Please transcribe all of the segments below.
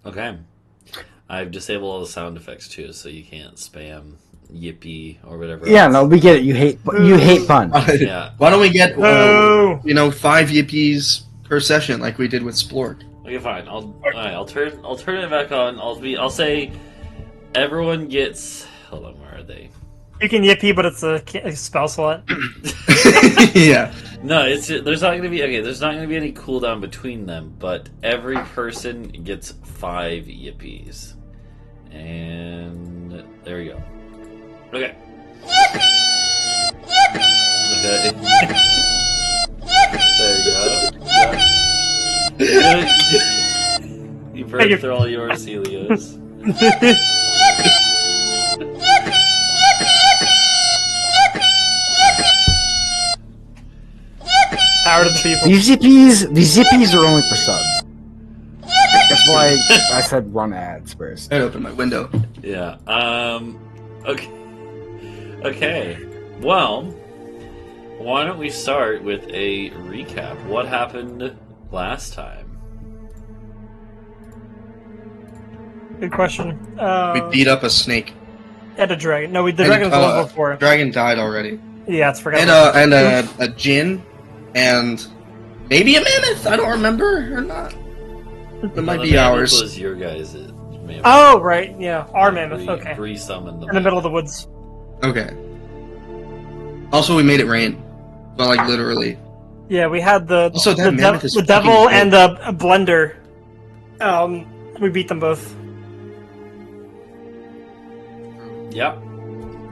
Okay. I've disabled all the sound effects too, so you can't spam yippee or whatever Yeah, no, else. we get it. You hate puns. Yeah. Why don't we get Boo! 5 yippies per session like we did with Splork? Okay, fine. I'll turn it back on. I'll say everyone gets. Hold on, where are they? You can yippee, but it's a spell slot. Yeah. No, there's not gonna be There's not gonna be any cooldown between them, but every person gets 5 yippies, and there we go. Okay. Okay. There you go. Yeah. You've heard through all yours, Helios. Power to the people. These zippies are only for subs. That's why I said run ads first. I'd open my window. Yeah. Okay. Okay. Well, why don't we start with a recap? What happened last time? Good question. We beat up a snake. And a dragon. No, the dragon was level 4. Dragon died already. Yeah, it's forgotten. And a djinn, and maybe a mammoth. I don't remember or not. It might be ours. Was your guys' mammoth. Oh, right. Yeah, our mammoth. Okay. Bree summoned them In the middle of the woods. Okay. Also, we made it rain. Well, like literally. Yeah, we had the Also, that mammoth is the fucking devil dope. and the blender. We beat them both. Yep.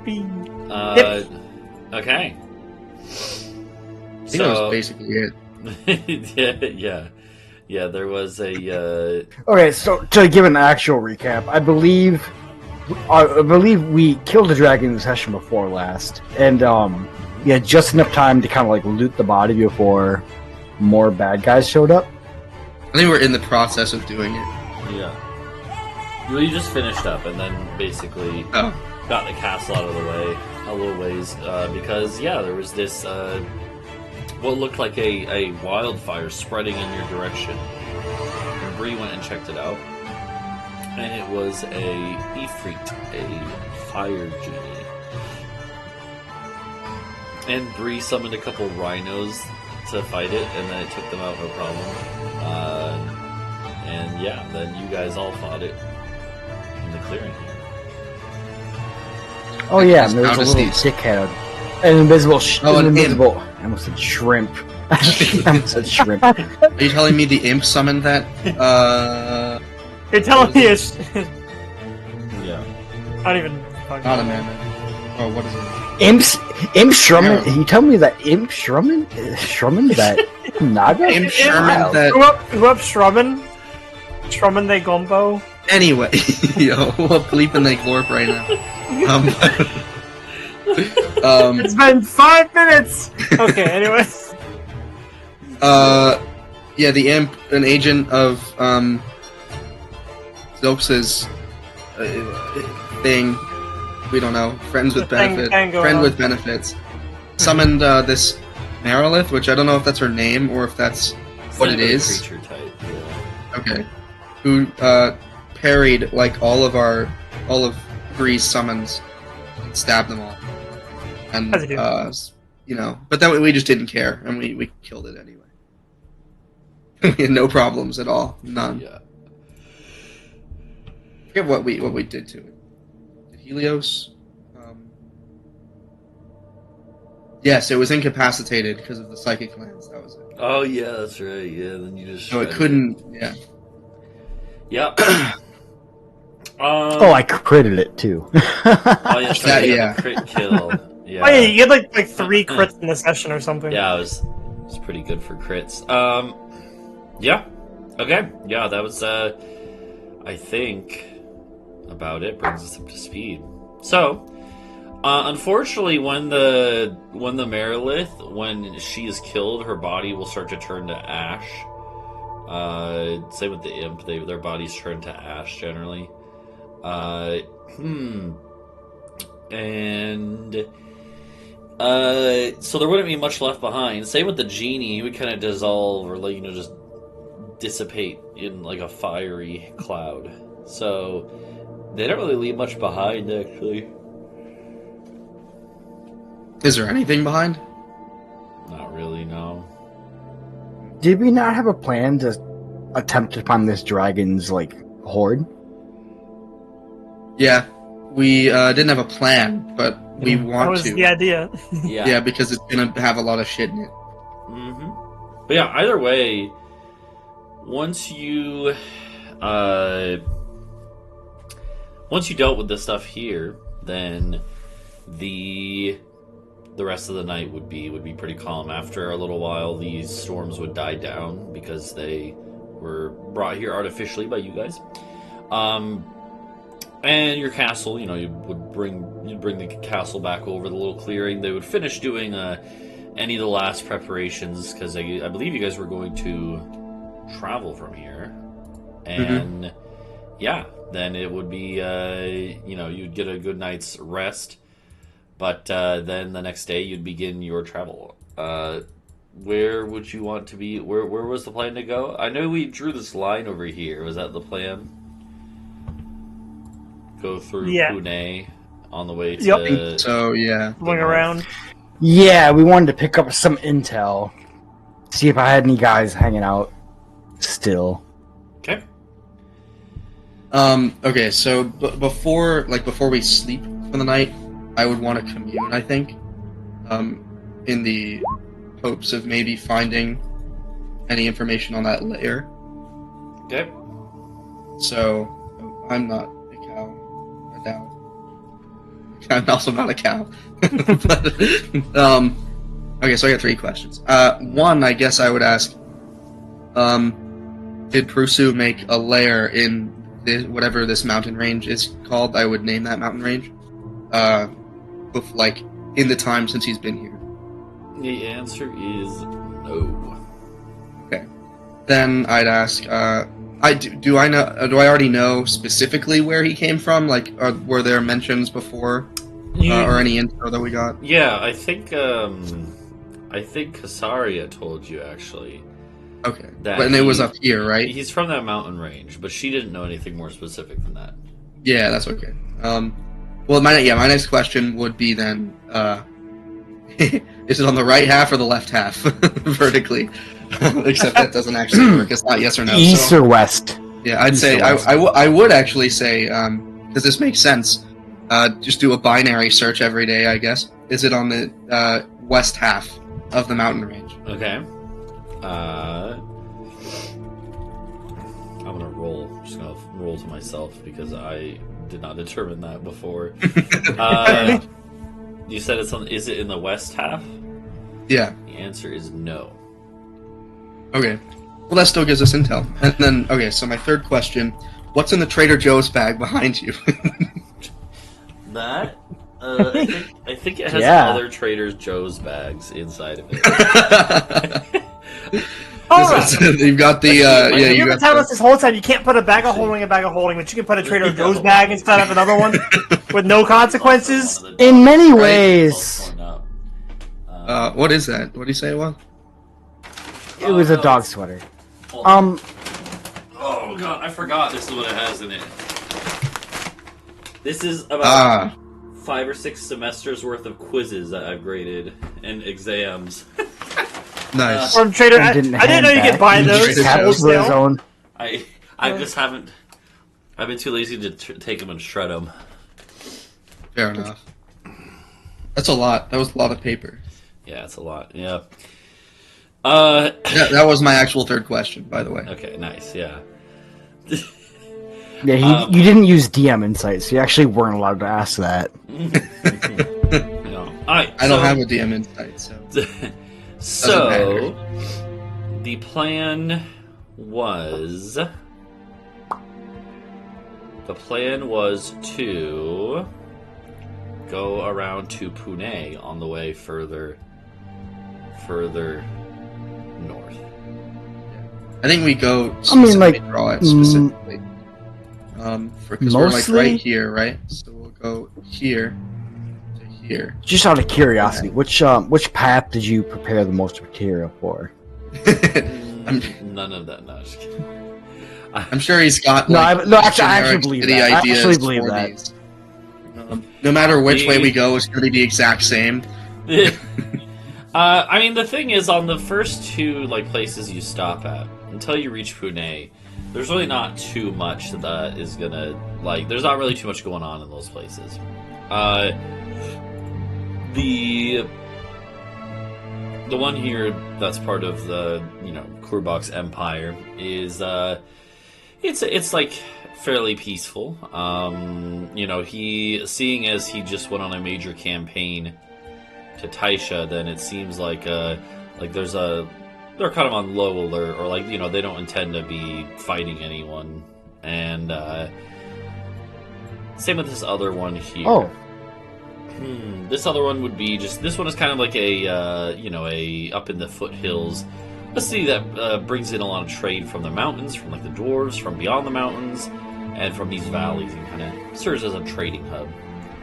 Yep. Okay. I think that was basically it. Yeah. There was a. Okay, so to give an actual recap, I believe we killed the dragon in the session before last, and we had just enough time to kind of like loot the body before more bad guys showed up. I think we're in the process of doing it. Yeah. Well, you just finished up and then basically got the castle out of the way a little ways because there was this what looked like a wildfire spreading in your direction. And Bree went and checked it out, and it was a Ifrit, a fire genie. And Bree summoned a couple rhinos to fight it, and then it took them out no problem. Then you guys all fought it in the clearing here. Oh yeah, and there was a little dickhead, an invisible, I almost said shrimp. I almost said shrimp. Are you telling me the imp summoned that? You're telling me it's... Yeah. I don't even... Not a mammoth. Oh, what is it? Imp Shrumman? You tell me that Imp Shrumman? Shrumman? That Naga? Imp Sherman that... Who up Shrumman? Shrumman they Gumbo? Anyway, yo, what bleeping they glorp right now? It's been 5 minutes! Okay, anyways. Yeah, the imp, an agent of, Zilx's, thing, we don't know, friends with benefits, friend with benefits, summoned, this Marilith, which I don't know if that's her name, or if that's what it is. Creature type, yeah. Okay. Who, parried, like, all of Bree's summons, and stabbed them all. And, but then we just didn't care, and we killed it anyway. We had no problems at all. None. Yeah. I forget what we did to it. Did Helios? Yes, it was incapacitated because of the psychic lens. That was it. Oh yeah, that's right. Yeah, then you just. So it couldn't. Yeah. Yep. I critted it too. Oh yeah, sorry, Yeah. crit kill. Yeah. Oh yeah, you had like 3 crits in the session or something. Yeah, it was pretty good for crits. Yeah. Okay. Yeah, that was I think about it brings us up to speed. So, unfortunately, when the Marilith, when she is killed, her body will start to turn to ash. Same with the imp; their bodies turn to ash generally. And so there wouldn't be much left behind. Same with the genie; he would kind of dissolve or just dissipate in like a fiery cloud. So they don't really leave much behind, actually. Is there anything behind? Not really, no. Did we not have a plan to attempt upon this dragon's horde? Yeah, we didn't have a plan, but we That want was to. the idea. Yeah. Yeah, because it's gonna have a lot of shit in it. Mm-hmm. But yeah, either way, once you dealt with the stuff here, then the rest of the night would be pretty calm. After a little while, these storms would die down because they were brought here artificially by you guys. And your castle, you'd bring the castle back over the little clearing. They would finish doing any of the last preparations because I believe you guys were going to travel from here, and yeah, then it would be you'd get a good night's rest. But then the next day you'd begin your travel. Where would you want to be? Where was the plan to go? I know we drew this line over here. Was that the plan? Go through Pune on the way to... Yep. So, yeah. Going around. Yeah, we wanted to pick up some intel. See if I had any guys hanging out still. Okay. Okay, so before we sleep for the night, I would want to commune, I think. In the hopes of maybe finding any information on that layer. Okay. So, I'm not a cow. Adau. I'm also not a cow. But, okay, so I got 3 questions. One, I guess I would ask, did Prusu make a lair in whatever this mountain range is called? I would name that mountain range. In the time since he's been here. The answer is no. Okay. Then I'd ask, do I already know specifically where he came from? Were there mentions before, or any info that we got? Yeah, I think Kasaria told you actually. Okay, and it was up here, right? He's from that mountain range, but she didn't know anything more specific than that. Yeah, that's okay. Well, my next question would be then, is it on the right half or the left half, vertically? Except that doesn't actually work. It's not yes or no. East or west? Yeah, I'd say I would actually say, because this makes sense. Just do a binary search every day, I guess. Is it on the west half of the mountain range? Okay. I'm gonna roll. I'm just gonna roll to myself because I did not determine that before. You said it's on. Is it in the west half? Yeah. The answer is no. Okay. Well, that still gives us intel. And then, okay, so my third question: what's in the Trader Joe's bag behind you? That? I think it has other Trader Joe's bags inside of it. You've got the You've been telling us this whole time you can't put a bag of holding in a bag of holding, but you can put a Trader Joe's bag inside of another one with no consequences. In many ways. What is that? What do you say it was? It was a dog sweater. Oh god, I forgot this is what it has in it. This is about 5 or 6 semesters worth of quizzes that I've graded and exams. Nice. From Trader, I didn't know you could buy those. I just haven't. I've been too lazy to take them and shred them. Fair enough. That's a lot. That was a lot of paper. Yeah, it's a lot. Yeah. That was my actual third question, by the way. Okay, nice. Yeah. Yeah, you didn't use DM insights, so you actually weren't allowed to ask that. No. I don't have a DM insight, so. So, the plan was to go around to Pune on the way further north. I think we go. Draw it specifically. Because we're right here, right? So we'll go here to here. Just out of curiosity, which path did you prepare the most material for? None of that. No, just kidding. I'm sure he's got No, like, I actually generic believe city that. I ideas actually believe for that. these. No matter which way we go, it's going to be the exact same. I mean, the thing is, on the first two like places you stop at, until you reach Pune, there's really not too much that is gonna like. There's not really too much going on in those places. The one here that's part of the Kurbok's empire is it's like fairly peaceful. He seeing as he just went on a major campaign to Taisha, then it seems like they're kind of on low alert, or they don't intend to be fighting anyone. And same with this other one here. Oh. This other one would be this one is kind of like a up in the foothills, a city that brings in a lot of trade from the mountains, from like the dwarves, from beyond the mountains, and from these valleys, and kind of serves as a trading hub.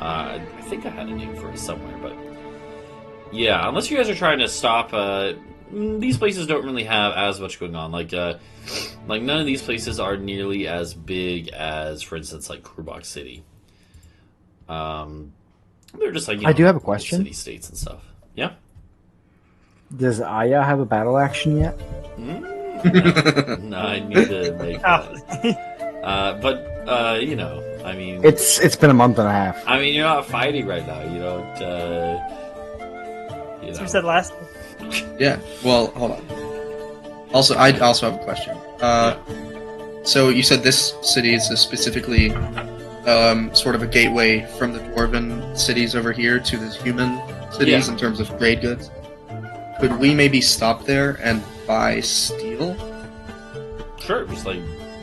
I think I had a name for it somewhere, but yeah, unless you guys are trying to stop, these places don't really have as much going on. Like none of these places are nearly as big as, for instance, like Kurbok City. They're just like I do have a question. City states and stuff. Yeah. Does Aya have a battle action yet? No, I need to make that. But I mean, it's been a month and a half. I mean, you're not fighting right now. You don't. As we said last. Yeah. Well, hold on. Also, I also have a question. So you said this city is specifically sort of a gateway from the dwarven cities over here to the human cities in terms of trade goods. Could we maybe stop there and buy steel? Sure, just like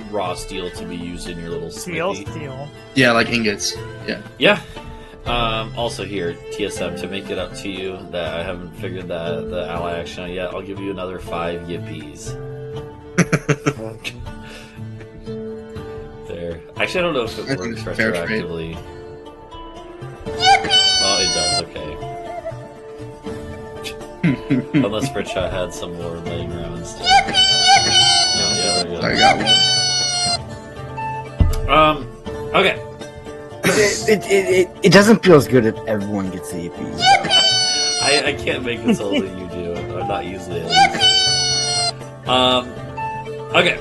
raw steel to be used in your little smithy. Steel. Yeah, like ingots. Yeah. Yeah. Also here, TSM, to make it up to you that I haven't figured the ally action out yet, I'll give you another 5 yippies. There. Actually, I don't know if it works retroactively. Oh, it does, okay. Unless Britsha had some more laying around still. No, yeah, there you go. I got one. Okay. It doesn't feel as good if everyone gets the AP. I can't make it so that you do. Or not usually, at least. Okay.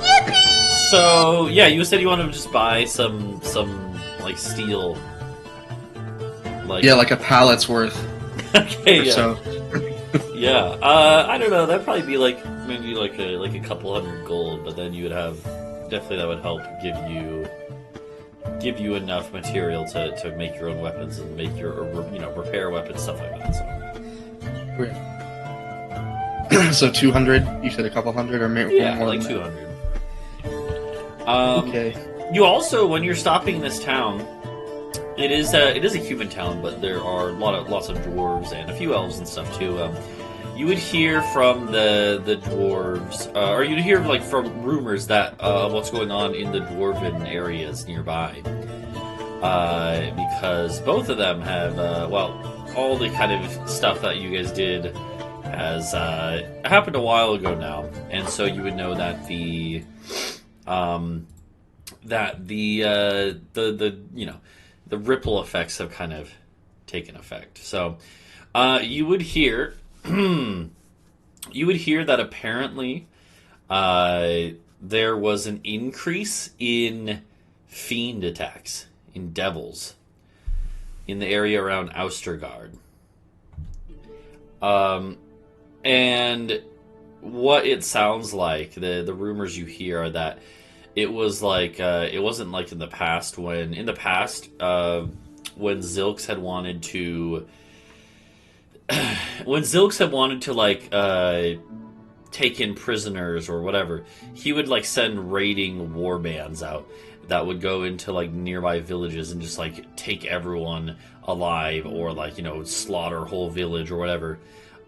So, yeah, you said you wanted to just buy some like, steel. Yeah, like a pallet's worth. Okay, yeah. So. Yeah. I don't know, that'd probably be like, maybe like a couple hundred gold, but then you would have, definitely that would help give you enough material to make your own weapons and make your, repair weapons, stuff like that, so. So 200? You said a couple hundred or more? Yeah, more like than 200. Okay. You also, when you're stopping in this town, it is a human town, but there are lots of dwarves and a few elves and stuff too. You would hear from the dwarves, or you'd hear like from rumors that what's going on in the dwarven areas nearby, because both of them have all the kind of stuff that you guys did has happened a while ago now, and so you would know that the ripple effects have kind of taken effect. So you would hear that apparently there was an increase in fiend attacks, in devils, in the area around Austergard. And what it sounds like, the rumors you hear are that it was like it wasn't like in the past when Zilks had wanted to like take in prisoners or whatever, he would like send raiding war bands out that would go into like nearby villages and just like take everyone alive, or like slaughter a whole village or whatever.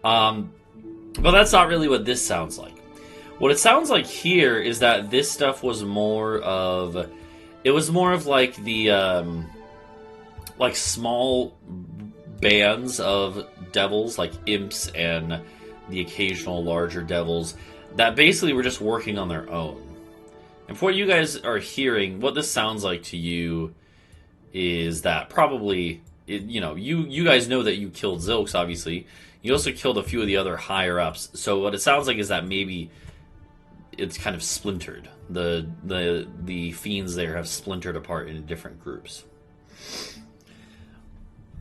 But that's not really what this sounds like. What it sounds like here is that this stuff was more of like the like small bands of devils, like imps and the occasional larger devils that basically were just working on their own. And for what you guys are hearing, what this sounds like to you is that probably, you guys know that you killed Zilks, obviously. You also killed a few of the other higher-ups. So what it sounds like is that maybe it's kind of splintered. The fiends there have splintered apart into different groups.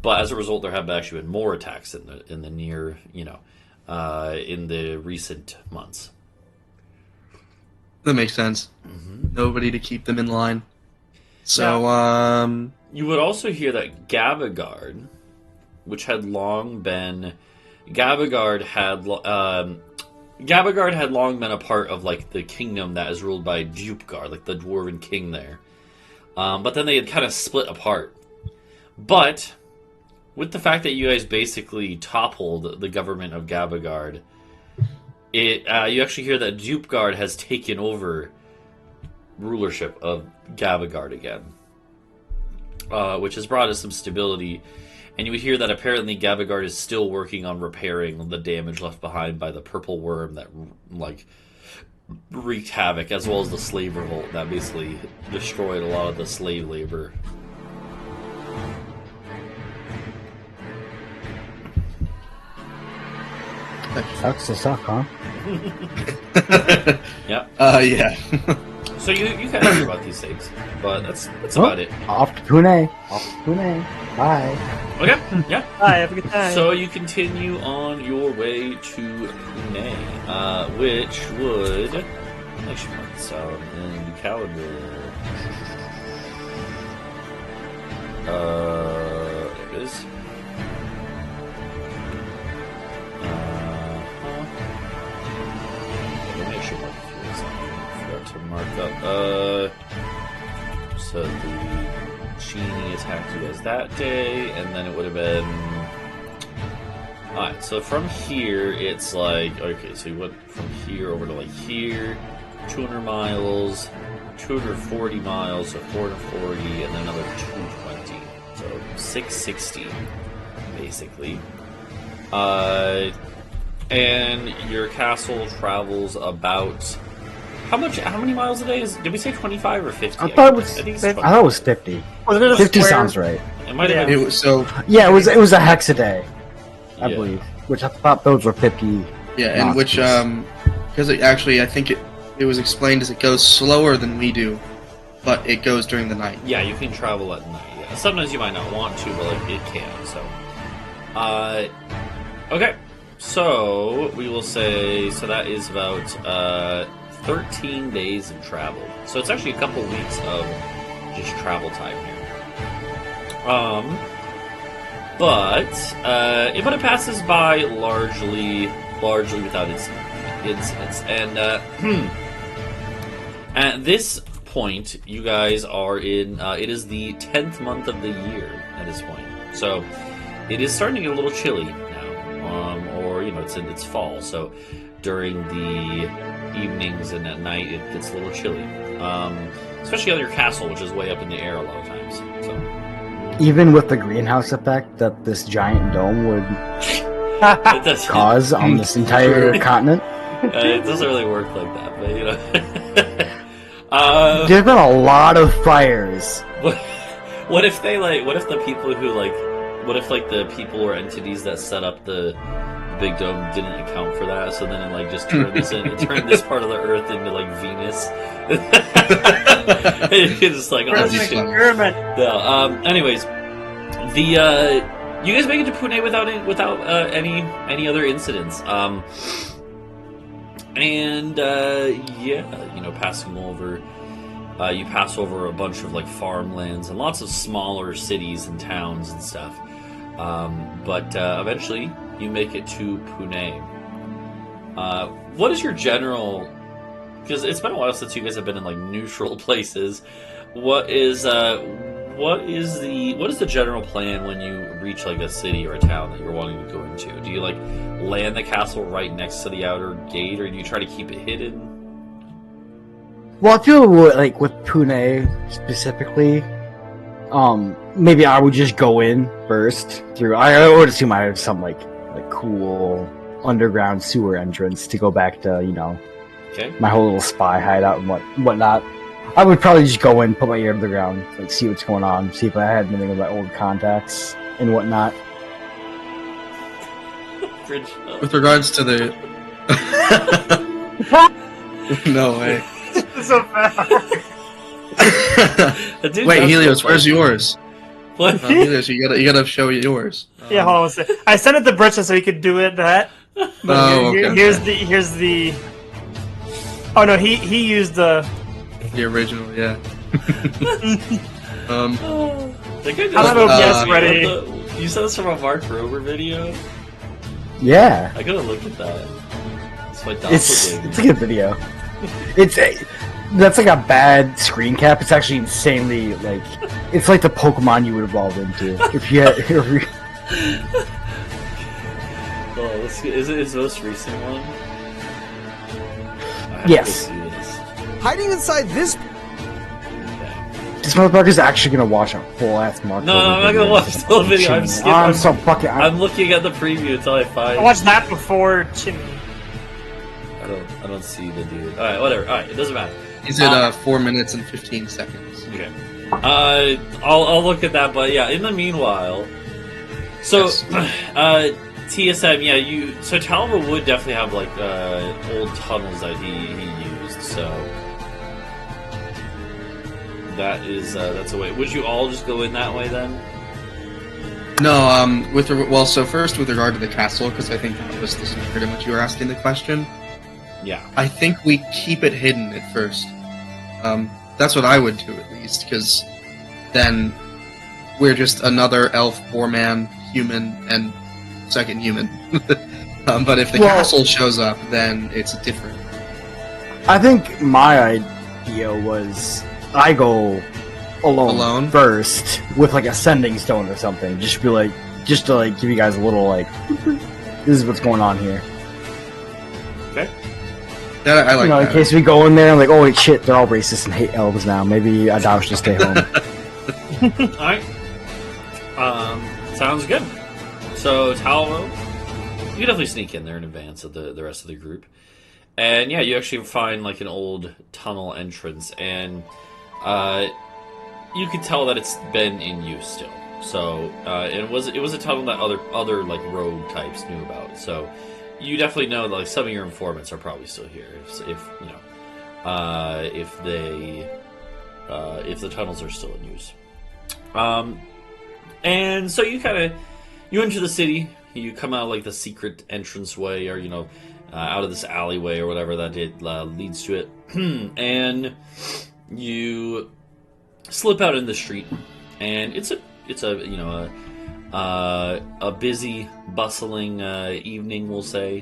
But as a result, there have actually been more attacks in the near, in the recent months. That makes sense. Mm-hmm. Nobody to keep them in line. So, you would also hear that Gabagard, which had long been... Gabagard had long been a part of, like, the kingdom that is ruled by Dupgard, like the dwarven king there. But then they had kind of split apart. But with the fact that you guys basically toppled the government of Gabagard, you actually hear that Dupgard has taken over rulership of Gabagard again, which has brought us some stability. And you would hear that apparently Gabagard is still working on repairing the damage left behind by the purple worm that, like, wreaked havoc, as well as the slave revolt that basically destroyed a lot of the slave labor. Sucks to suck, huh? Yeah. Yeah. So you can hear about these things, but that's about it. Off to Pune. Bye. Okay, yeah. Bye, have a good time. So you continue on your way to Pune, which would... I should mark this out in the calendar. There it is. Let me actually mark a few of these. I forgot to mark up. So the Genie attacked you guys that day, and then it would have been... Alright, so from here, it's like... Okay, so you went from here over to, like, here, 200 miles, 240 miles, so 440, and then another 220. So 660, basically. And your castle travels about... How many miles a day is? Did we say 25 or 50? I thought it was 50. Was it a 50 square? sounds right. It might have been. It was so. Yeah, it was a hex a day, I Yeah. believe. Which I thought those were 50. Yeah, and which because I think it was explained as it goes slower than we do, but it goes during the night. Yeah, you can travel at night. Yeah. Sometimes you might not want to, but like it can. So, okay. So we will say that is about 13 days of travel. So it's actually a couple weeks of just travel time here. But it passes by largely without incidents. And at this point, you guys are in. It is the 10th month of the year at this point, so it is starting to get a little chilly now. Or it's fall, so during the evenings and at night it gets a little chilly. Especially on your castle, which is way up in the air a lot of times. So. Even with the greenhouse effect that this giant dome would cause on this entire continent. It doesn't really work like that, but There's been a lot of fires. What if the people or entities that set up the big dome didn't account for that, so then it just turned this part of the Earth into like Venus. It's just like anyways, you guys make it to Pune without any other incidents. Passing over. You pass over a bunch of like farmlands and lots of smaller cities and towns and stuff. But eventually you make it to Pune. What is your general... Because it's been a while since you guys have been in like neutral places. What is the general plan when you reach like a city or a town that you're wanting to go into? Do you like land the castle right next to the outer gate, or do you try to keep it hidden? Well, I feel like with Pune specifically, maybe I would just go in first through. I would assume I have some like cool underground sewer entrance to go back to Okay. My whole little spy hideout and whatnot. I would probably just go in, put my ear to the ground, like see what's going on, see if I had anything of my old contacts and whatnot. With regards to the... No way. So fast. Wait, Helios, where's yours? What? Helios, you gotta show yours. Yeah, hold on a second. I sent it to Britsha so he could do it. But okay. here's the. Oh no, he used the original, yeah. I think I I don't know if just ready. you said this from a Mark Rober video. Yeah. I gotta look at that. It's my It's a good video. That's like a bad screen cap. It's actually insanely like it's like the Pokemon you would evolve into if you had. Well, is it his most recent one? I have Yes. to see this. Hiding inside this. This motherfucker's actually gonna watch a full ass Mark. No, I'm not gonna watch the whole video. I'm skipping. I'm so fucking. I'm looking at the preview until I find. I watched that before Chimney. I don't see the dude. All right, whatever. All right, it doesn't matter. He's at 4 minutes and 15 seconds. Okay. I'll look at that, but yeah. In the meanwhile, so Yes. TSM, yeah, so Talvo would definitely have like old tunnels that he used. So that is that's a way. Would you all just go in that way then? No, so first with regard to the castle, because I think that was pretty much you were asking the question. Yeah. I think we keep it hidden at first. That's what I would do at least, because then we're just another elf, Boarman, human, and second human. But if the castle shows up, then it's different. I think my idea was I go alone first with like a sending stone or something. Just to give you guys a little like, this is what's going on here. Okay. That, I like that. In case we go in there and like, oh wait, shit, they're all racist and hate elves now. Maybe Adau should stay home. Alright. Sounds good. So, Talvo, you can definitely sneak in there in advance of the rest of the group. And yeah, you actually find like an old tunnel entrance, and you can tell that it's been in use still. So, it was a tunnel that other like rogue types knew about. So, you definitely know that like some of your informants are probably still here. If the tunnels are still in use. And so you enter the city. You come out like the secret entranceway, or out of this alleyway or whatever that it leads to it, and you slip out in the street, and it's a busy, bustling evening, we'll say,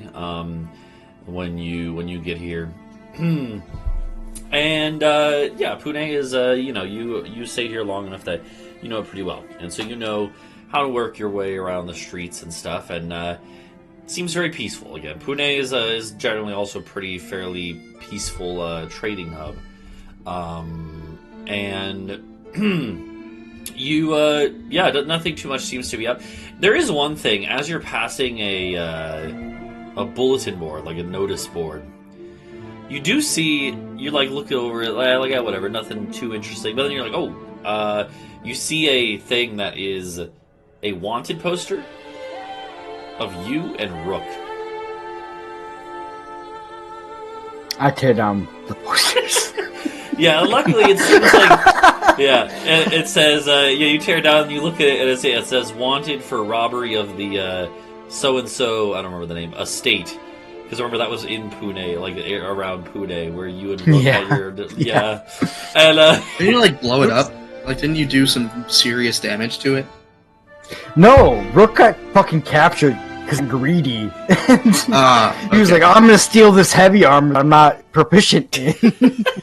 when you get here. And Pune is you stayed here long enough that you know it pretty well, and so you know how to work your way around the streets and stuff, and it seems very peaceful. Again, Pune is generally also fairly peaceful trading hub, and nothing too much seems to be up. There is one thing: as you're passing a bulletin board, like a notice board, you do see, you like look over it, like yeah, whatever, nothing too interesting. But then you're like, oh, you see a thing that is a wanted poster of you and Rook. I tear down the posters. Yeah, luckily it seems like and it says you tear it down and you look at it and it says wanted for robbery of the so and so, I don't remember the name, estate. Because remember that was in Pune, like around Pune, where you and Rook had your and didn't you like blow it up? Like, didn't you do some serious damage to it? No, Rook got fucking captured because greedy. Okay. He was like, I'm gonna steal this heavy armor I'm not proficient in.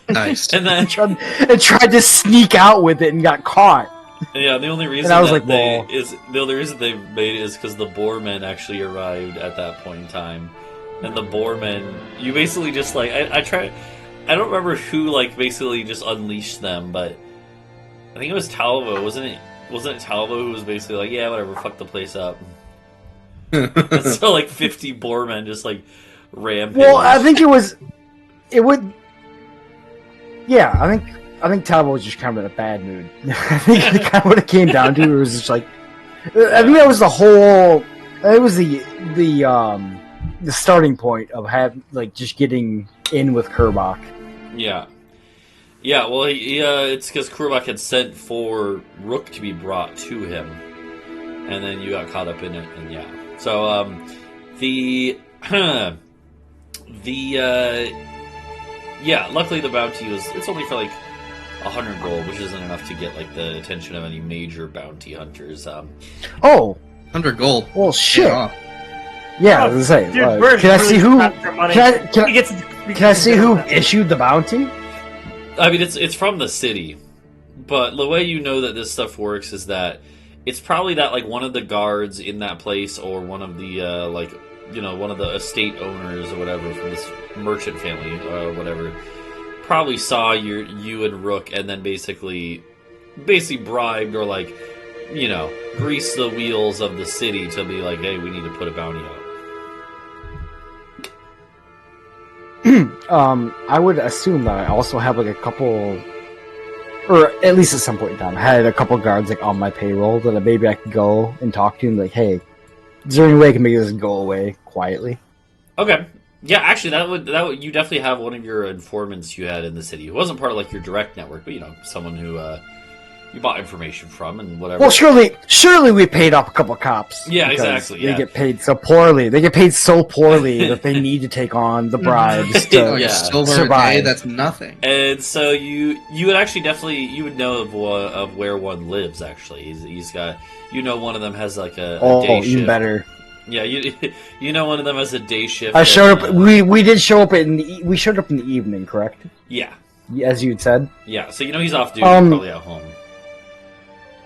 Nice. and then tried to sneak out with it and got caught. yeah, the only reason And I was that like, the only reason they made it is because the Boarman actually arrived at that point in time. And the Boarman, you basically just like I don't remember who like basically just unleashed them, but I think it was Talvo, wasn't it? Wasn't it Talvo who was basically like, yeah, whatever, fuck the place up. And so like 50 Boarmen just like rampage. Well, I think it was it would. Yeah, I think Talvo was just kind of in a bad mood. I think it kind of what it came down to. It was just like, I think that was the whole. It was the starting point of just getting in with Kerbach. Yeah. Yeah, well, it's because Kerbach had sent for Rook to be brought to him, and then you got caught up in it, and yeah. So, luckily the bounty it's only for like 100 gold, which isn't enough to get like the attention of any major bounty hunters. 100 gold. Well, shit. Yeah. I was gonna say, can I see who? Can I see who issued the bounty? I mean, it's from the city, but the way you know that this stuff works is that it's probably that like one of the guards in that place, or one of the one of the estate owners or whatever from this merchant family or whatever, probably saw you and Rook, and then basically bribed or like, greased the wheels of the city to be like, hey, we need to put a bounty out. I would assume that I also have like a couple, or at least at some point in time, I had a couple guards like on my payroll that maybe I could go and talk to and be like, hey, is there any way I can make this go away quietly? Okay. Yeah, actually, that would you definitely have one of your informants you had in the city who wasn't part of like your direct network, but someone who you bought information from and whatever. Well, surely we paid off a couple of cops. Yeah, exactly. They get paid so poorly. They get paid so poorly that they need to take on the bribes to survive. That's nothing. And so you would actually definitely know of where one lives. Actually, he's got one of them has like a day shift. Even better. Yeah, one of them has a day shift. I showed up. We did show up we showed up in the evening, correct? Yeah, as you had said. Yeah, so he's off duty, probably at home.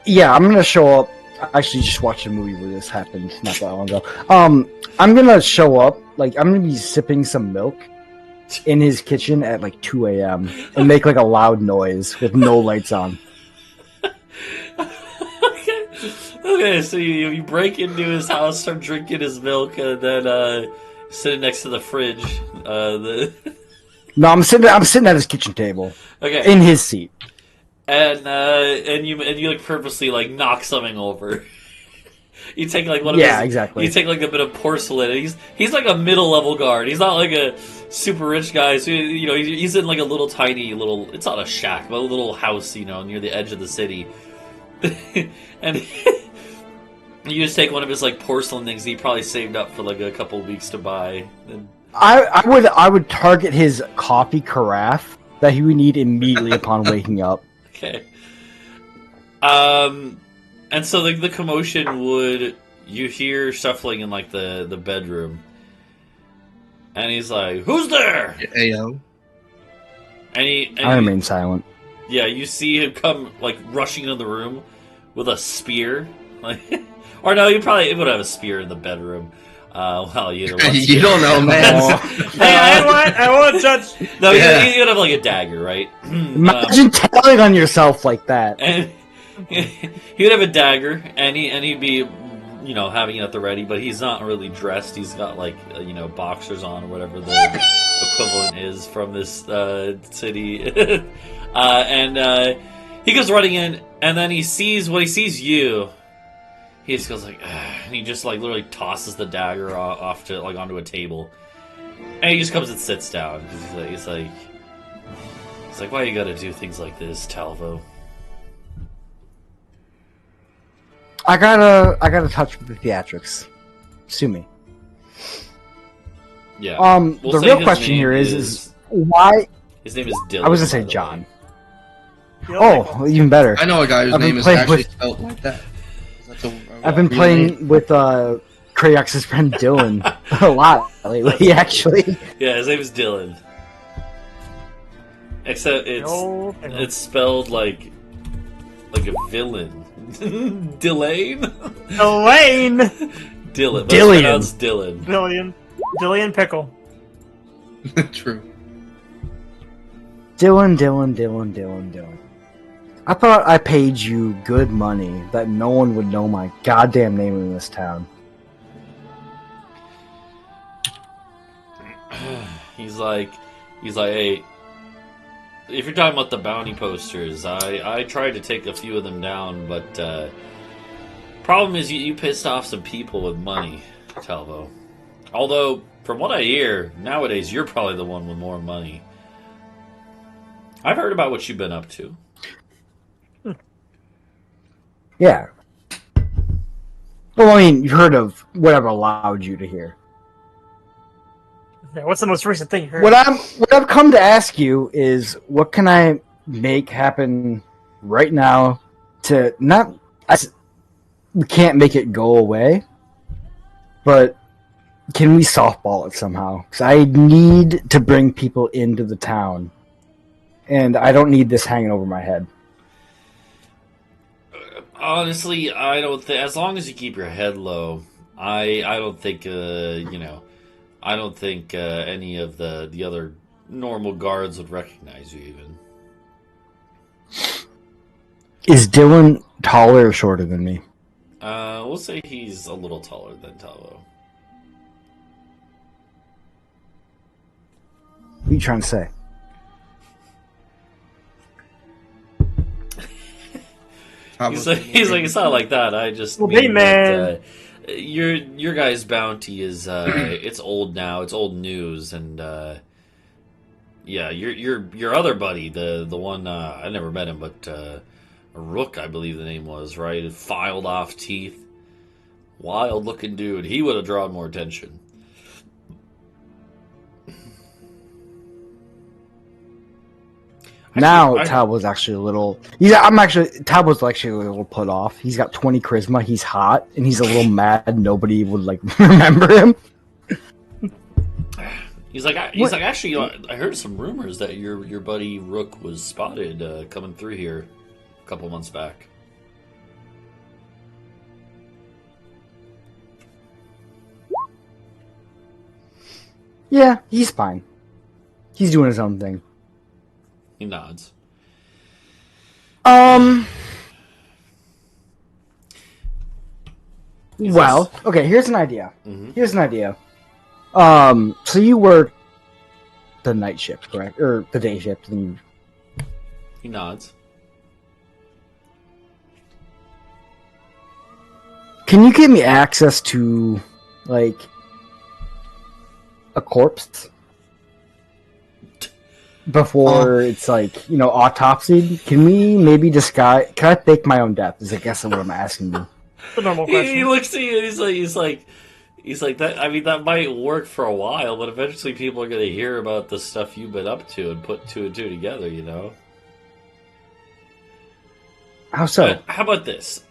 Yeah, I'm gonna show up. I actually just watched a movie where this happened not that long ago. I'm gonna show up. Like, I'm gonna be sipping some milk in his kitchen at like 2 a.m. and make like a loud noise with no lights on. Okay, so you break into his house, start drinking his milk, and then sitting next to the fridge. No, I'm sitting at his kitchen table. Okay. In his seat. And you like purposely like knock something over. You take like one of his, exactly. You take like a bit of porcelain. And he's like a middle level guard. He's not like a super rich guy. So he's in like a little tiny little. It's not a shack, but a little house. Near the edge of the city. And you just take one of his like porcelain things he probably saved up for like a couple weeks to buy. And... I would target his coffee carafe that he would need immediately upon waking up. Okay. And so the commotion you hear shuffling in like the bedroom, and he's like, "Who's there?" Ayo. I remain silent. Yeah, you see him come like rushing into the room with a spear, like, or no, you probably would have a spear in the bedroom. Well, you don't know, man. Hey, I won't judge. No, you would have like a dagger, right? Imagine telling on yourself like that. And he would have a dagger, and he'd be, having it at the ready. But he's not really dressed. He's got like boxers on or whatever the equivalent is from this city. And he goes running in, and then he sees you. He just goes like, and he just like literally tosses the dagger off to like onto a table, and he just comes and sits down. He's like, why you gotta do things like this, Talvo? I gotta touch with the theatrics. Sue me. Yeah. The real question here is why. His name is Dylan. I was gonna say John. Oh, even better. I know a guy whose name is actually spelled like that. I've been playing with Crayux's friend Dylan a lot lately, actually. Yeah, his name is Dylan. Except it's spelled like a villain. Delane? Elaine! Dylan. Dillian. Dylan. Dillian Pickle. True. Dylan. I thought I paid you good money that no one would know my goddamn name in this town. He's like, He's like, hey, if you're talking about the bounty posters, I tried to take a few of them down, but problem is you pissed off some people with money, Talvo. Although, from what I hear, nowadays you're probably the one with more money. I've heard about what you've been up to. Yeah. Well, I mean, you've heard of whatever allowed you to hear. Yeah, what's the most recent thing you heard? What I've come to ask you is, what can I make happen right now to not? We can't make it go away, but can we softball it somehow? Because I need to bring people into the town, and I don't need this hanging over my head. Honestly, I don't think. As long as you keep your head low, I don't think I don't think any of the other normal guards would recognize you even. Is Dylan taller or shorter than me? We'll say he's a little taller than Talvo. What are you trying to say? He's like, it's not like that. I just Well, mean man. that, your guys' bounty is it's old now. It's old news, and yeah, your other buddy, the one I never met him, but Rook, I believe the name was, right? Filed off teeth, wild looking dude. He would have drawn more attention. Now Talbo's actually a little. Talbo's actually a little put off. He's got 20 charisma. He's hot, and he's a little mad. Nobody would like remember him. He's like actually. I heard some rumors that your buddy Rook was spotted coming through here a couple months back. Yeah, he's fine. He's doing his own thing. He nods. Well, okay. Here's an idea. Mm-hmm. Here's an idea. So you work the night shift, correct, or the day shift? And He nods. can you give me access to, like, a corpse before it's like, autopsied? Can we maybe disguise? Can I fake my own death? Is I guess what I'm asking you. The normal question. He looks at you and he's like that. I mean, that might work for a while, but eventually people are going to hear about the stuff you've been up to and put two and two together. You know. How so? How about this?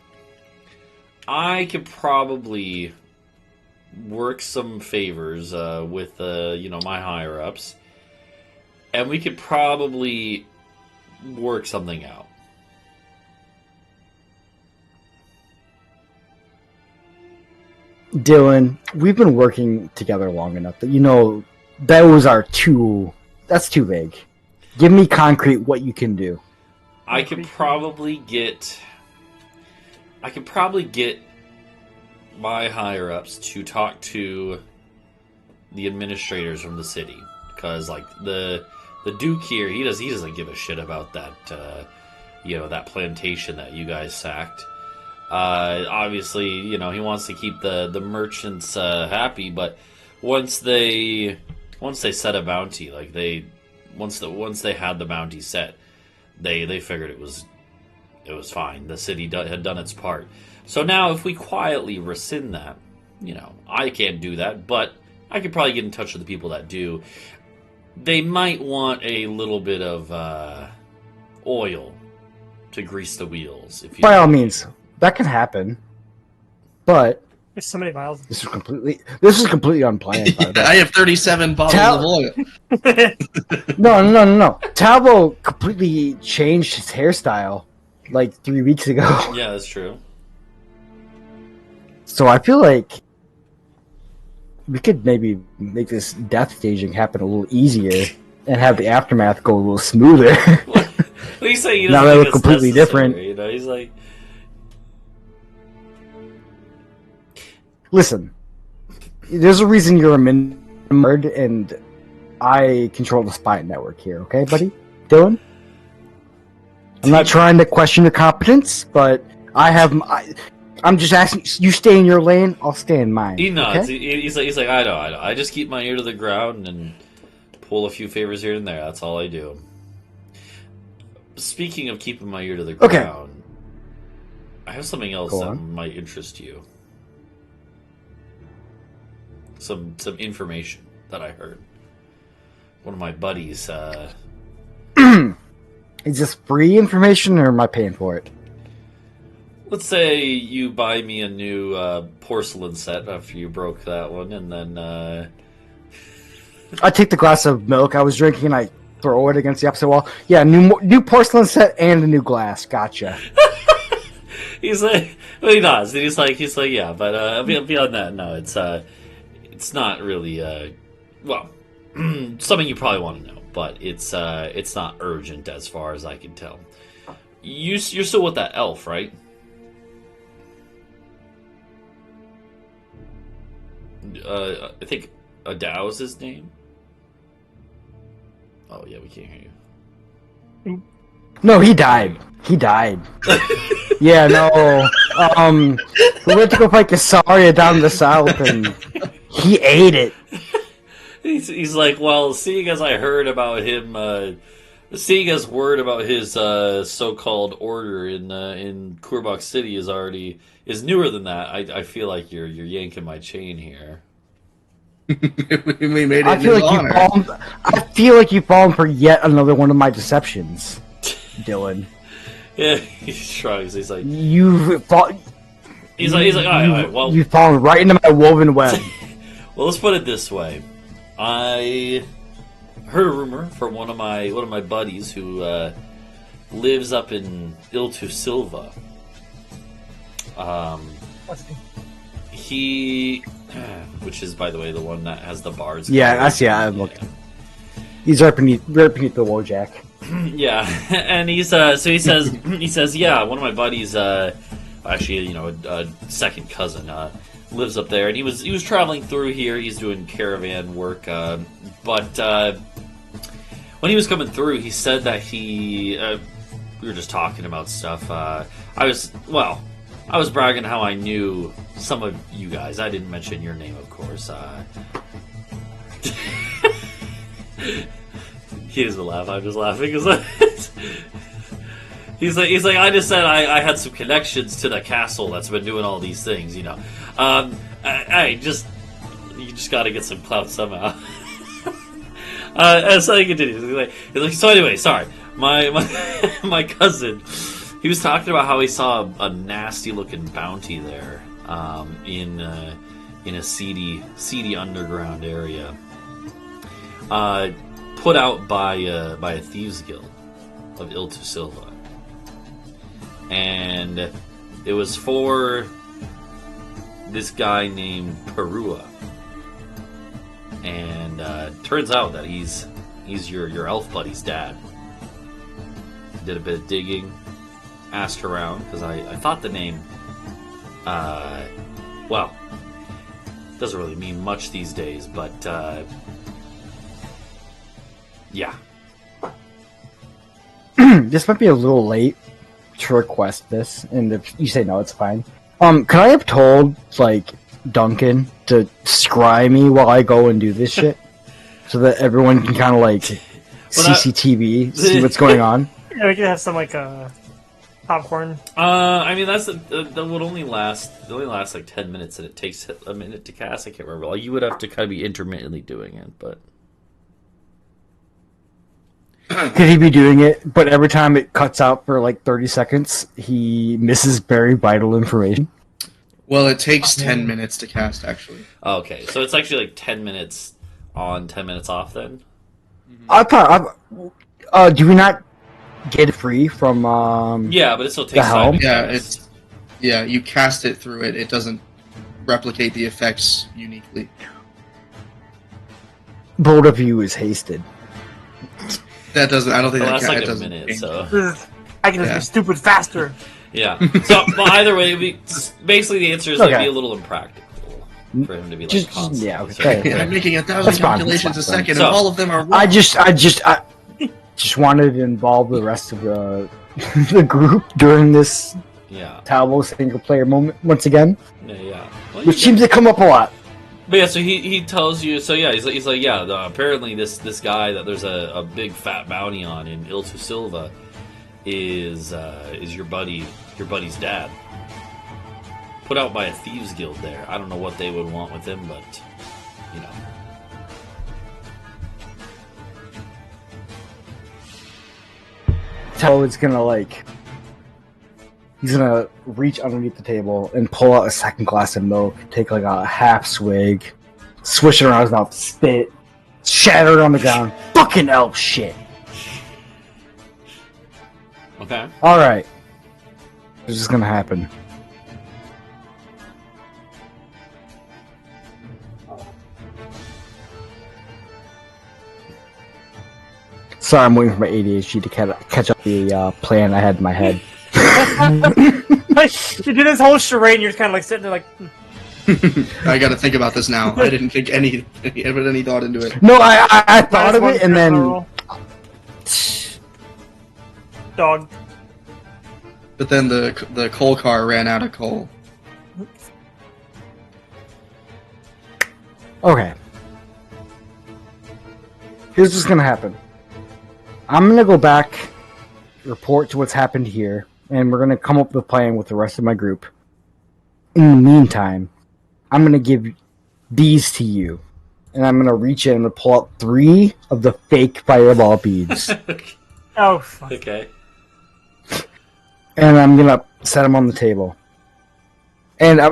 I could probably work some favors with my higher ups, and we could probably work something out. Dylan, we've been working together long enough that that's too vague. Give me concrete what you can do. I could probably get my higher ups to talk to the administrators from the city, because like the Duke here, he doesn't give a shit about that that plantation that you guys sacked. Obviously, he wants to keep the merchants happy, but once they set a bounty, like once they had the bounty set, they figured it was fine. The city had done its part. So now, if we quietly rescind that, I can't do that, but I could probably get in touch with the people that do. They might want a little bit of oil to grease the wheels. By all means, that can happen. But There's so many miles. this is completely unplanned. By the way. I have 37 bottles of oil. No. Talvo completely changed his hairstyle like 3 weeks ago. Yeah, that's true. So I feel like we could maybe make this death staging happen a little easier and have the aftermath go a little smoother. What he's saying, Now they look completely different. He's like, listen, there's a reason you're a minion, and I control the spy network here, okay, buddy? Dylan? I'm not trying to question your competence, but I'm just asking, you stay in your lane, I'll stay in mine. He nods. Okay? He's like, I know. I just keep my ear to the ground and pull a few favors here and there. That's all I do. Speaking of keeping my ear to the ground, I have something else that might interest you. Some information that I heard. One of my buddies. Is this free information, or am I paying for it? Let's say you buy me a new porcelain set after you broke that one, and then... I take the glass of milk I was drinking and I throw it against the opposite wall. Yeah, new porcelain set and a new glass. Gotcha. He's like, well, he does. He's like, yeah, but beyond that, no, it's not really, well, something you probably want to know, but it's not urgent as far as I can tell. You're still with that elf, right? I think Adau is his name. Oh yeah, we can't hear you. No, he died. He died. Yeah, no. We went to go fight Casaria down in the south, and he ate it. He's like, well, seeing as I heard about him, seeing as word about his so-called order in Kurbok City is newer than that. I feel like you're yanking my chain here. We made it. I feel like you've fallen for yet another one of my deceptions, Dylan. Yeah, he shrugs. He's like, He's like, all right, well, you've fallen right into my woven web. Well, let's put it this way. I heard a rumor from one of my buddies who lives up in Iltu Silva. He, which is, by the way, the one that has the bars. Yeah, I see. I'm looking. He's right beneath the Wojak. Yeah, and he says, yeah, one of my buddies, actually, a second cousin, lives up there, and he was traveling through here. He's doing caravan work, but when he was coming through, he said that we were just talking about stuff. I was bragging how I knew some of you guys. I didn't mention your name, of course. He doesn't laugh. I'm just laughing because he's like I just said I had some connections to the castle that's been doing all these things. You just got to get some clout somehow. And so he continues. He's like, so anyway, sorry, my cousin. He was talking about how he saw a nasty looking bounty there, in a seedy underground area, put out by a thieves guild of Iltu Silva, and it was for this guy named Perua, and turns out that he's your elf buddy's dad. Did a bit of digging. Asked around because I thought the name, doesn't really mean much these days, but yeah. This might be a little late to request this, and if you say no, it's fine. Could I have told Duncan to scry me while I go and do this shit, so that everyone can kind of CCTV see what's going on? Yeah, we could have some popcorn. I mean that would only last 10 minutes, and it takes a minute to cast. I can't remember. You would have to kind of be intermittently doing it, but could he be doing it? But every time it cuts out for 30 seconds, he misses very vital information. Well, it takes 10 minutes to cast, actually. Okay, so it's actually 10 minutes on, 10 minutes off then. I thought. Do we not get it free from? Yeah, but it still takes time. Yeah, you cast it through it. It doesn't replicate the effects uniquely. Bold of you is hasted. That doesn't. I don't think that's that a minute. So I can just be stupid faster. Yeah. So, well, either way, basically the answer is it'd be a little impractical. for him to be like Just constantly. yeah, okay. I'm making 1,000 That's fine, calculations that's a fine. second, So- and all of them are wrong. I just wanted to involve the rest of the the group during this Yeah. Talvo single player moment once again, Yeah. Well, which seems to come up a lot. But yeah, so he tells you. So yeah, he's like yeah. Apparently this guy that there's a big fat bounty on in Iltu Silva is your buddy's dad. Put out by a thieves guild there. I don't know what they would want with him, but you know. Talvo is gonna he's gonna reach underneath the table and pull out a second glass of milk, take like a half swig, swish it around his mouth, spit, shatter it on the ground. Fucking elf shit. Okay. Alright. This is gonna happen. Sorry, I'm waiting for my ADHD to catch up the plan I had in my head. You do this whole charade and you're just kind of like sitting there like, I got to think about this now. I didn't think any thought into it. No, I thought of it and then... Dog. But then the coal car ran out of coal. Okay. Here's what's gonna happen. I'm gonna go back, report to what's happened here, and we're gonna come up with a plan with the rest of my group. In the meantime, I'm gonna give these to you, and I'm gonna reach in and pull out 3 of the fake fireball beads, Oh, fuck. Okay. and I'm gonna set them on the table. And I'm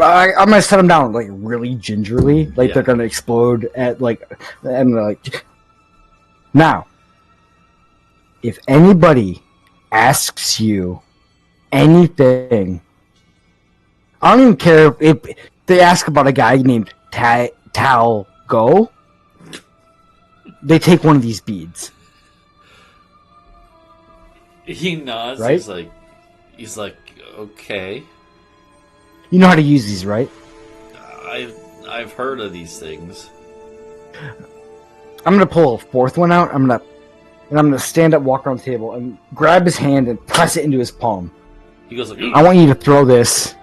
gonna set them down like really gingerly, like Yeah. they're gonna explode at and like. Now, if anybody asks you anything, I don't even care if they ask about a guy named Talvo. They take one of these beads. He nods. Right? He's like, okay. You know how to use these, right? I've heard of these things. I'm gonna pull a 4th one out. I'm gonna stand up, walk around the table, and grab his hand and press it into his palm. He goes like, I want you to throw this.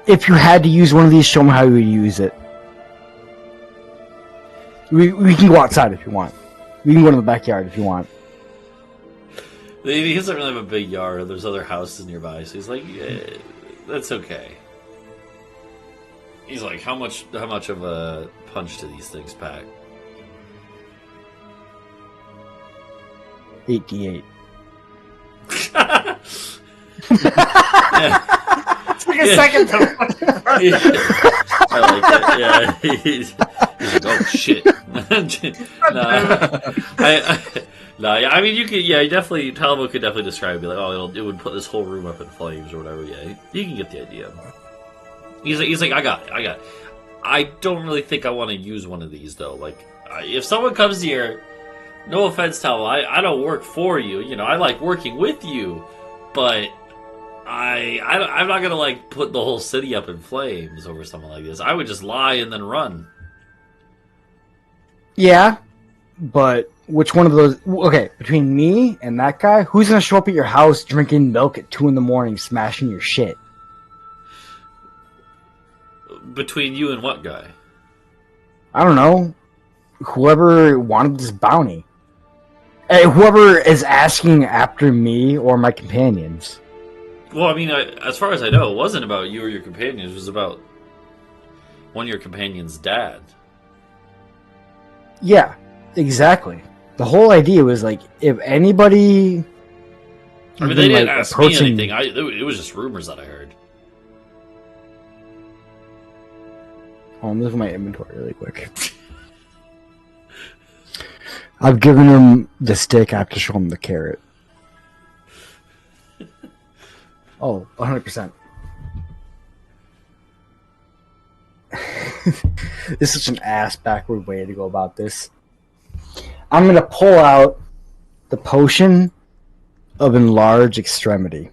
If you had to use one of these, show me how you would use it. We can go outside if you want. We can go to the backyard if you want. He doesn't really have a big yard. There's other houses nearby, so he's like, yeah, that's okay. He's like, how much of a punch do these things pack? 8d8. Yeah. Took a second to I like it. Yeah, he's like, oh shit. I mean, you could, yeah, definitely. Talvo could definitely describe it, be like, oh, it would put this whole room up in flames or whatever. Yeah, you can get the idea. He's like, I got it. I don't really think I want to use one of these though. Like, if someone comes here, no offense, Talvo, I don't work for you. You know, I like working with you, but I'm not gonna like put the whole city up in flames over something like this. I would just lie and then run. Yeah, but which one of those? Okay, between me and that guy, who's gonna show up at your house drinking milk at 2 a.m, smashing your shit? Between you and what guy? I don't know. Whoever wanted this bounty. Whoever is asking after me or my companions. Well, I mean, as far as I know, it wasn't about you or your companions. It was about one of your companions' dad. Yeah, exactly. The whole idea was like, if anybody... I mean, even, they didn't like, ask approaching- me anything. It was just rumors that I heard. Oh, I'm looking at my inventory really quick. I've given him the stick, I have to show him the carrot. Oh, 100%. This is such an ass-backward way to go about this. I'm going to pull out the potion of enlarged extremity.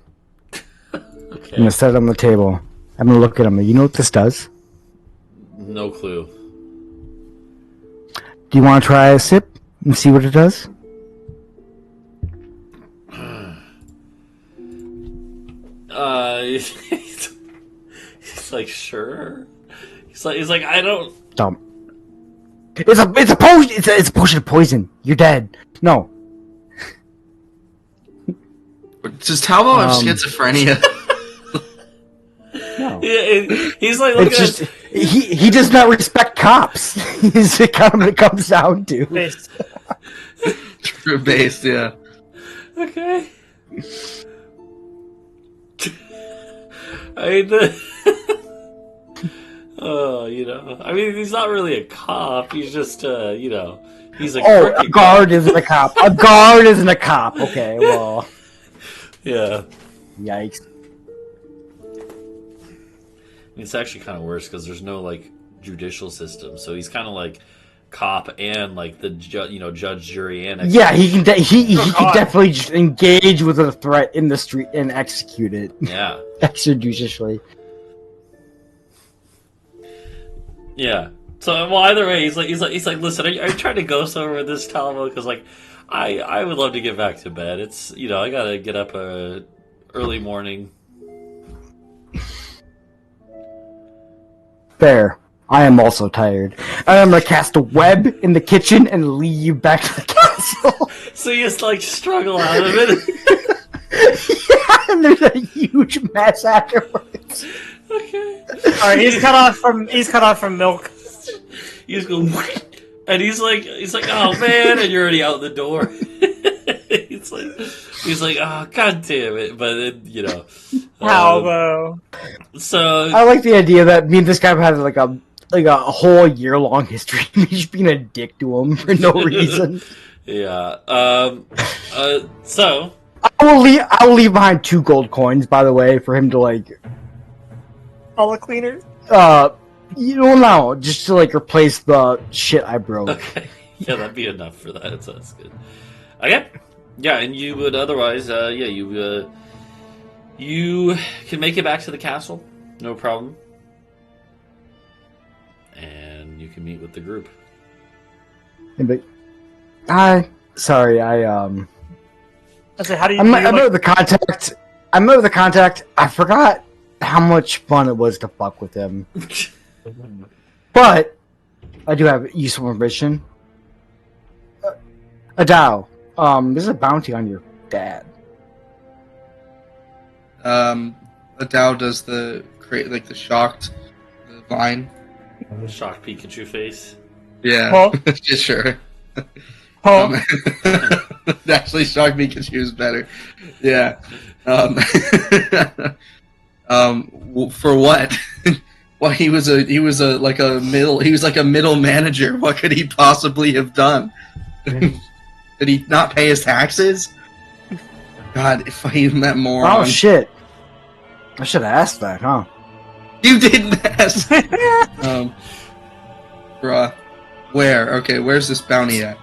I'm going to set it on the table. I'm gonna look at him. You know what this does? No clue. Do you want to try a sip and see what it does? He's like, sure. He's like, I don't. Dumb. It's a potion. It's a potion of poison. You're dead. No. Does Talvo have schizophrenia? No. Yeah, he's like, look It's at just he does not respect cops. He's kind of what it comes down to. Based. True based, yeah. Okay. I mean, I mean, he's not really a cop. He's just, he's a a guard isn't a cop. A guard isn't a cop. Okay, well, yeah. yikes. It's actually kind of worse because there's no like judicial system, so he's kind of like cop and like the judge, jury, and Yeah, he can definitely just engage with a threat in the street and execute it. Yeah. Extrajudicially. Yeah. So well, either way, he's like, listen, are you trying to go somewhere with this Talvo? Because like, I would love to get back to bed. It's I gotta get up early morning. Fair. I am also tired. I am gonna cast a web in the kitchen and lead you back to the castle. So you just like struggle out of it. Yeah, and there's a huge mess afterwards. Okay. Alright, he's cut off from milk. You just go, and he's like, oh man, and you're already out the door. he's like, oh god damn it, but then, How though? So I like the idea that me and this guy have like a whole year-long history of me just being a dick to him for no reason. Yeah. So I will leave behind 2 gold coins, by the way, for him to like. All the cleaners? No, just to like replace the shit I broke. Okay. Yeah, that'd be enough for that. So that's good. Okay. Yeah, and you would otherwise, you can make it back to the castle, no problem, and you can meet with the group. But sorry, I said, how do you? I met with the contact. I forgot how much fun it was to fuck with him. But I do have useful information. Adau, there's a bounty on your dad. Adau does the shocked vine. The shocked Pikachu face. Yeah, Huh? just sure. Huh? Actually, shocked Pikachu is better. Yeah. For what? Well, he was like a middle manager. What could he possibly have done? Did he not pay his taxes? God, if I met more. Oh shit! I should have asked that, huh? You didn't ask. Bruh, where? Okay, where's this bounty at?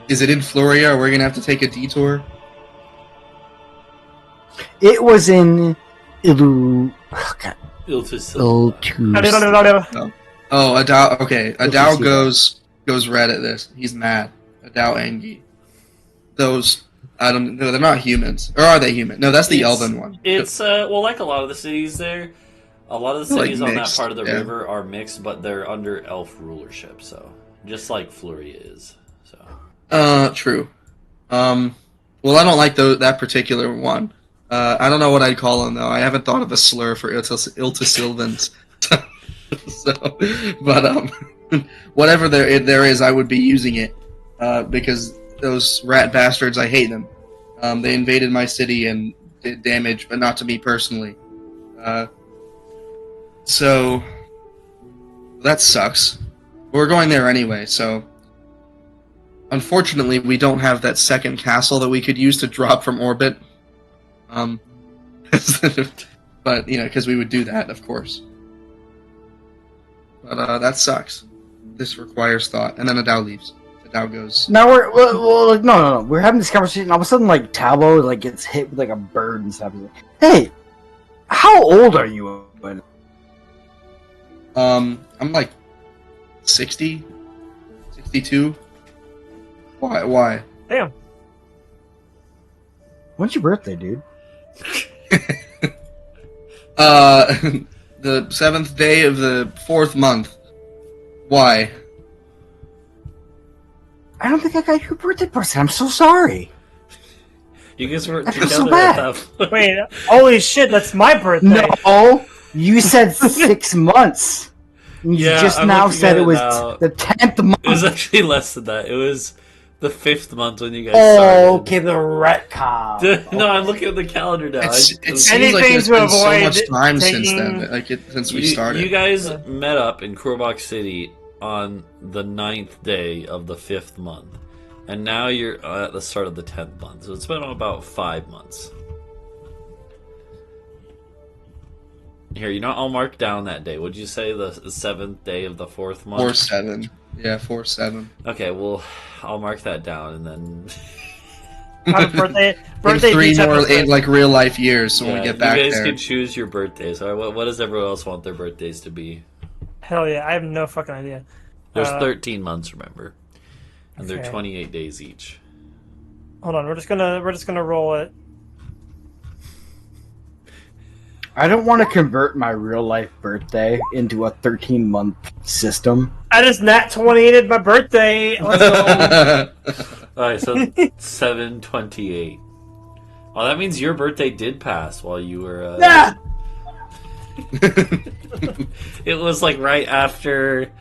Is it in Floria? Or we're gonna have to take a detour? It was in Ilu. Oh, God. Iltus. Oh, Adau. Okay, Adau goes red at this. He's mad. Adau Engi. Those, I don't know. They're not humans, or are they human? No, that's the Elven one. It's well, like a lot of the cities there. A lot of the Like cities on that mixed, part of the yeah. river are mixed, but they're under elf rulership. So just like Floria is. So. True. Well, I don't like that particular one. I don't know what I'd call them though. I haven't thought of a slur for Ilta-Sylvans. But whatever there is, I would be using it because those rat bastards, I hate them. They invaded my city and did damage, but not to me personally. So that sucks. We're going there anyway, so unfortunately we don't have that second castle that we could use to drop from orbit. But because we would do that, of course. But that sucks. This requires thought, and then Adau leaves. Adau goes. Now no. We're having this conversation. All of a sudden, like Talvo, like gets hit with like a bird and stuff. He's like, hey, How old are you? I'm like 60, 62. Why? Damn. When's your birthday, dude? The 7th day of the 4th month. Why? I don't think I got your birthday present. I'm so sorry. You guys were I feel together so bad. at that. Wait, holy shit, that's my birthday. No, you said 6 months. You Yeah, just I'm now looking said at it it was now. the 10th month. It was actually less than that. It was the 5th month when you guys Oh, started. okay, the retcon. No, I'm looking at the calendar now. It seems Anything like there's to been so avoid much time since taking- then. Since we you, started. you guys met up in Korbox City on the 9th day of the 5th month. And now you're at the start of the 10th month. So it's been about 5 months. Here, I'll mark down that day. Would you say the 7th day of the 4th month? 4-7. Yeah, 4-7. Okay, well, I'll mark that down and then... Happy birthday. In Birthday 3 beach more episode. real life years, so when Yeah, we get back you guys there. can choose your birthdays. All right, what does everyone else want their birthdays to be? Hell yeah, I have no fucking idea. There's 13 months, remember, and they're Okay. 28 days each. Hold on, we're just gonna roll it. I don't want to convert my real life birthday into a 13-month system. I just nat 28'd my birthday. Let's go. All right, so 7/28. Well, that means your birthday did pass while you were. Nah! It was like right after.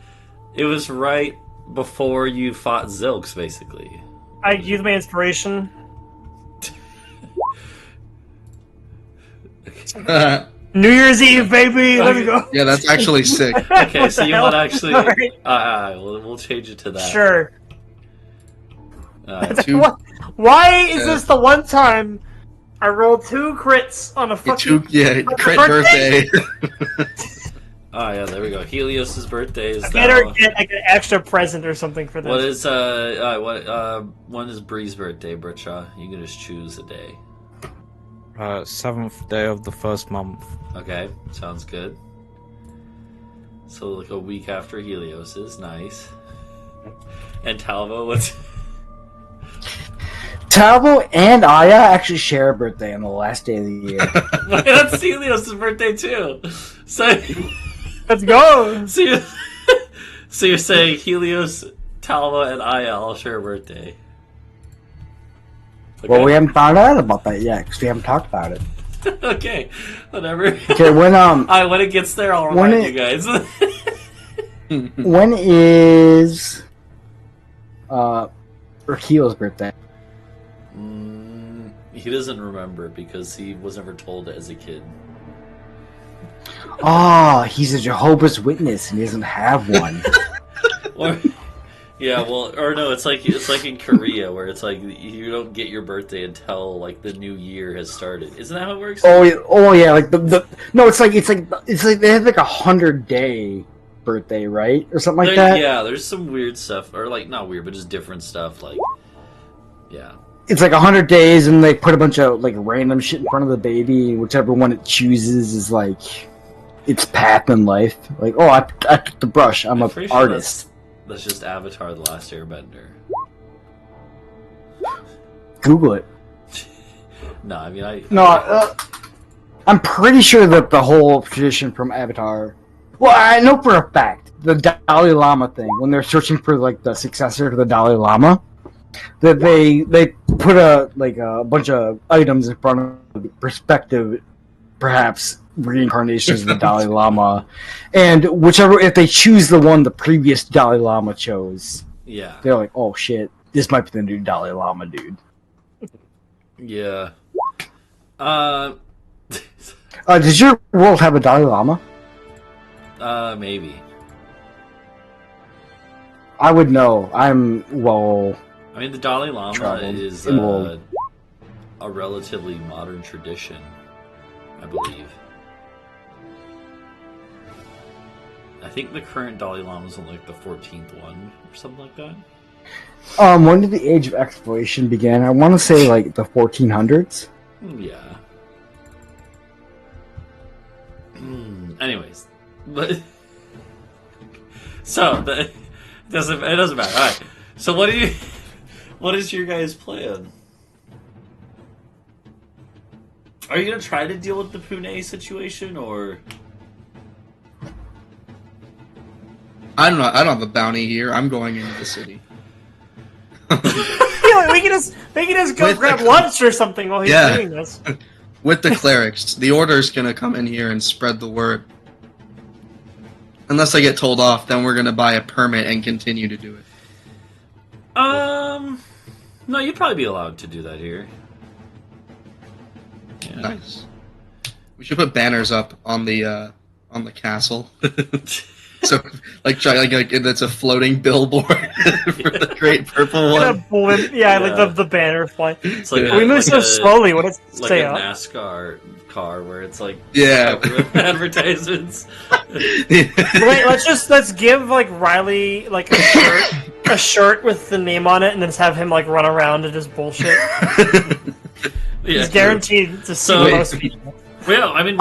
It was right before you fought Zilks, basically. I used my inspiration. New Year's Eve, baby. Let's go. Yeah, that's actually sick. Okay, What so the you hell? want to actually? Alright. We'll change it to that. Sure. Two- Why is Yeah. this the one time I rolled 2 crits on a fucking... Crit birthday? birthday. Oh yeah, there we go. Helios's birthday is I better now. get like an extra present or something for this. What is when is Bree's birthday, Britsha? You can just choose a day. 7th day of the 1st month. Okay, sounds good. So like a week after Helios's, nice. And Talvo, what's Talvo and Aya actually share a birthday on the last day of the year. that's Helios's birthday too. So, Let's go. so you're saying Helios, Talvo, and Aya all share a birthday? Okay. Well, we haven't found out about that yet because we haven't talked about it. Okay, whatever. Okay, when When it gets there, I'll When remind it- you guys. when is Raquel's birthday? He doesn't remember because he was never told as a kid. Oh, he's a Jehovah's Witness and he doesn't have one. Or, yeah, well, or no, it's like in Korea where it's like you don't get your birthday until like the new year has started. Isn't that how it works? Oh yeah, like no, it's like they have like 100-day birthday, right, or something like that. Yeah, there's some weird stuff, or like not weird, but just different stuff. Like, yeah, It's like 100 days, and they put a bunch of like random shit in front of the baby, and whichever one it chooses is like its path in life. Like, oh, I took the brush. I'm an pretty sure artist. That's just Avatar: The Last Airbender. Google it. No, I mean No, I'm pretty sure that the whole tradition from Avatar. Well, I know for a fact the Dalai Lama thing when they're searching for like the successor to the Dalai Lama, that they put a bunch of items in front of the prospective, perhaps reincarnations of the Dalai Lama, and whichever if they choose the one the previous Dalai Lama chose, yeah, they're like, oh shit, this might be the new Dalai Lama dude. yeah. Does your world have a Dalai Lama? Maybe. I would know. I'm well. I mean, the Dalai Lama Traveled. is Well- a relatively modern tradition, I believe. I think the current Dalai Lama is on like the 14th one or something like that. When did the Age of Exploration begin? I want to say like the 1400s. Yeah. Anyways, but so it doesn't matter. All right. So what is your guys' plan? Are you gonna try to deal with the Pune situation, or? I don't know. I don't have a bounty here. I'm going into the city. Yeah, we can just go grab lunch or something while he's doing this. With the clerics, the order's gonna come in here and spread the word. Unless I get told off, then we're gonna buy a permit and continue to do it. No, you'd probably be allowed to do that here. Yeah. Nice. We should put banners up on the castle. So, like that's a floating billboard for the Great Purple One. Like the banner flying. It's like we move so slowly when it's like stay a up. NASCAR car where it's like advertisements. Wait, let's give like Riley like a shirt with the name on it, and then just have him like run around and just bullshit. He's guaranteed to see most people. Well, I mean,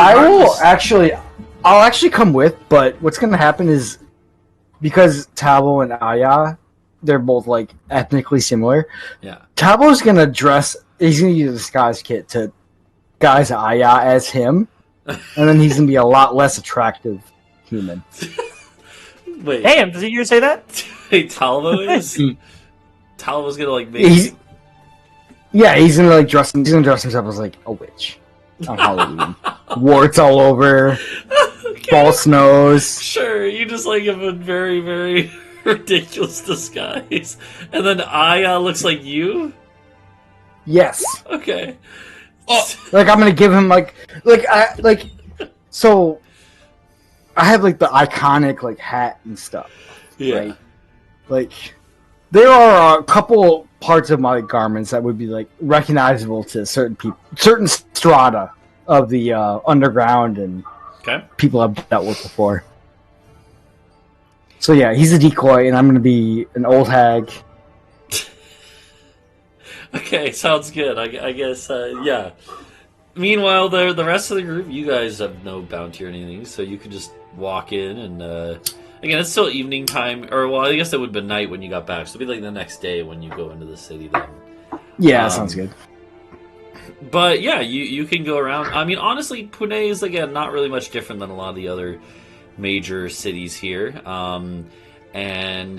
I'll actually come with, but what's going to happen is, because Talvo and Aya, they're both, like, ethnically similar, Talvo's going to he's going to use a disguise kit to guise Aya as him, and then he's going to be a lot less attractive human. Wait. Damn, did you say that? Wait, Talvo is? Talvo's going to, like, make... He's going to, like, dress himself as, like, a witch on Halloween. Warts all over. False nose. Sure, you just like have a very, very ridiculous disguise, and then Aya looks like you. Yes. Okay. Like I'm gonna give him so. I have like the iconic like hat and stuff. Yeah. Right? Like there are a couple parts of my garments that would be like recognizable to certain people, certain strata of the underground and. Okay. People I've dealt with before. So yeah, he's a decoy, and I'm going to be an old hag. Okay, sounds good. I guess, yeah. Meanwhile, the rest of the group, you guys have no bounty or anything, so you could just walk in and, again, it's still evening time, or, well, I guess it would have been night when you got back, so it'd be like the next day when you go into the city then. Yeah, that sounds good. But yeah, you can go around. I mean, honestly, Pune is, again, not really much different than a lot of the other major cities here. And,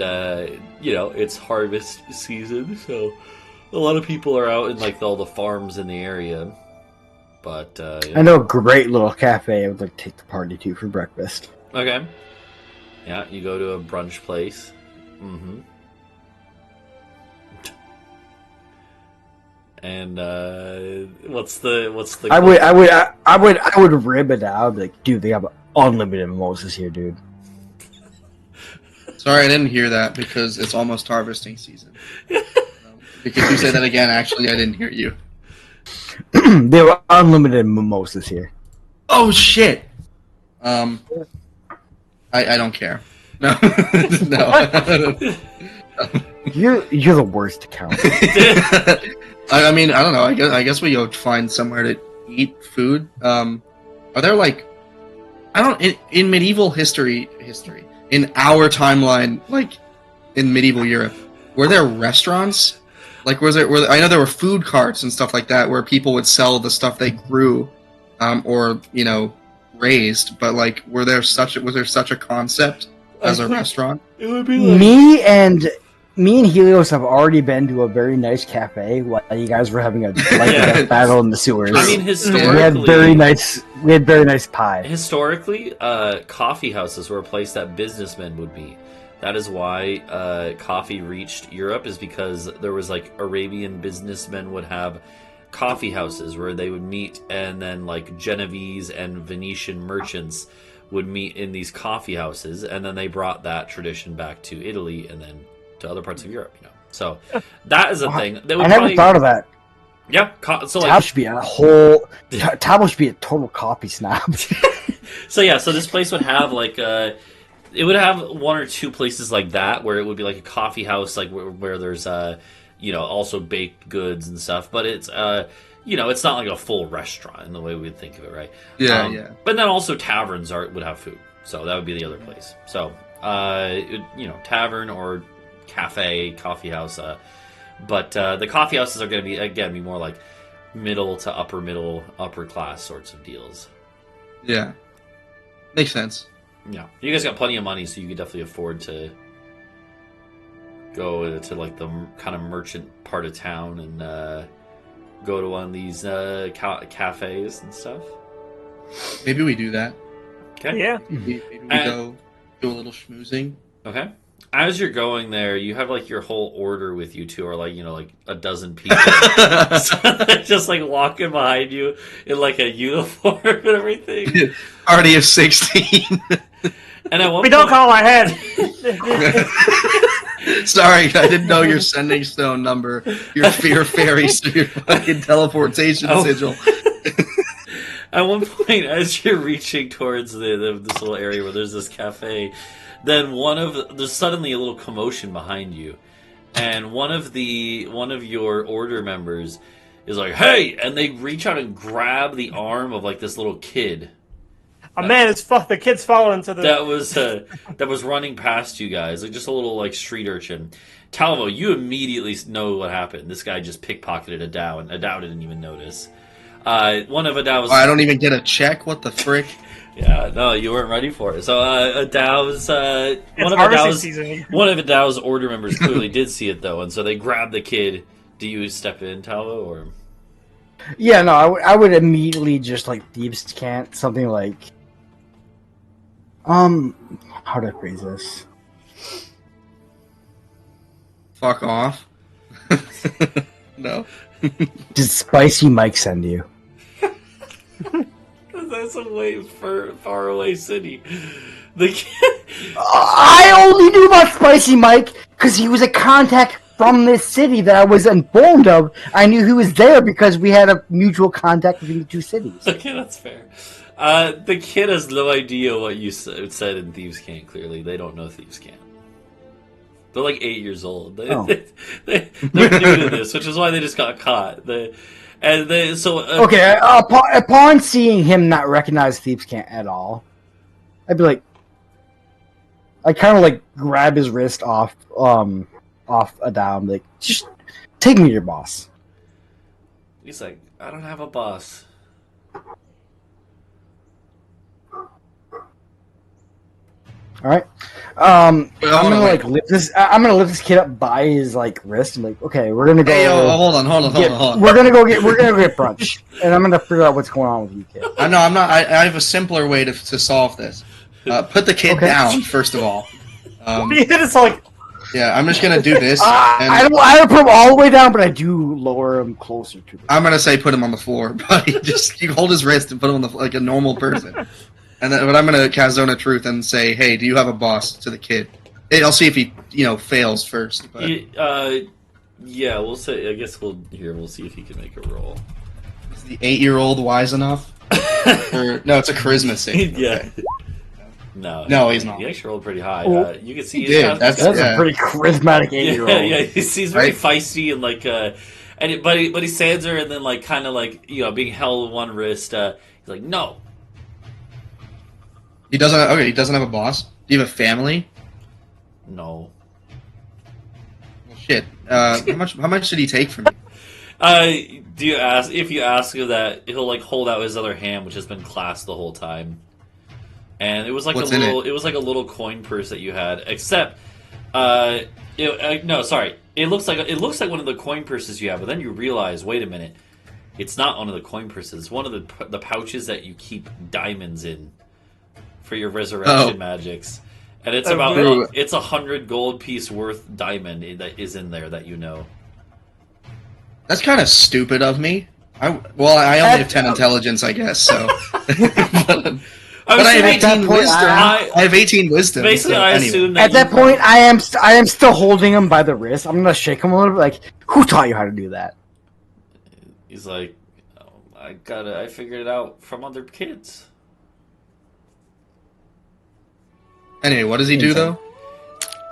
it's harvest season, so a lot of people are out in, like, all the farms in the area. But, I know a great little cafe I would like to take the party to for breakfast. Okay. Yeah, you go to a brunch place. Mm-hmm. And what's the? I would rib it out. Like, dude, they have unlimited mimosas here, dude. Sorry, I didn't hear that because it's almost harvesting season. Because you said that again. Actually, I didn't hear you. There are unlimited mimosas here. Oh shit! I don't care. No, no. You're the worst to count. I mean, I don't know. I guess we go find somewhere to eat food. Are there like, in medieval history, in our timeline, like in medieval Europe, were there restaurants? Like, I know there were food carts and stuff like that where people would sell the stuff they grew, or raised. But like, was there such a concept as a restaurant? It would be like Me and Helios have already been to a very nice cafe while you guys were having a battle in the sewers. I mean, historically, we had very nice pie. Historically, coffee houses were a place that businessmen would meet. That is why coffee reached Europe, is because there was like Arabian businessmen would have coffee houses where they would meet, and then like Genovese and Venetian merchants would meet in these coffee houses, and then they brought that tradition back to Italy and then to other parts of Europe, So that is a thing. I never thought of that. Yeah, so like Talvo should be a total coffee snob. So this place would have like it would have one or two places like that where it would be like a coffee house, like where there's also baked goods and stuff. But it's it's not like a full restaurant in the way we'd think of it, right? Yeah, yeah. But then also taverns would have food, so that would be the other place. So, tavern or cafe, coffee house. But the coffee houses are going to be more like middle to upper class sorts of deals. Yeah, makes sense. Yeah, you guys got plenty of money, so you could definitely afford to go to like the kind of merchant part of town and go to one of these cafes and stuff. Maybe we do that. Okay. Yeah. Maybe we go do a little schmoozing. Okay. As you're going there, you have like your whole order with you two, or like like a dozen people, just like walking behind you in like a uniform and everything. Party of 16. And at one We don't call ahead. Sorry, I didn't know your sending stone number, your fear fairy, your fucking teleportation sigil. At one point, as you're reaching towards this little area where there's this cafe, then there's suddenly a little commotion behind you, and one of your order members is like, "Hey!" and they reach out and grab the arm of like this little kid. The kid's falling into the... That was running past you guys, like just a little like street urchin. Talvo, you immediately know what happened. This guy just pickpocketed Adau, and Adau didn't even notice. One of Adau's... I don't even get a check? What the frick? Yeah, no, you weren't ready for it. So Adau's one of Adau's order members clearly did see it though, and so they grabbed the kid. Do you step in, Talvo, or? Yeah, no, I would immediately just like thieves can't something like. How do I phrase this? Fuck off. No. Did Spicy Mike send you? That's a far away city. The kid... I only knew about Spicy Mike because he was a contact from this city that I was informed of. I knew he was there because we had a mutual contact between the two cities. Okay, that's fair. The kid has no idea what you said in Thieves' Cant, clearly. They don't know Thieves' Cant. They're like 8 years old. They're new to this, which is why they just got caught. Okay, upon seeing him not recognize Thieves' Cant at all, I'd be like... I kind of like grab his wrist off Adau and like, just take me to your boss. He's like, I don't have a boss. All right. I'm gonna like lift this. I'm gonna lift this kid up by his like wrist. And like, okay, we're gonna go. Hey, hold on. We're gonna go get brunch, and I'm gonna figure out what's going on with you, kid. I'm not. I have a simpler way to solve this. Put the kid down first of all. It's like, yeah, I'm just gonna do this. I don't put him all the way down, but I do lower him closer to. I'm gonna say put him on the floor, but you hold his wrist and put him on like a normal person. And then, but I'm gonna cast Zone of Truth and say, "Hey, do you have a boss?" to the kid. I'll see if he, fails first. But... yeah, we'll say. I guess we'll see if he can make a roll. Is the 8-year-old wise enough? No, it's a charisma save. Yeah. Okay. No, he's not. He actually rolled pretty high. You can see that's a pretty charismatic 8-year-old. Yeah, he's very feisty and like, but he stands there and then like kind of like being held with one wrist. He's like, no. He doesn't. Okay, he doesn't have a boss. Do you have a family? No. Well, shit. How much did he take from you? Do you ask? If you ask him that, he'll like hold out his other hand, which has been clasped the whole time. And it was like it was like a little coin purse that you had, except no, sorry. It looks like one of the coin purses you have, but then you realize, wait a minute, it's not one of the coin purses. It's one of the pouches that you keep diamonds in for your resurrection magics, and it's it's 100 gold piece worth diamond that is in there that you know. That's kind of stupid of me. I only have 10 intelligence, I guess. So. But I have 18 wisdom. I have 18 wisdom. Basically, so I assume that at that point, I am still holding him by the wrist. I'm gonna shake him a little bit. Like, who taught you how to do that? He's like, I figured it out from other kids. Anyway, what does he do though?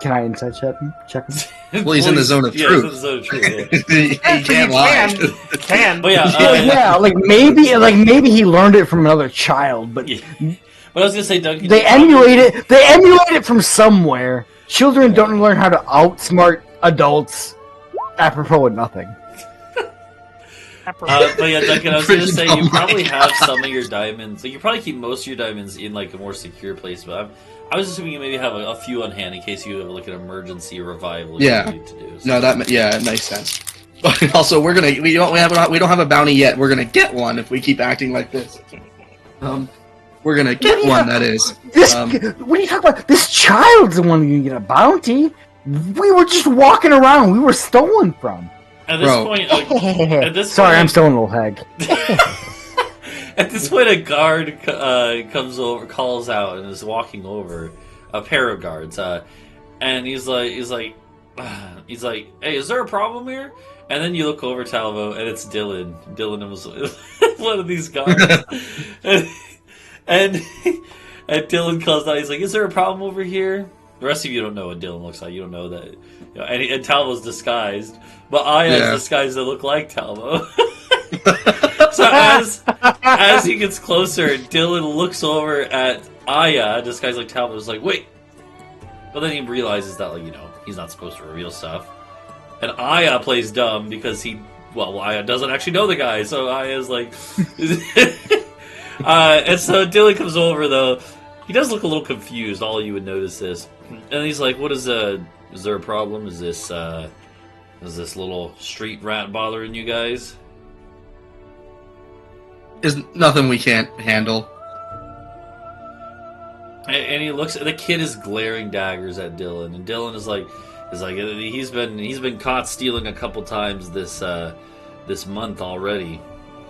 Can I insight check him? Well, he's in the zone of Yeah, truth. he's in the zone of truth. He can't lie. Can. But yeah, Yeah, like maybe he learned it from another child, but yeah. But I was gonna say, Duncan, they emulate it. They emulate it from somewhere. Children don't learn how to outsmart adults, apropos of nothing. But yeah, Duncan, I was gonna say you Freaking probably oh my have God. some of your diamonds. Like you probably keep most of your diamonds in like a more secure place. But I was assuming you maybe have a few on hand in case you have like an emergency revival. Yeah. You need to do. So. No, it makes sense. But also, we don't have a bounty yet. We're gonna get one if we keep acting like this. We're gonna get one. That is. This. What are you talking about? This child's the one who can get a bounty. We were just walking around. We were stolen from. At this Bro. point, Sorry, I'm still an old hag. At this point, a guard comes over, calls out, and is walking over. A pair of guards, and he's like, "Hey, is there a problem here?" And then you look over Talvo, and it's Dylan. Dylan was one of these guards, and Dylan calls out. He's like, "Is there a problem over here?" The rest of you don't know what Dylan looks like. You don't know that. You know, and Talvo's disguised, but Aya's disguised to look like Talvo. So as he gets closer, Dylan looks over at Aya, disguised like Talvo, is like, "Wait." But then he realizes that, like, he's not supposed to reveal stuff. And Aya plays dumb because Aya doesn't actually know the guy, so Aya's like... and so Dylan comes over, though. He does look a little confused, all you would notice this. And he's like, is there a problem? Is this little street rat bothering you guys? Is nothing we can't handle. And he looks. The kid is glaring daggers at Dylan, and Dylan is like, he's been caught stealing a couple times this month already.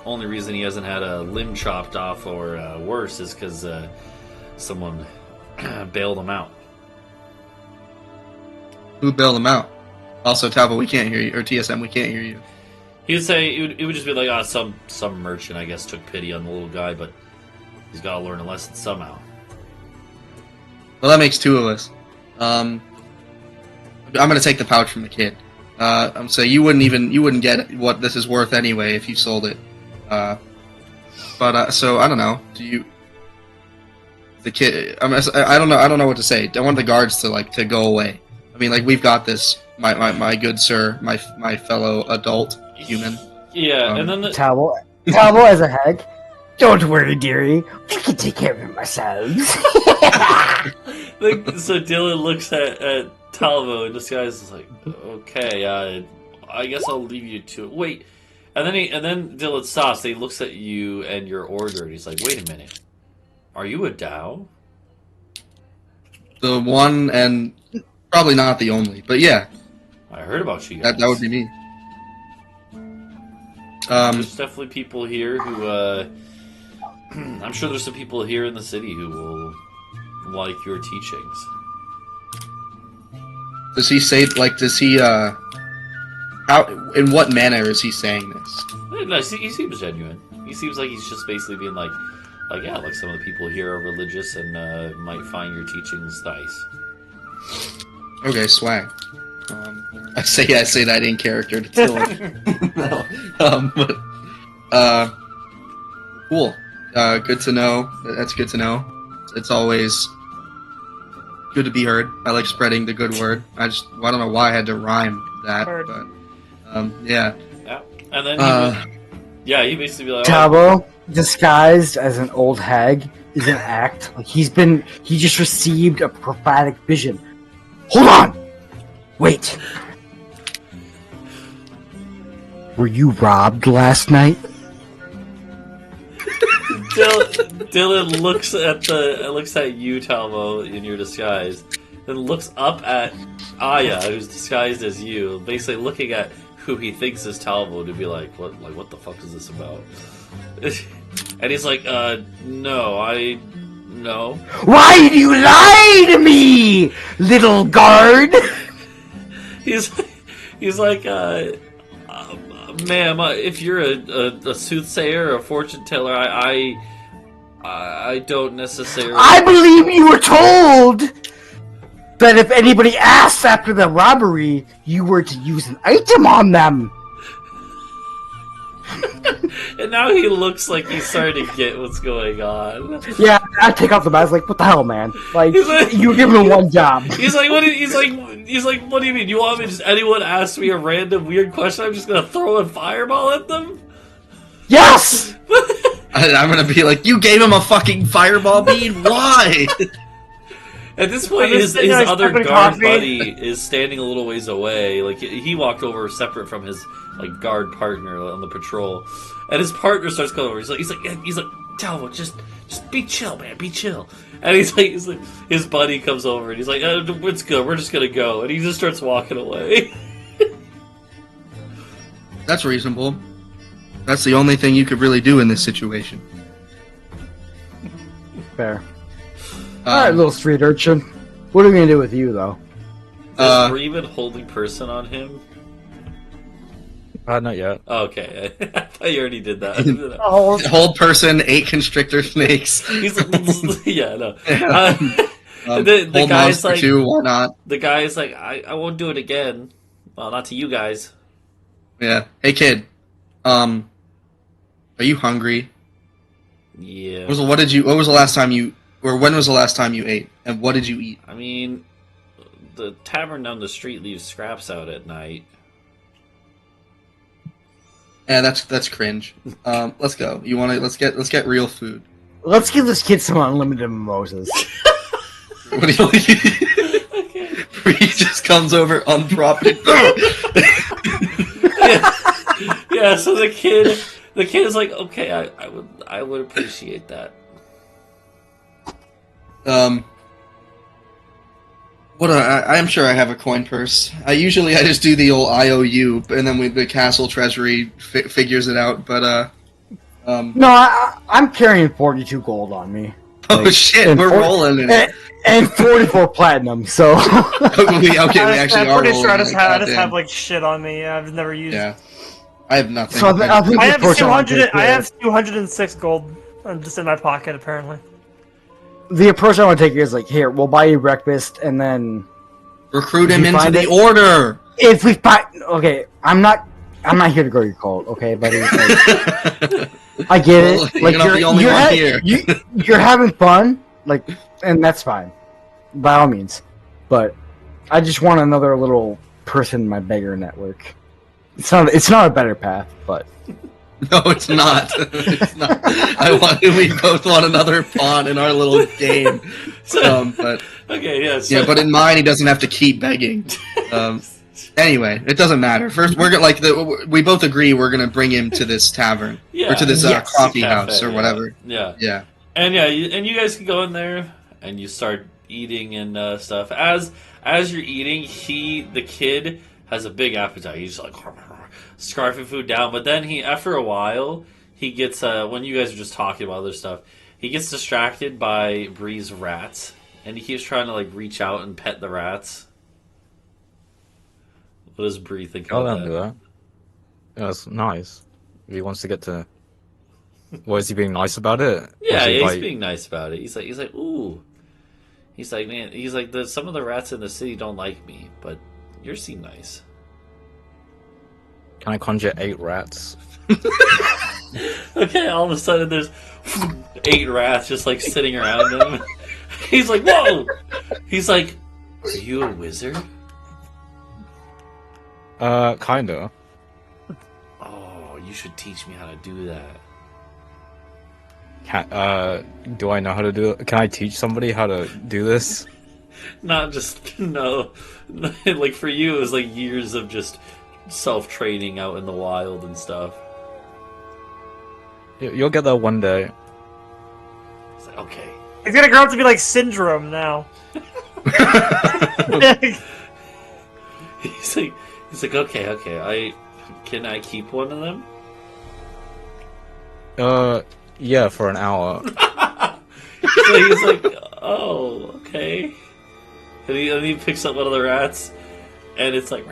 Only reason he hasn't had a limb chopped off or worse is because someone bailed him out. Who bailed him out? Also, Talvo, we can't hear you, or TSM, we can't hear you. He would say it would just be like, some merchant I guess took pity on the little guy, but he's got to learn a lesson somehow. Well, that makes two of us. I'm gonna take the pouch from the kid. So you wouldn't get what this is worth anyway if you sold it. So I don't know. The kid? I don't know what to say. I want the guards to go away. I mean, like, we've got this. My good sir, my fellow adult human. Yeah, and then Talvo as a hag. Don't worry, dearie. We can take care of it ourselves. So Dylan looks at Talvo and this guy's like, okay, I guess I'll leave you to it. Wait, and then Dylan stops. He looks at you and your order, and he's like, wait a minute, are you Adau? The one and probably not the only, but yeah, I heard about you guys. that would be me. There's definitely people here who, I'm sure there's some people here in the city who will like your teachings. Does he say, in what manner is he saying this? No, he seems genuine. He seems like he's just basically being like yeah, like some of the people here are religious and might find your teachings nice. Okay, swag. I say that in character to Dylan. Cool. Good to know. That's good to know. It's always good to be heard. I like spreading the good word. I don't know why I had to rhyme that, Heard. but yeah. Yeah, and then he basically be like, Talvo, disguised as an old hag, is an act. Like he just received a prophetic vision. Hold on! Wait. Were you robbed last night? Dylan looks at you, Talvo, in your disguise, then looks up at Aya, who's disguised as you, basically looking at who he thinks is Talvo to be like, what the fuck is this about? And he's like, no. Why did you lie to me, little guard? He's like, ma'am, if you're a soothsayer or a fortune teller, I don't necessarily. I believe you were told that if anybody asks after the robbery, you were to use an item on them. And now he looks like he's starting to get what's going on. Yeah, I take off the mask. Like, what the hell, man? Like, Like you give him one job. He's like, what? He's like, what do you mean? You want me? Just anyone asks me a random weird question, I'm just gonna throw a fireball at them? Yes. I'm gonna be like, you gave him a fucking fireball bead? Why? At this point, his other guard buddy is standing a little ways away. Like, he walked over separate from his like guard partner on the patrol, and his partner starts coming over. He's like, Talvo, just be chill, man, be chill. And he's like, his buddy comes over and he's like, it's good, we're just gonna go, and he just starts walking away. That's reasonable. That's the only thing you could really do in this situation. Fair. Alright, little street urchin. What are we gonna do with you, though? Is Bree even holding person on him? Not yet. Okay, I thought you already did that. Hold person, 8 constrictor snakes. He's yeah, no. The guy's like, 2, why not? The guy's like, I won't do it again. Well, not to you guys. Yeah. Hey, kid. Are you hungry? Yeah. What was the last time you, or when was the last time you ate? And what did you eat? I mean, the tavern down the street leaves scraps out at night. Yeah, that's cringe. Let's go. Let's get real food. Let's give this kid some unlimited mimosas. What do you okay. Bree just comes over unprompted. Yeah, so the kid is like, okay, I would appreciate that. I'm sure I have a coin purse. I just do the old IOU, and then the castle treasury figures it out. But no, I'm carrying 42 gold on me. Oh shit, we're rolling in it. And 44 platinum. So we actually are. I'm pretty sure I rolling. just have like shit on me. I've never used. Yeah, I have nothing. So I have 200. I have 206 gold just in my pocket apparently. The approach I want to take is like, here, we'll buy you breakfast, and then recruit him into the order. If we find, okay, I'm not here to grow your cult, okay, buddy. Like, I get it. Like, you're the only one here. You're having fun, like, and that's fine, by all means. But I just want another little person in my beggar network. It's not a better path, but. No, it's not. It's not. We both want another pawn in our little game. But okay, yeah. Yeah, but in mine, he doesn't have to keep begging. Anyway, it doesn't matter. First, we're gonna we both agree we're gonna bring him to this tavern or to this coffee house or whatever. Yeah. And you guys can go in there and you start eating and stuff. As you're eating, the kid has a big appetite. He's like scarfing food down, but then after a while he gets when you guys are just talking about other stuff, he gets distracted by Bree's rats, and he keeps trying to like reach out and pet the rats. What does Bree think about that? I'll do that. Yeah, that's nice. If he wants to get to, is he being nice about it? Yeah, he's being nice about it. He's like, ooh. He's like, man. He's like, some of the rats in the city don't like me, but yours seem nice. Can I conjure 8 rats? Okay, all of a sudden there's 8 rats just like sitting around him. He's like, whoa! He's like, are you a wizard? Kinda. Oh, you should teach me how to do that. Do I know how to do it? Can I teach somebody how to do this? Not just, no. Like for you, it was like years of just self-training out in the wild and stuff. You'll get there one day. It's like, okay. He's gonna grow up to be like Syndrome now. He's like, okay. Can I keep one of them? Yeah, for an hour. So he's like, oh, okay. And he picks up one of the rats, and it's like,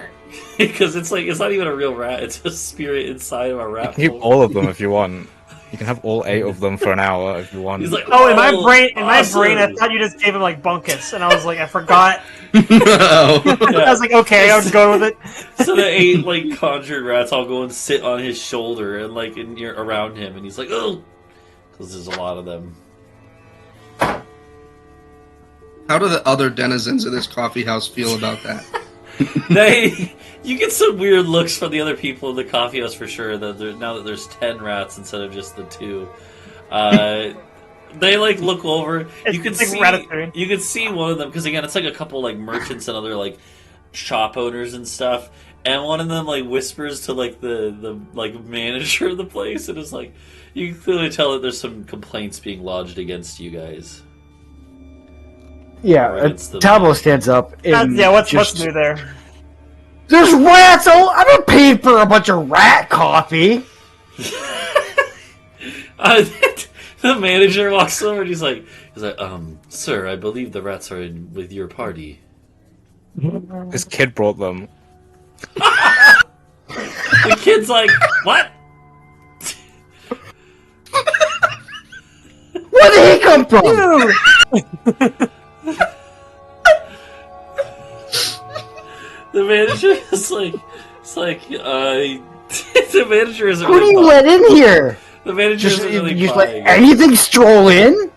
because it's not even a real rat; it's a spirit inside of a rat. Keep all of them if you want. You can have all 8 of them for an hour if you want. He's like, Oh, in my brain, awesome. I thought you just gave him like bunkus, and I was like, I forgot. Oh. I was like, okay, I'm going with it. So the 8 like conjured rats all go and sit on his shoulder and like around him, and he's like, oh, because there's a lot of them. How do the other denizens of this coffee house feel about that? You get some weird looks from the other people in the coffee house for sure. Now that there's 10 rats instead of just the 2, they like look over. You can see one of them because again, it's like a couple like merchants and other like shop owners and stuff. And one of them like whispers to like the like manager of the place, and it's like you can clearly tell that there's some complaints being lodged against you guys. Yeah, Talvo stands up. And what's new there? There's rats! I'm not paying for a bunch of rat coffee! The manager walks over and he's like, sir, I believe the rats are in with your party. This kid brought them. The kid's like, what? Where did he come from? The manager is like, the manager isn't Who really do you let in here? The manager isn't really you just buying let anything stroll in?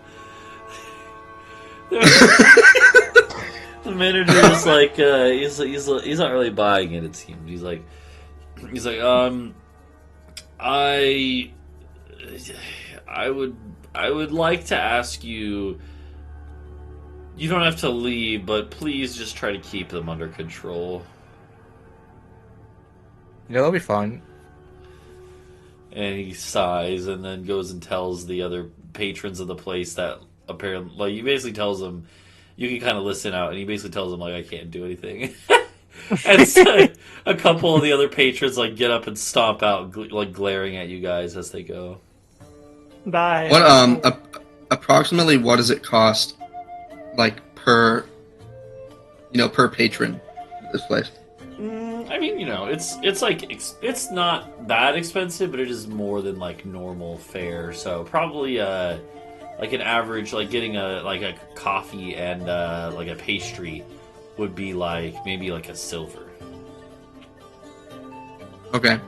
The manager is like, he's not really buying it. It seems he's like, I would like to ask you. You don't have to leave, but please just try to keep them under control. Yeah, they'll be fine. And he sighs and then goes and tells the other patrons of the place that apparently, like, he basically tells them, you can kind of listen out, and he basically tells them, like, I can't do anything. And so a couple of the other patrons, like, get up and stomp out, like, glaring at you guys as they go. Bye. What, approximately what does it cost? Like per patron this place. I mean, it's like it's not that expensive, but it is more than like normal fare. So probably like an average, like getting a coffee and like a pastry would be like maybe like a silver. Okay.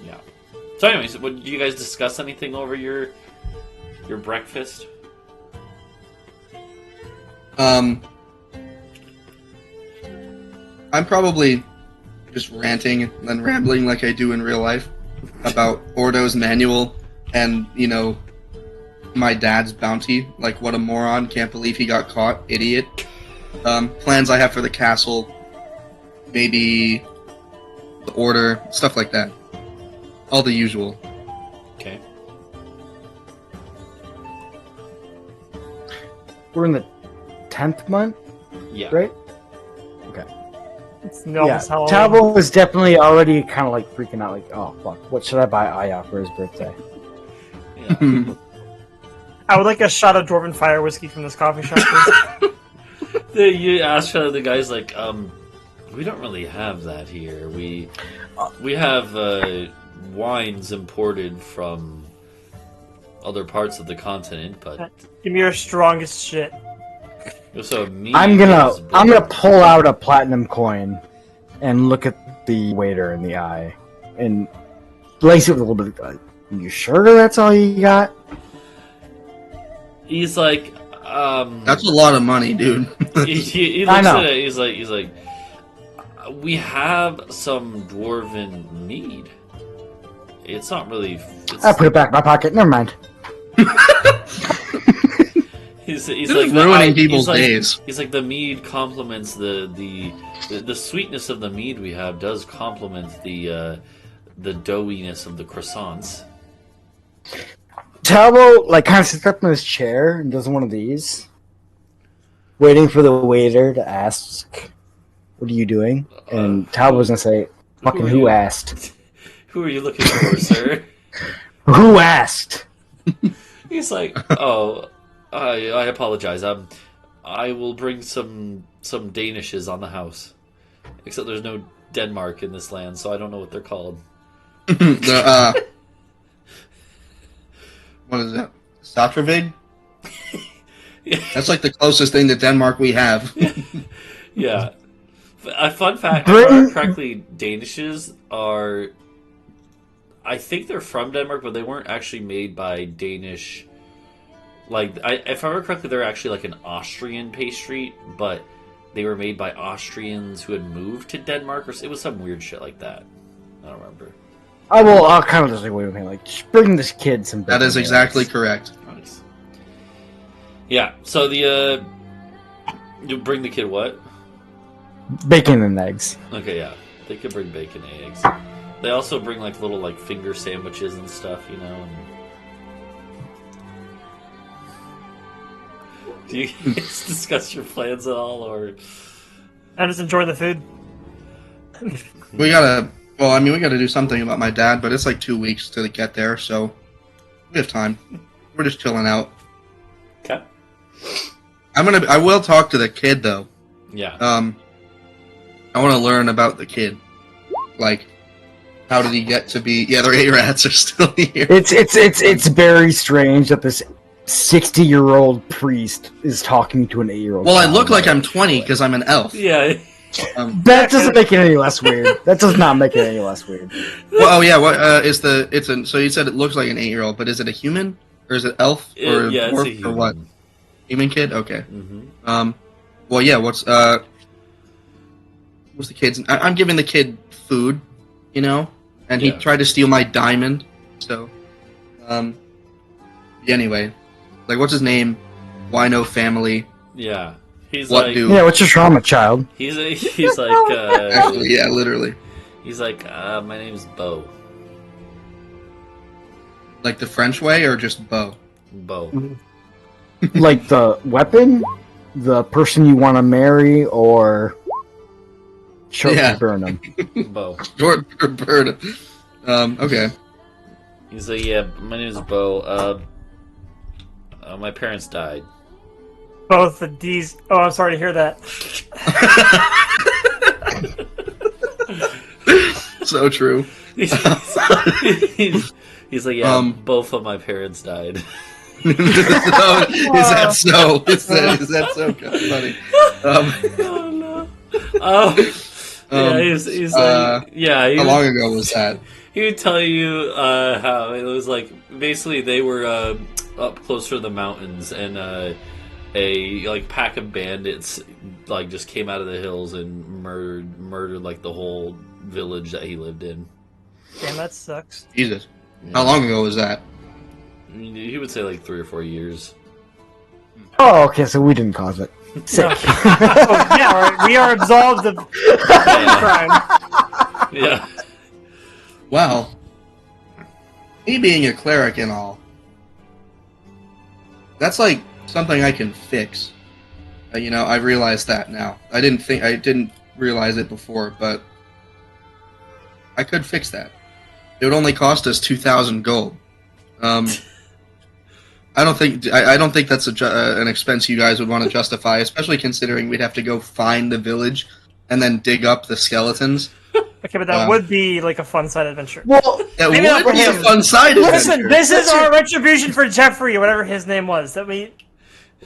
Yeah. So, anyways, did you guys discuss anything over your breakfast? I'm probably just ranting and then rambling like I do in real life about Ordo's manual and, my dad's bounty. Like, what a moron. Can't believe he got caught. Idiot. Plans I have for the castle. Maybe the order. Stuff like that. All the usual. Okay. We're in the 10th month? Yeah. Right? Okay. It's almost Halloween. Talvo was definitely already kind of like freaking out, like, oh fuck, what should I buy Aya for his birthday? Yeah. I would like a shot of Dwarven Fire whiskey from this coffee shop, please. You ask the guy's like, we don't really have that here. We have wines imported from other parts of the continent, but Give me your strongest shit. so I'm gonna pull out a platinum coin and look at the waiter in the eye and lace it with a little bit of, you sure that's all you got? He's like, That's a lot of money, dude. he looks at it. He's like, we have some dwarven mead. It's not really. I put it back in my pocket. Never mind. He's like ruining people's days. He's like, the mead complements the sweetness of the mead we have does complement the doughiness of the croissants. Talvo kind of sits up in his chair and does one of these, waiting for the waiter to ask, "What are you doing?" And Talvo's gonna say, "Fucking who asked?" Who are you looking for, sir? Who asked? He's like, oh, I apologize. I will bring some Danishes on the house. Except there's no Denmark in this land, so I don't know what they're called. What is that? Satravig? Yeah. That's like the closest thing to Denmark we have. Yeah. A fun fact, if I remember correctly, Danishes are... I think they're from Denmark, but they weren't actually made by Danish... Like, if I remember correctly, they're actually like an Austrian pastry, but they were made by Austrians who had moved to Denmark, or it was some weird shit like that. I don't remember. I'll kind of just agree with me. Like, just bring this kid some. That is exactly correct. Nice. Yeah. So you bring the kid what? Bacon and eggs. Okay, yeah. They could bring bacon and eggs. They also bring like little like finger sandwiches and stuff, you know. And... Do you guys discuss your plans at all, or? I'm just enjoying the food. We gotta do something about my dad, but it's like 2 weeks to get there, so we have time. We're just chilling out. Okay. I will talk to the kid though. Yeah. I want to learn about the kid. Like, how did he get to be? Yeah, the 8 rats are still here. It's very strange that this 60-year-old priest is talking to an 8-year-old. Well, I look like I'm 20 because I'm an elf. Yeah. That doesn't make it any less weird. That does not make it any less weird. Well, oh yeah, so you said it looks like an 8-year-old, but is it a human or is it elf or yeah, dwarf it's a human. or what? Human kid? Okay. Mm-hmm. Well, yeah. What's the kid's? I'm giving the kid food, you know, and he tried to steal my diamond. So, anyway, like, what's his name? Why no family? Yeah. He's what like, do? Yeah, what's your trauma, child? He's like, Actually, yeah, literally. He's like, my name's Bo. Like the French way, or just Bo? Bo. Like the weapon, the person you want to marry, or short burn him. Bo. Short burn. Okay. He's like, yeah, my name's Bo. My parents died. Both the D's. Oh, I'm sorry to hear that. So true. He's like, yeah, both of my parents died. Is that so? Is that so funny? Oh no. He's like, yeah. How long ago was that? He would tell you how it was like. Basically, they were up closer to the mountains, and a like pack of bandits like just came out of the hills and murdered like the whole village that he lived in. Damn, that sucks. Jesus. Yeah. How long ago was that? I mean, he would say like 3 or 4 years. Oh, okay, so we didn't cause it. Sick. Oh, yeah, we are absolved of crime. Yeah. Wow. Me being a cleric and all, that's like something I can fix. You know, I realize that now. I didn't realize it before, but I could fix that. It would only cost us 2,000 gold. I don't think that's an expense you guys would want to justify, especially considering we'd have to go find the village and then dig up the skeletons. Okay, but that would be like a fun side adventure. Well, that would be a fun side adventure. Listen, this is our retribution for Jeffrey, or whatever his name was. That we.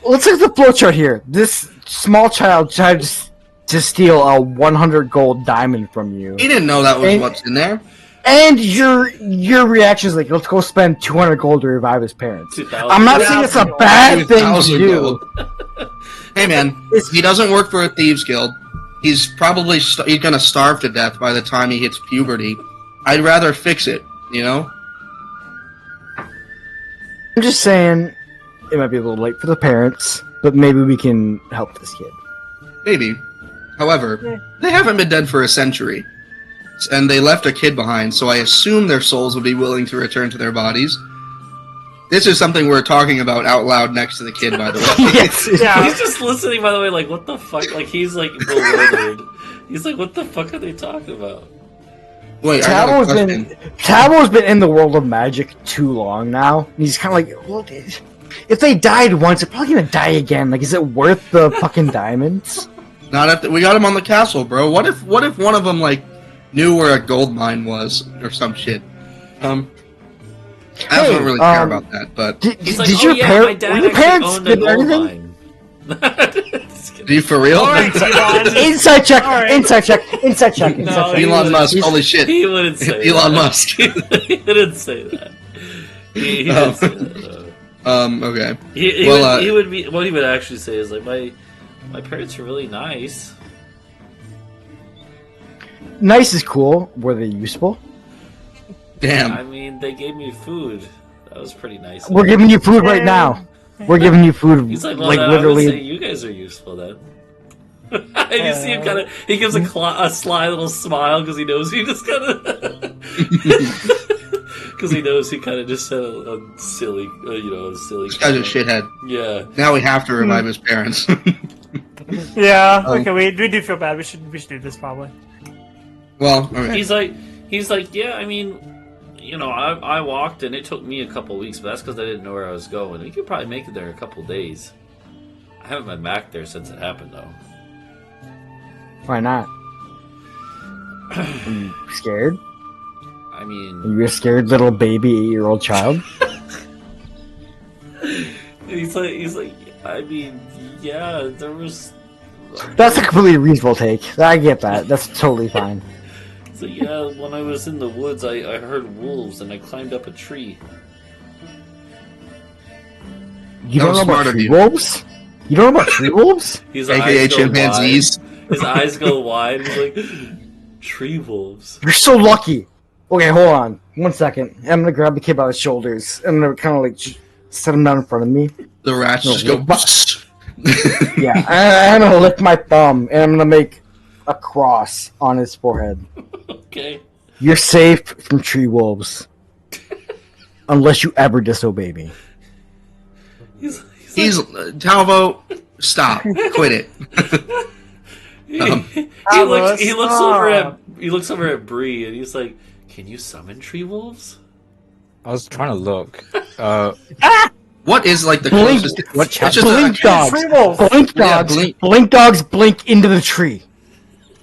Let's look at the flowchart here. This small child tried to steal a 100 gold diamond from you. He didn't know that was what's in there. And your reaction is like, let's go spend 200 gold to revive his parents. I'm not saying it's a bad thing to do. Hey man, he doesn't work for a thieves guild. He's probably he's gonna starve to death by the time he hits puberty. I'd rather fix it, you know? I'm just saying, it might be a little late for the parents, but maybe we can help this kid. Maybe. However, they haven't been dead for a century. And they left a kid behind, so I assume their souls would be willing to return to their bodies. This is something we're talking about out loud next to the kid, by the way. Yes. Yeah. He's just listening, by the way, like, what the fuck? Like, he's, like, bewildered. He's like, what the fuck are they talking about? Wait, Talvo's been in the world of magic too long now. He's kind of like, well, if they died once, they're probably gonna die again. Like, is it worth the fucking diamonds? Not if we got him on the castle, bro. What if one of them, like, knew where a gold mine was or some shit? I don't really care about that, but He's like, did oh your yeah, par- my dad were your actually parents owned a did gold anything? mine. are you for real? All right, Elon. Inside check. All right. Inside check. Inside check. Inside No, check. he Elon wouldn't- Musk, holy shit. He wouldn't say Elon that. Musk. He didn't say that. He didn't say that. No. Okay. He would be. What he would actually say is like, my parents are really nice. Nice is cool. Were they useful? Damn. I mean, they gave me food. That was pretty nice. We're giving you food right now. We're giving you food, He's like, well, like then I would say literally. you guys are useful then. And you see him kind of. He gives a sly little smile because he knows he just kind of. Because he knows he kind of just said a silly, a silly. This guy's a shithead. Yeah. Now we have to revive his parents. Yeah. Okay. We do feel bad. We should do this probably. Well, okay. He's like, yeah. I mean, I walked and it took me a couple weeks, but that's because I didn't know where I was going. We could probably make it there in a couple days. I haven't been back there since it happened though. Why not? Are you scared? I mean, Are you a scared little baby 8-year-old child? he's like, I mean, yeah, there was. That's a completely reasonable take. I get that. That's totally fine. So yeah, when I was in the woods, I heard wolves and I climbed up a tree. You That don't was know smart about of tree you. wolves? You don't know about tree wolves? His AKA eyes go chimpanzees. wide. His eyes go wide. He's like, tree wolves. You're so lucky. Okay, hold on. 1 second. I'm gonna grab the kid by the shoulders. I'm gonna kind of like set him down in front of me. The rats No, just go. Yeah, I'm gonna lift my thumb and I'm gonna make a cross on his forehead. Okay. You're safe from tree wolves. Unless you ever disobey me. He's Talvo. Stop. Quit it. he Alice, looks over at Bree and he's like, "Can you summon tree wolves?" I was trying to look. What is like the Blink. closest? What It's chapter? just Blink dogs. Tree wolves. Blink Yeah, dogs. blink. Blink dogs blink into the tree.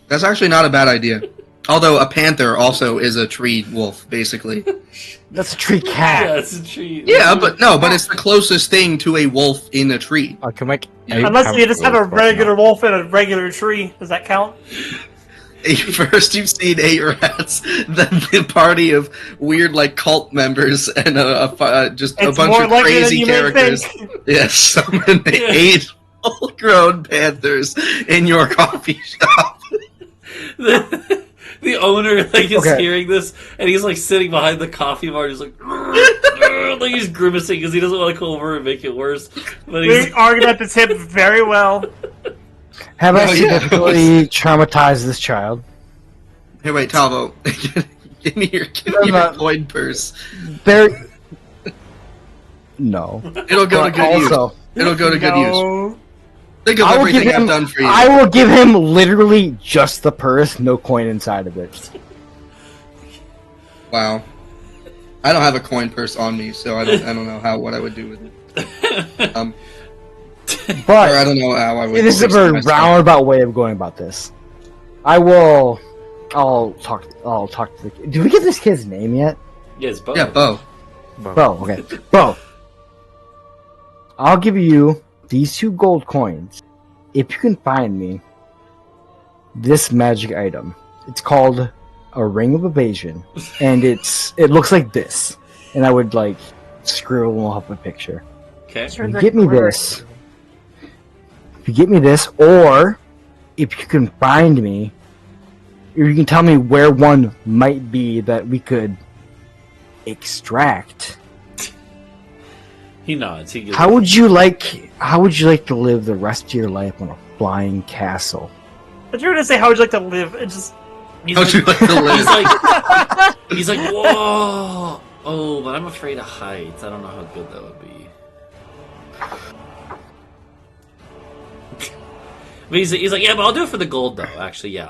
That's actually not a bad idea. Although a panther also is a tree wolf, basically. That's a tree Yeah, cat. it's a tree. Yeah, but it's the closest thing to a wolf in a tree. I can make. Unless you just have a regular wolf in a regular tree. Does that count? First, you've seen 8 rats, then the party of weird like cult members, and just a It's bunch more of likely than crazy you may characters. think. Yes, summon 8 full-grown panthers in your coffee shop. The owner is Okay. hearing this and he's like sitting behind the coffee bar. He's like, like he's grimacing because he doesn't want to come over and make it worse. But he's We argued at the tip very well. Have I Oh, yeah. significantly traumatized this child? Hey, wait, Talvo, give me your coin purse. There. No. It'll go to But good use. also, It'll go to good use. No. Think of I will give everything I've him. done for you. I will give him literally just the purse, no coin inside of it. Wow. I don't have a coin purse on me, so I don't know what I would do with it. Or I But don't know how I would. it is a waste very my stuff. roundabout way of going about this. I'll talk to the kid. Did we get this kid's name yet? yes, both. Yeah, Bo. Bo, okay. Bo. I'll give you these 2 gold coins if you can find me this magic item. It's called a Ring of Evasion, and it looks like this. And I would like scribble up a picture. Okay. If you get me this, or if you can find me, or you can tell me where one might be that we could extract. He nods. He gives How would you like to live the rest of your life on a flying castle? But you're gonna say, how would you like to live? It just He's How'd you like to live? he's like, whoa. Oh, but I'm afraid of heights. I don't know how good that would be. But he's like, yeah, but I'll do it for the gold though. Actually, yeah,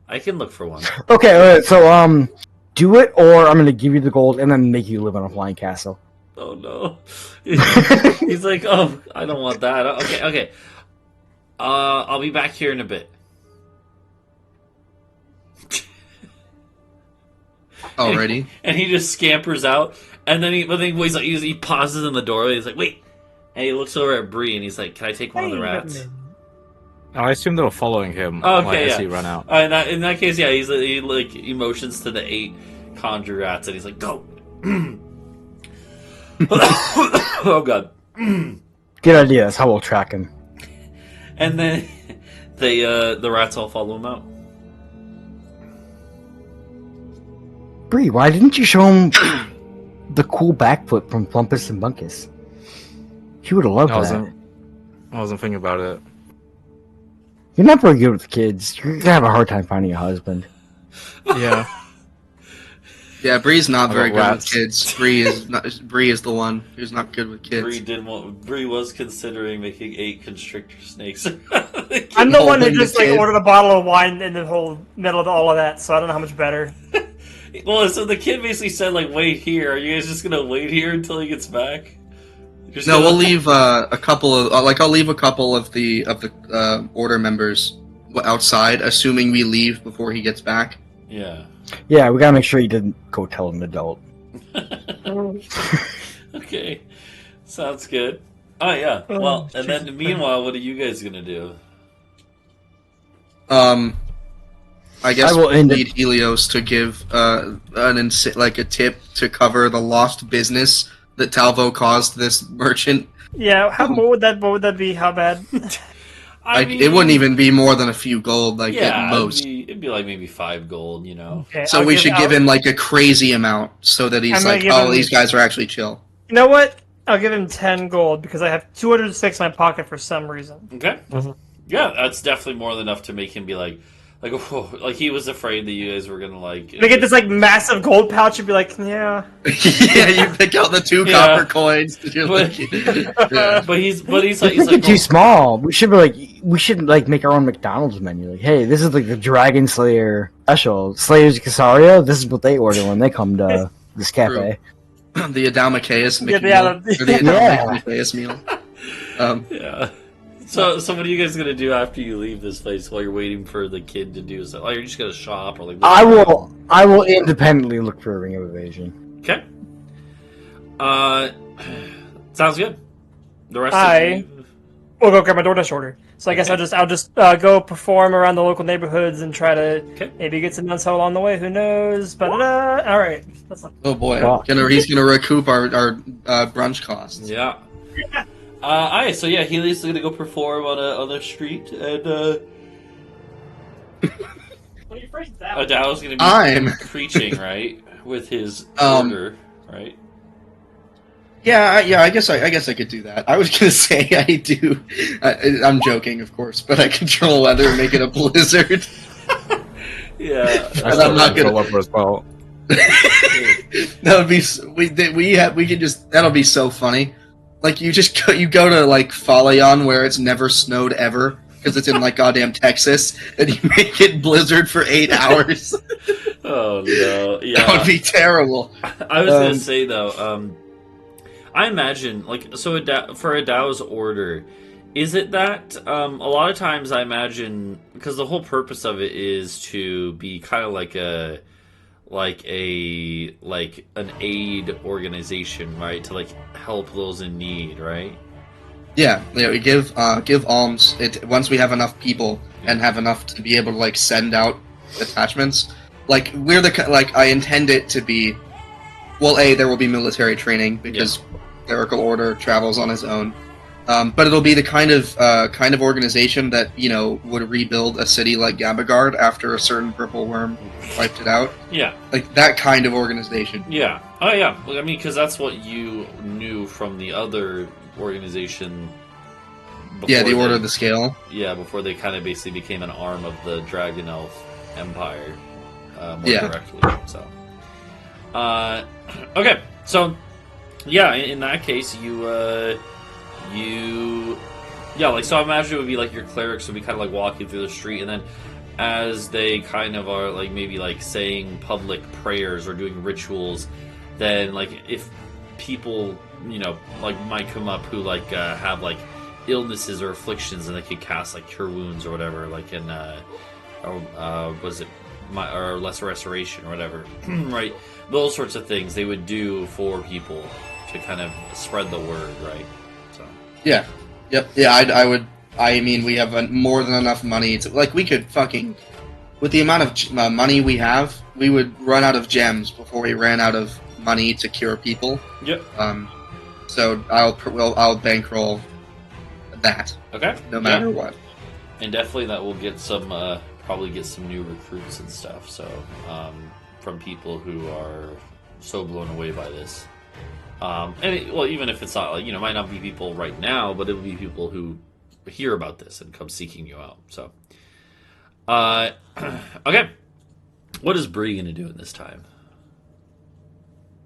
I can look for one. Okay, alright, so do it, or I'm gonna give you the gold and then make you live on a flying castle. Oh no. He's like, oh, I don't want that. Okay. I'll be back here in a bit. already. And he just scampers out, and then he pauses in the doorway. He's like, "Wait!" And he looks over at Bree, and he's like, "Can I take one of the rats?" I assume they were following him. Oh, okay, like, yeah. as he ran out. In that case, yeah, he like motions to the 8 conjure rats, and he's like, "Go!" Oh god. Good idea. That's how we'll track him. And then the rats all follow him out. Bree, why didn't you show him the cool backflip from Plumpus and Bunkus? He would have loved that. I wasn't thinking about it. You're not very good with kids. You're gonna have a hard time finding a husband. Yeah. Yeah, Bree's not very good rats. with kids. Bree is the one who's not good with kids. Bree was considering making 8 constrictor snakes. I'm the one who Holding just the kid. ordered a bottle of wine in the whole middle of all of that, so I don't know how much better. Well, so the kid basically said, like, "Wait here." Are you guys just gonna wait here until he gets back? No, we'll leave a couple of I'll leave a couple of the order members outside, assuming we leave before he gets back. Yeah. Yeah, we gotta make sure he didn't go tell an adult. Okay. Sounds good. Oh yeah. Well, and then meanwhile, what are you guys gonna do? I guess I will we'll need Helios to give a tip to cover the lost business that Talvo caused this merchant. Yeah, what would that be? How bad? It wouldn't even be more than a few gold, like yeah, at most. it'd be like maybe 5 gold, you know. Okay, So we should give him like a crazy amount so that he's I'm gonna like, give oh, him- these guys are actually chill. You know what? I'll give him 10 gold because I have 206 in my pocket for some reason. Okay. Mhm. Yeah, that's definitely more than enough to make him be like, oh, like he was afraid that you guys were gonna like. They get this like massive gold pouch and be like, yeah. Yeah, you pick out the 2 Yeah. copper coins. You're But- like, yeah. But he's It's like, too small. We should make our own McDonald's menu. Like, hey, this is like the Dragon Slayer special. Slayers of Casaria. This is what they order when they come to this cafe. The Adau Macias Yeah, meal. Or the Adau Yeah. Macias meal. yeah. So what are you guys gonna do after you leave this place while you're waiting for the kid to do so? Like, you're just gonna shop or like? I will independently look for a ring of evasion. Okay. Sounds good. The rest I- of you. We'll go grab my DoorDash order. So I guess Okay. I'll just go perform around the local neighborhoods and try to Okay. maybe get some intel along the way. Who knows? But all right. That's not... Oh boy, Wow. he's gonna recoup our brunch costs. Yeah. Alright, so yeah, Helios is gonna go perform on a street, and Adau's gonna be I'm- preaching, right, with his Um, order, right? Yeah, I guess I could do that. I was gonna say I do. I'm joking, of course, but I control weather and make it a blizzard. Yeah. And I'm not gonna- Weather as well. That would be we can just that'll be so funny. Like you go to like Falayon where it's never snowed ever because it's in like goddamn Texas, and you make it blizzard for 8 hours. Oh no! Yeah, That would be terrible. I was gonna say though, I imagine like for Adau's order, is it that a lot of times I imagine because the whole purpose of it is to be kind of like an aid organization, right? To like help those in need, right? Yeah, we give alms. Once we have enough people and have enough to be able to like send out attachments. Like I intend it to be. Well, there will be military training because clerical order travels on his own. But it'll be the kind of organization that would rebuild a city like Gabagard after a certain purple worm wiped it out. Yeah. Like that kind of organization. Yeah. Oh, yeah. I mean, because that's what you knew from the other organization. Yeah, the before Order they- of the Scale. Yeah, before they kind of basically became an arm of the Dragon Elf Empire, more Yeah. directly. So, okay. So, yeah, in that case, so I imagine it would be like your clerics would be kind of like walking through the street, and then as they kind of are like maybe like saying public prayers or doing rituals, then like if people like might come up who like have like illnesses or afflictions, and they could cast like cure wounds or whatever, like in was it or lesser restoration or whatever, right? Those sorts of things they would do for people to kind of spread the word, right? So Yeah, yep, yeah. I would. I mean, we have more than enough money to like. We could fucking with the amount of money we have, we would run out of gems before we ran out of money to cure people. Yep. So I'll bankroll that. Okay. No matter what. And definitely that will get some probably get some new recruits and stuff. So from people who are so blown away by this. Even if it's not, it might not be people right now, but it'll be people who hear about this and come seeking you out. So, okay, what is Bree gonna do in this time?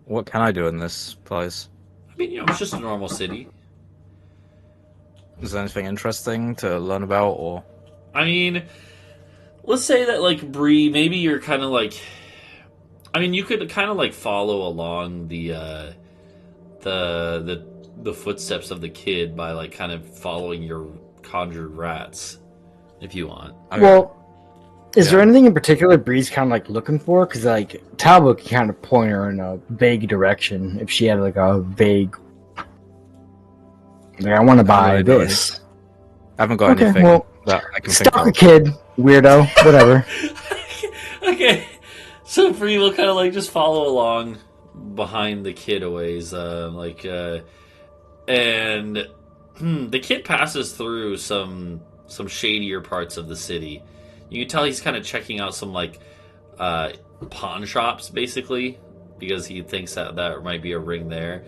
What can I do in this place? I mean, it's just a normal city. Is there anything interesting to learn about, or? I mean, let's say that like Bree, maybe you're kind of like, I mean, you could kind of like follow along the footsteps of the kid by like kind of following your conjured rats, if you want. Okay. Well, is there anything in particular Bree's kind of like looking for? Because like Talvo can kind of point her in a vague direction if she had like a vague. Like, I want to buy this. I haven't got anything that I can think Stalk of. a kid, weirdo, whatever. Okay, so Bree will kind of like just follow along behind the kid a ways, and the kid passes through some shadier parts of the city. You can tell he's kind of checking out some like pawn shops, basically, because he thinks that might be a ring there.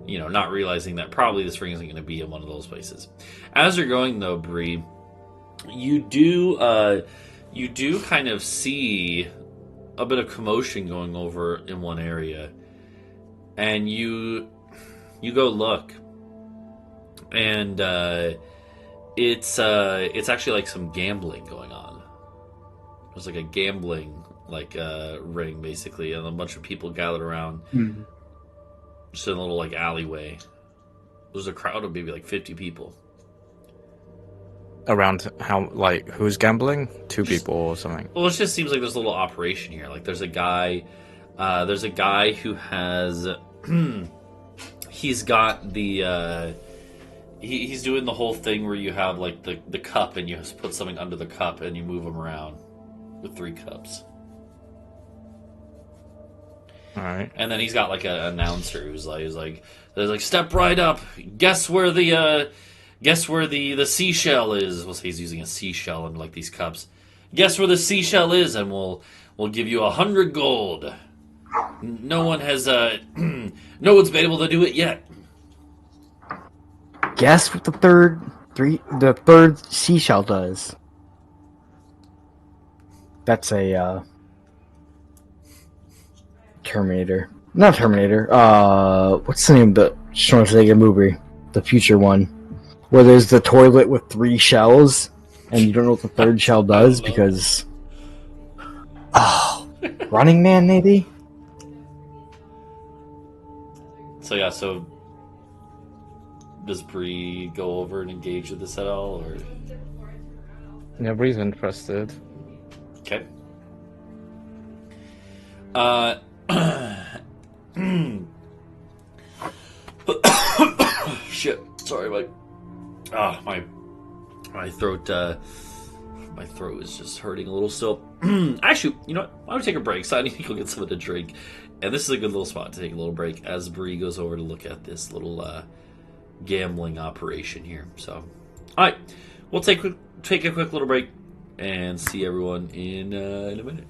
Not realizing that probably this ring isn't going to be in one of those places. As you're going, though, Bree, you do kind of see a bit of commotion going over in one area, and you go look, and it's actually like some gambling going on. There's like a gambling ring, basically, and a bunch of people gathered around. Mm-hmm. Just in a little like alleyway. There's a crowd of maybe like 50 people. Around who's gambling? Two people or something? Well, it just seems like there's a little operation here. Like there's a guy who has he's got the he's doing the whole thing where you have like the cup and you just put something under the cup and you move them around with 3 cups. All right. And then he's got like an announcer who's like step right up. Guess where the seashell is. We'll say he's using a seashell in like these cups. Guess where the seashell is, and we'll give you 100 gold. No one has no one's been able to do it yet. Guess what the third seashell does. That's a Terminator. Not Terminator. What's the name of the Schwarzenegger movie? The future one. Where there's the toilet with 3 shells, and you don't know what the third shell does because... Oh, Running Man, maybe? So does Bree go over and engage with this at all, or? Yeah, Bree's interested. Okay. Shit. Sorry, my throat. My throat is just hurting a little still. Actually, you know what? Why don't we take a break? So I need to go get something to drink, and this is a good little spot to take a little break as Bree goes over to look at this little gambling operation here. So, all right, we'll take a quick little break and see everyone in a minute.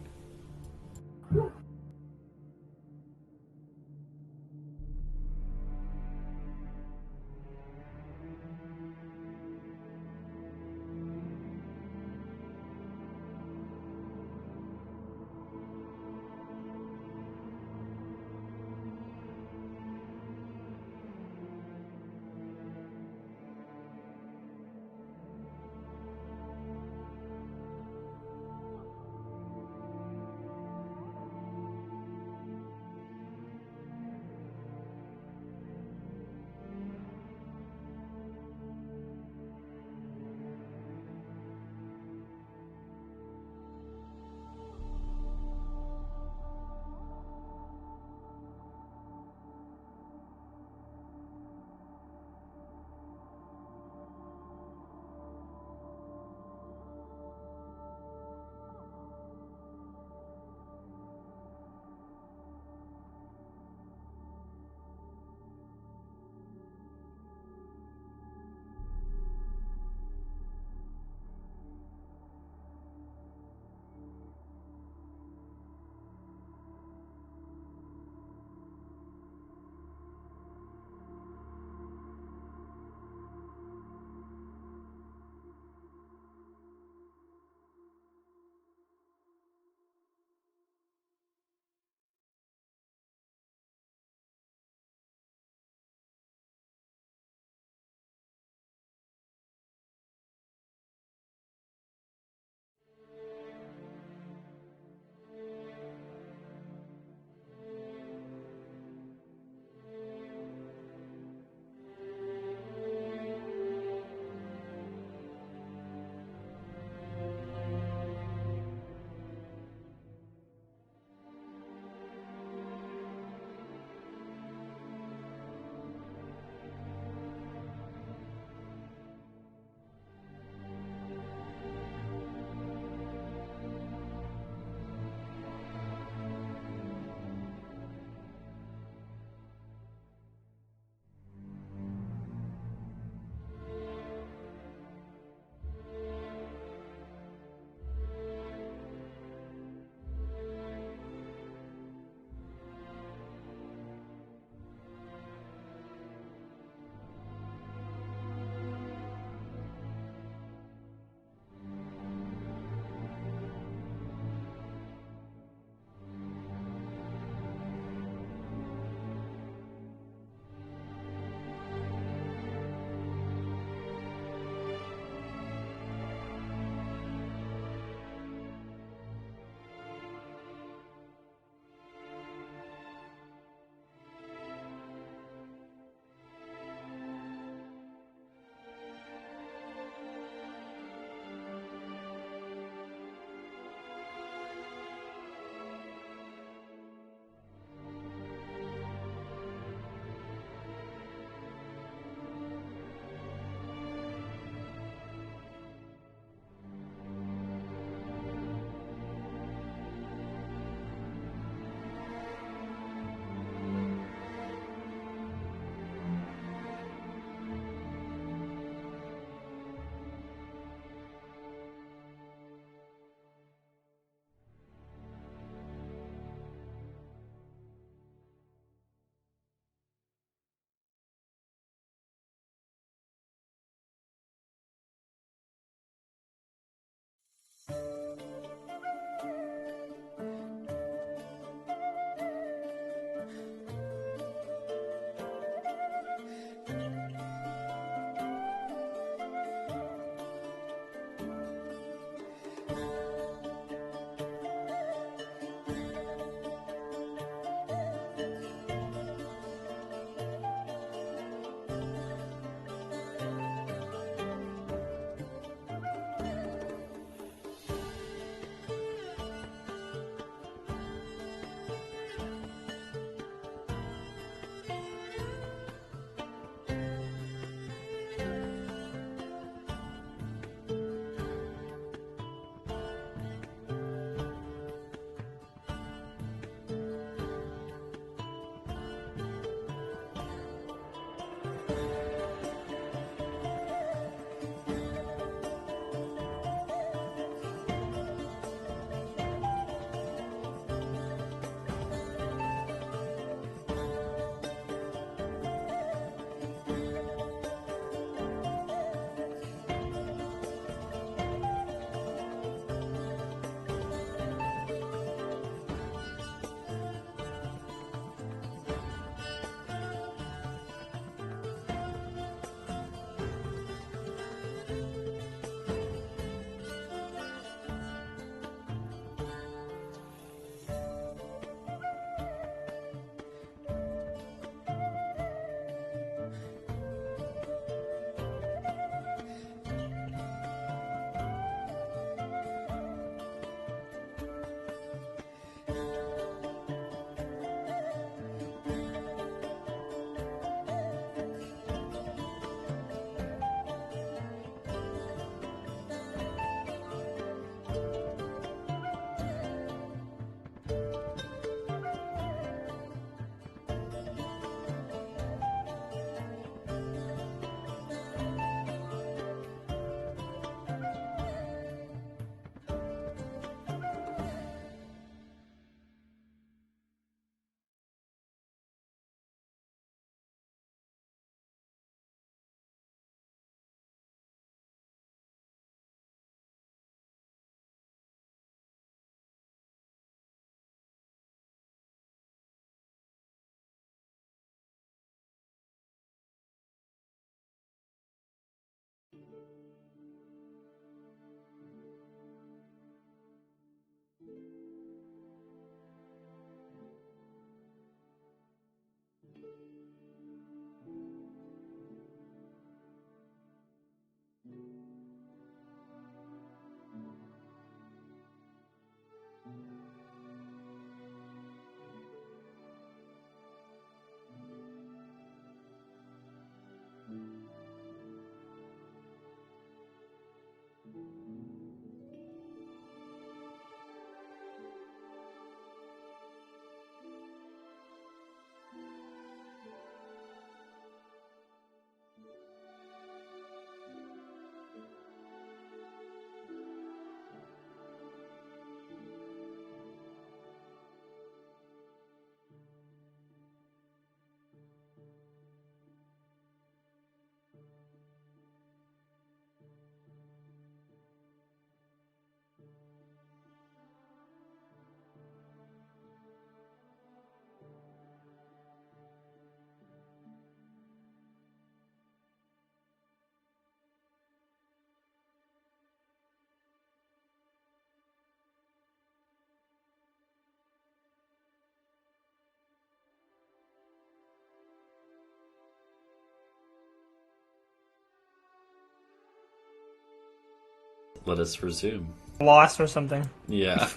let us resume. Lost or something. Yeah.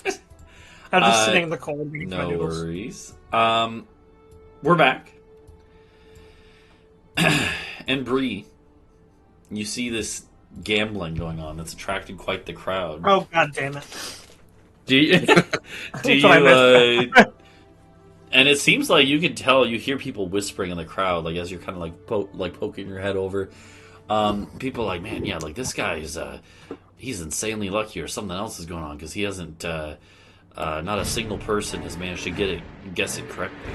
I'm just sitting in the cold eating my No noodles. worries. We're back. And Bree, you see this gambling going on that's attracting quite the crowd. Oh, god damn it. Do you, do you, and it seems like you can tell, you hear people whispering in the crowd, like as you're kind of like poking your head over. People are like, man, yeah, like this guy is, he's insanely lucky or something else is going on because he hasn't, not a single person has managed to guess it correctly.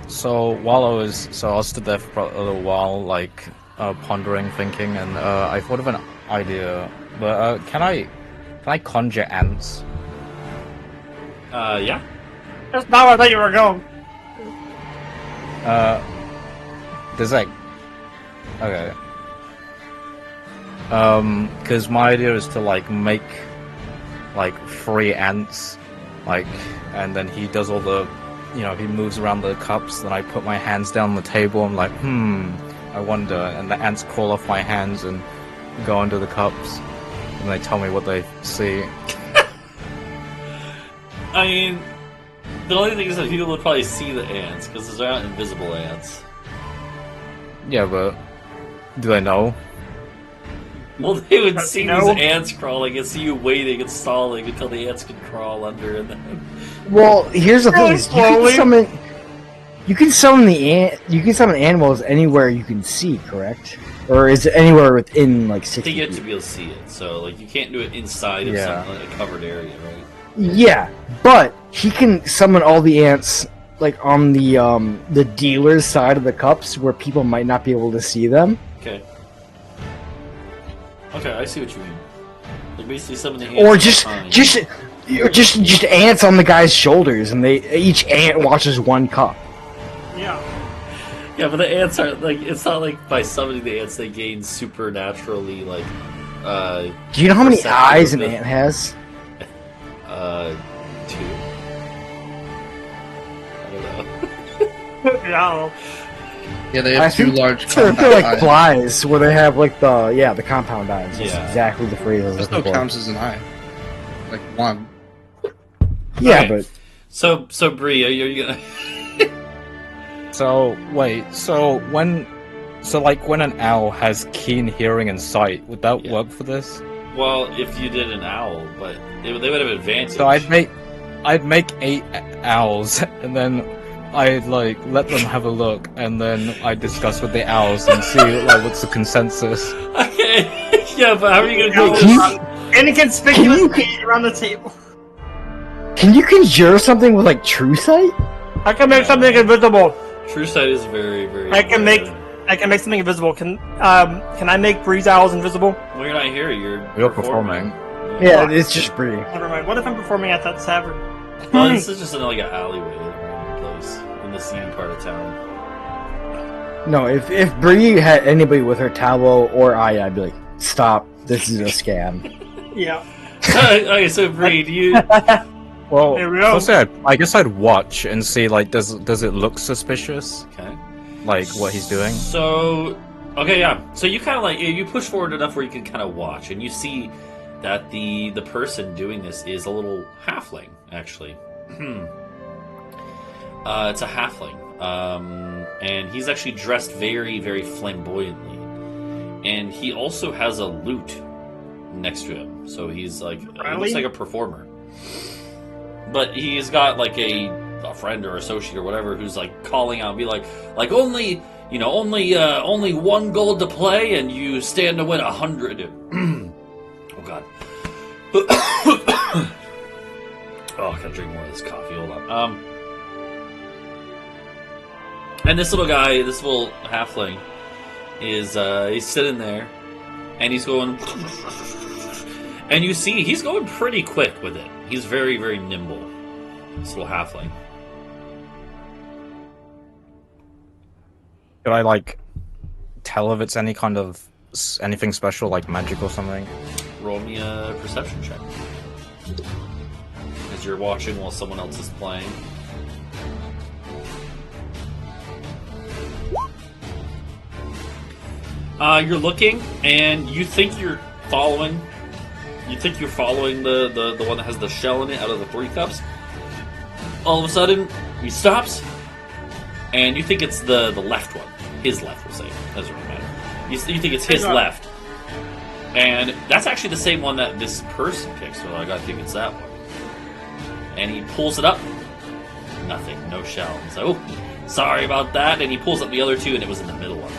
So I was stood there for a little while, like pondering, thinking, and I thought of an idea. But can I conjure ants? Yeah. That's not where I thought you were going. There's like, okay. Because my idea is to like make like 3 ants, like, and then he does all the, you know, he moves around the cups. Then I put my hands down on the table. I'm like, I wonder. And the ants crawl off my hands and go under the cups, and they tell me what they see. I mean, the only thing is that people will probably see the ants because those aren't invisible ants. Yeah, but do they know? Well, they would see No. these ants crawling and see you waiting and stalling until the ants can crawl under and then... Well, here's the thing: Really is slowly. you can summon animals anywhere you can see, correct? Or is it anywhere within like 60 They get to feet? be able to see it, so like you can't do it inside of Yeah. some, like, a covered area, right? Yeah, but he can summon all the ants like on the dealer's side of the cups where people might not be able to see them. Okay. Okay, I see what you mean. Like basically some of the ants Or behind. just ants on the guy's shoulders, and each ant watches one cup. Yeah. Yeah, but the ants are like, it's not like by summoning the ants they gain supernaturally like Do you know how many Perception eyes of an the- ant has? 2. I don't know. Yeah. Yeah, they I have 2 think large They're compact like eyes. flies, where they have like the compound eyes. That's Yeah. exactly the phrase I was That still looking for. counts as an eye. Like 1. Yeah, Okay. but So Bree, are you gonna So wait, so when an owl has keen hearing and sight, would that Yeah. work for this? Well, if you did an owl, but they would have advantage. So I'd make 8 owls, and then I'd like let them have a look, and then I'd discuss with the owls and see like what's the consensus. Okay. Yeah, but how are you gonna do Can you- this? Inconspicuous being around the table. can you conjure something with like true sight? I can make something invisible. True sight is very, very. I can make something invisible. Can I make Bree's owls invisible? Well, you're not here. You're performing. Yeah, it's just pretty. Never mind. What if I'm performing at that tavern? Well, this is just in like an alleyway, like a random place in the seedy part of town. No, if Bree had anybody with her Talvo or I'd be like, stop. This is a scam. Yeah. Okay, so Bree, do you? Well, There we go. firstly, I guess I'd watch and see like does it look suspicious, Okay. like what he's doing. So, okay, yeah. So you kind of like you push forward enough where you can kind of watch, and you see that the person doing this is a little halfling, actually. It's a halfling, and he's actually dressed very, very flamboyantly, and he also has a lute next to him. So he's like, he Really? looks like a performer, but he's got like a friend or associate or whatever who's like calling out, and be like only 1 gold to play, and you stand to win 100. Oh god. Oh, I gotta drink more of this coffee. Hold on. And this little guy, this little halfling, is he's sitting there, and he's going, and you see he's going pretty quick with it. He's very, very nimble. This little halfling. Could I like tell if it's any kind of anything special, like magic or something? Roll me a perception check. As you're watching while someone else is playing. You're looking, and you think you're following. You think you're following the one that has the shell in it out of the 3 cups. All of a sudden, he stops, and you think it's the left one. His left, we'll say. Doesn't really matter. You think it's his left. And that's actually the same one that this person picks. So I think it's that one. And he pulls it up. Nothing. No shell. He's like, oh, sorry about that. And he pulls up the other 2, and it was in the middle one.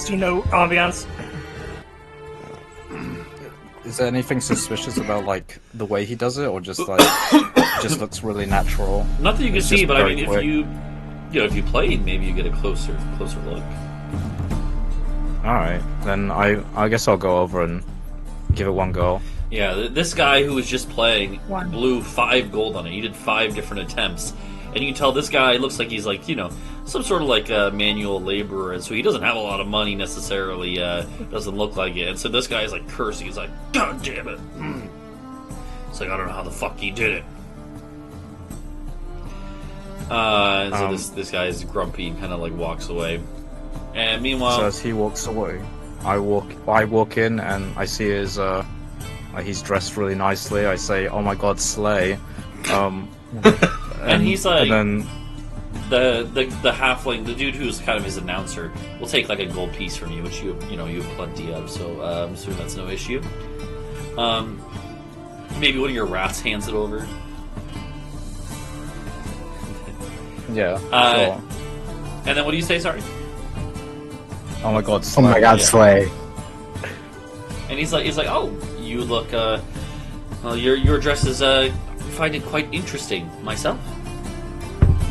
Do you know ambiance? Is there anything suspicious about like the way he does it, or just like it just looks really natural? Not that you can It's see, just but I very mean, quick. if you played, maybe you get a closer look. All right, then I guess I'll go over and give it one go. Yeah, this guy who was just playing blew 5 gold on it. He did 5 different attempts, and you can tell this guy looks like he's like some sort of like a manual laborer, and so he doesn't have a lot of money necessarily. Doesn't look like it, and so this guy is like cursing. He's like, "God damn it!" It's like, I don't know how the fuck he did it. And so this guy is grumpy and kind of like walks away. And meanwhile, So as he walks away, I walk in and I see his he's dressed really nicely. I say, "Oh my God, slay!" and he's like, and then the halfling, the dude who's kind of his announcer, will take like a gold piece from you, which you have plenty of. So I'm assuming that's no issue. Maybe one of your rats hands it over. yeah, sure. And then what do you say? Sorry. Oh my God, Oh slay. my God, Yeah. slay! And he's like, oh, you look, well, your dress is, find it quite interesting myself.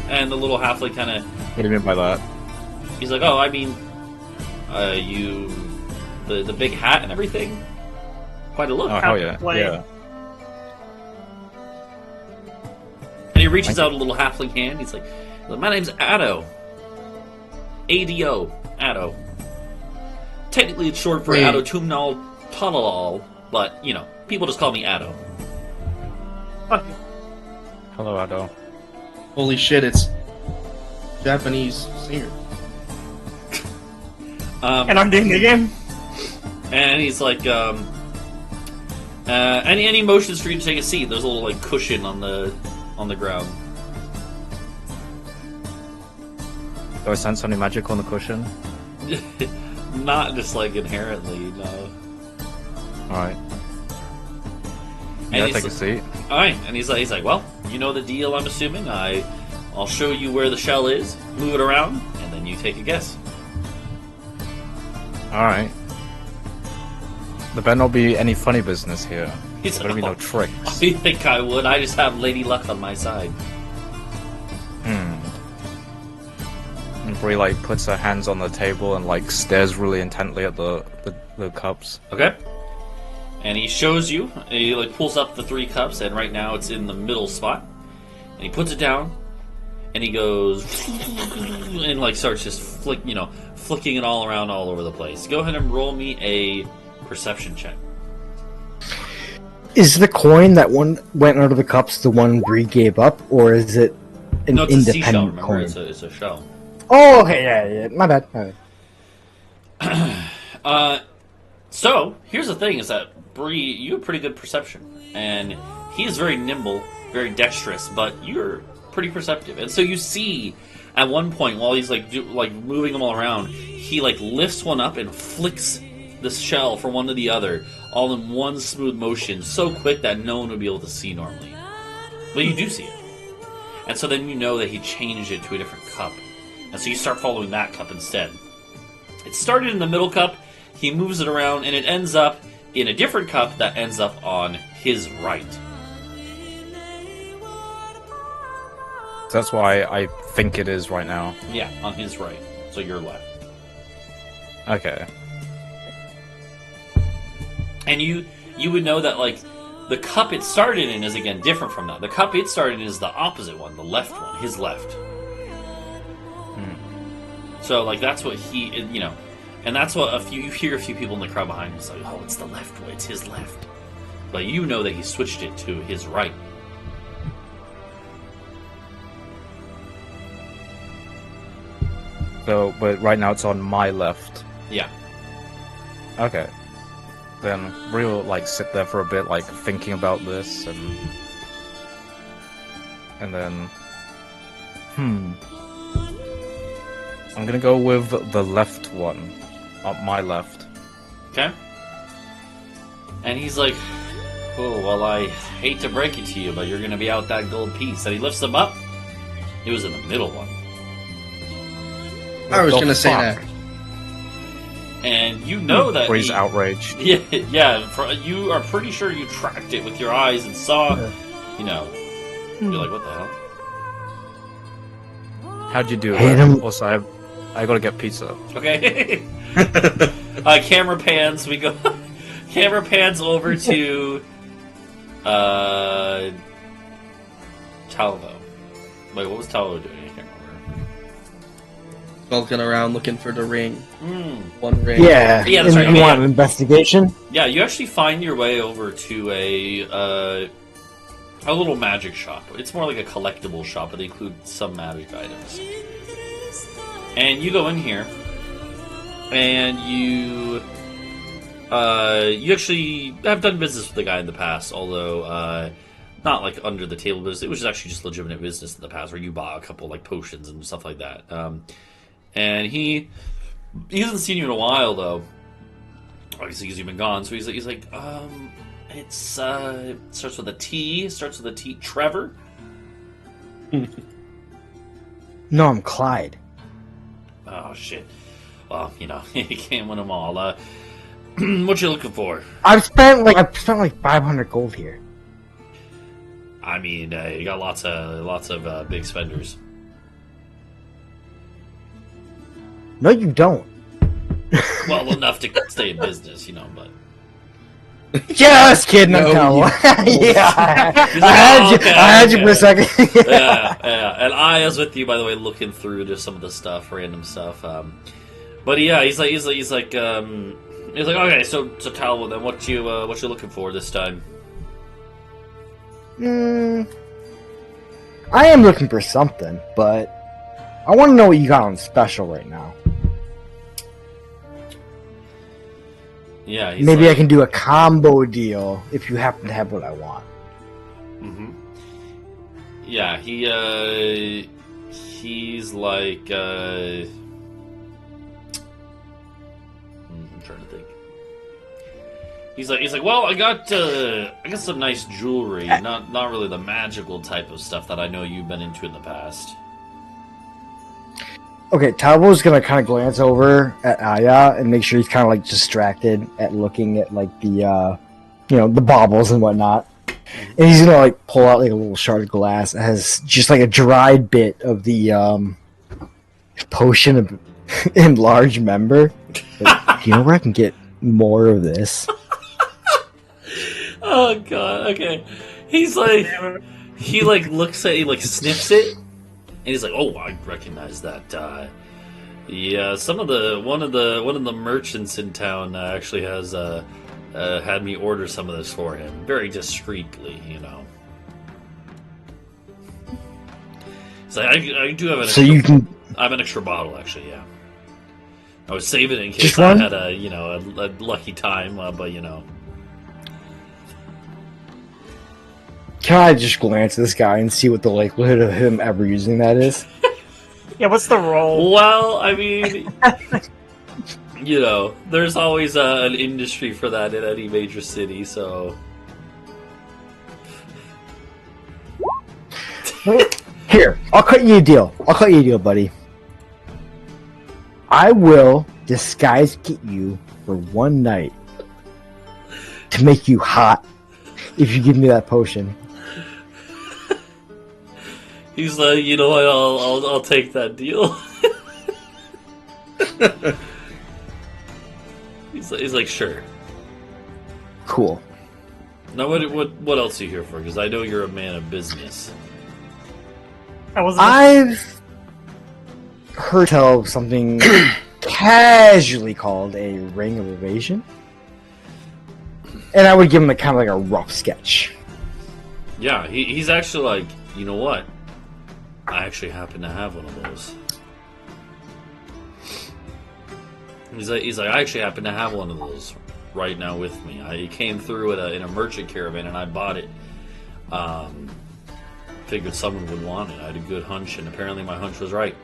And the little halfling kind of, What do you mean by that? he's like, oh, I mean, the big hat and everything, quite a look. Oh hell yeah, Slay. yeah. And he reaches out a little halfling hand. He's like, my name's Adau. ADO, Adau. Technically, it's short for Wait. Adotumnal Tunnelal, but people just call me Adau. Fuck you. Hello, Adau. Holy shit! It's Japanese singer. And I'm doing the game. And he's like, any motions for you to take a seat? There's a little like cushion on the ground. Do I sense any magic on the cushion? Not just like inherently, no. All right. And Yeah, he's take a seat. All right, and he's like, well, you know the deal. I'm assuming. I'll show you where the shell is. Move it around, and then you take a guess. All right. There better not be any funny business here. He's There better be no I tricks. think I would. I just have Lady Luck on my side. And Bree like puts her hands on the table and like stares really intently at the cups. Okay. And he shows you. And he like pulls up the 3 cups, and right now it's in the middle spot. And he puts it down, and he goes and like starts just flicking it all around all over the place. Go ahead and roll me a perception check. Is the coin that one went under the cups the one Bree gave up, or is it an No, it's a seashell. independent Remember, coin? it's a shell. Oh, okay, yeah. My bad. So here's the thing: is that Bree, you have pretty good perception, and he is very nimble, very dexterous, but you're pretty perceptive, and so you see. At one point, while he's like moving them all around, he like lifts one up and flicks the shell from one to the other, all in one smooth motion, so quick that no one would be able to see normally. But you do see it, and so then you know that he changed it to a different cup, and so you start following that cup instead. It started in the middle cup. He moves it around, and it ends up in a different cup that ends up on his right. That's why I think it is right now. Yeah, on his right. So your left. Okay. And you would know that, like, the cup it started in is, again, different from that. The cup it started in is the opposite one, the left one, his left. So, like, that's what he, and that's what you hear a few people in the crowd behind him say, oh, it's the left way, it's his left. but you know that he switched it to his right. So, but right now it's on my left. Yeah. Okay. Then Bree will like sit there for a bit, like thinking about this, and then, I'm gonna go with the left one, on my left. Okay. And he's like, oh, well, I hate to break it to you, but you're gonna be out that gold piece. And he lifts them up. It was in the middle one. I was The gonna say fuck? that. And you know that Bree's outraged. Yeah, you are pretty sure you tracked it with your eyes and saw, you know, you're like, what the hell? How'd you do Hit it? him. Also, I gotta get pizza. Okay. Camera pans, we go, camera pans over to, Talvo. Wait, what was Talvo doing? I can't remember. Skulking around looking for the ring. Hmm. One ring. Yeah. Yeah, that's right. You Yeah. want an investigation? Yeah, you actually find your way over to a little magic shop. It's more like a collectible shop, but they include some magic items. And you go in here, and you actually have done business with the guy in the past, although not like under the table business. It was actually just legitimate business in the past, where you bought a couple like potions and stuff like that. And he hasn't seen you in a while, though. Obviously, because you've been gone. So he's like, it starts with a T. Starts with a T. Trevor. No, I'm Clyde. Oh shit. Well, you know, you can't win them all. What you looking for? I've spent like 500 gold here. I mean, you got lots of big spenders. No, you don't. Well, enough to stay in business, you know. But Just kidding, No, I'm telling you- you. Yeah, He's I like, had "Oh, you. okay, I had you for a second. yeah. And I was with you, by the way, looking through just some of the stuff, random stuff. But yeah, he's like, okay, so Talvo, then what you looking for this time? I am looking for something, but I want to know what you got on special right now. Yeah, he's Maybe like, I can do a combo deal if you happen to have what I want. Mm-hmm. Yeah, he's like, I'm trying to think. He's like, well, I got some nice jewelry, not really the magical type of stuff that I know you've been into in the past. Okay, Talvo's gonna kind of glance over at Aya and make sure he's kind of like distracted at looking at like the, the baubles and whatnot. And he's gonna like pull out like a little shard of glass that has just like a dried bit of the potion of enlarged member. Like, do you know where I can get more of this? Oh god, okay. He's like, he like looks at, he like sniffs it. And he's like, "Oh, I recognize that. Yeah, one of the merchants in town actually has had me order some of this for him, very discreetly, you know." So I do have an. So extra, you can. I have an extra bottle, actually. Yeah, I was saving it in case Just I one? had a lucky time, but you know. Can I just glance at this guy and see what the likelihood of him ever using that is? Yeah, what's the roll? Well, I mean, you know, there's always an industry for that in any major city, so. Here, I'll cut you a deal. Buddy. I will disguise get you for one night to make you hot if you give me that potion. He's like, you know what? I'll take that deal. he's like, sure. Cool. Now, what else are you here for? Because I know you're a man of business. I've heard tell of something casually called a ring of evasion. And I would give him a kind of like a rough sketch. Yeah, he's actually like, you know what? I actually happen to have one of those. He's like, I actually happen to have one of those right now with me. I came through in a merchant caravan and I bought it. Figured someone would want it. I had a good hunch, and apparently my hunch was right.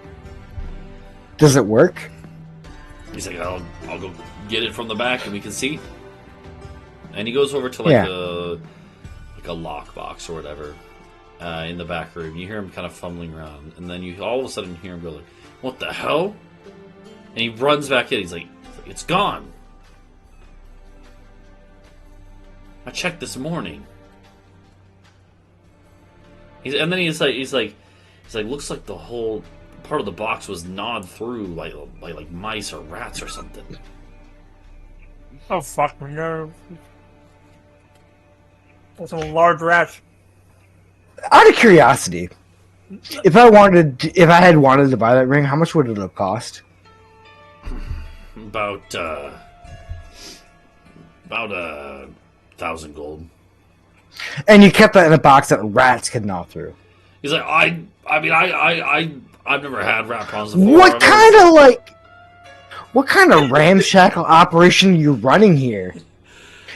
Does it work? He's like, I'll go get it from the back and we can see. And he goes over to like a lockbox or whatever in the back room. You hear him kind of fumbling around, and then you all of a sudden hear him go like, "What the hell?" And he runs back in. He's like, "It's gone. I checked this morning." He's like, looks like the whole part of the box was gnawed through like mice or rats or something. Oh fuck no! That's a large rat. Out of curiosity, if I had wanted to buy that ring, how much would it have cost? About 1,000 gold. And you kept that in a box that rats could gnaw through. He's like, I've never had rat problems before. What kind of ramshackle operation are you running here?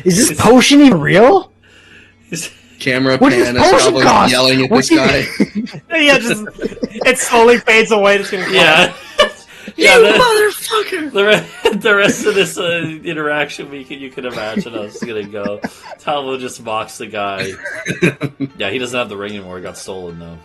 Is this potion even real? Camera What pan does is potion probably cost? yelling at this guy. Yeah, just it slowly fades away. It's gonna Yeah. You motherfucker! The rest of this interaction you can imagine how it's gonna go. Talvo just mocks the guy. Yeah, he doesn't have the ring anymore. It got stolen though.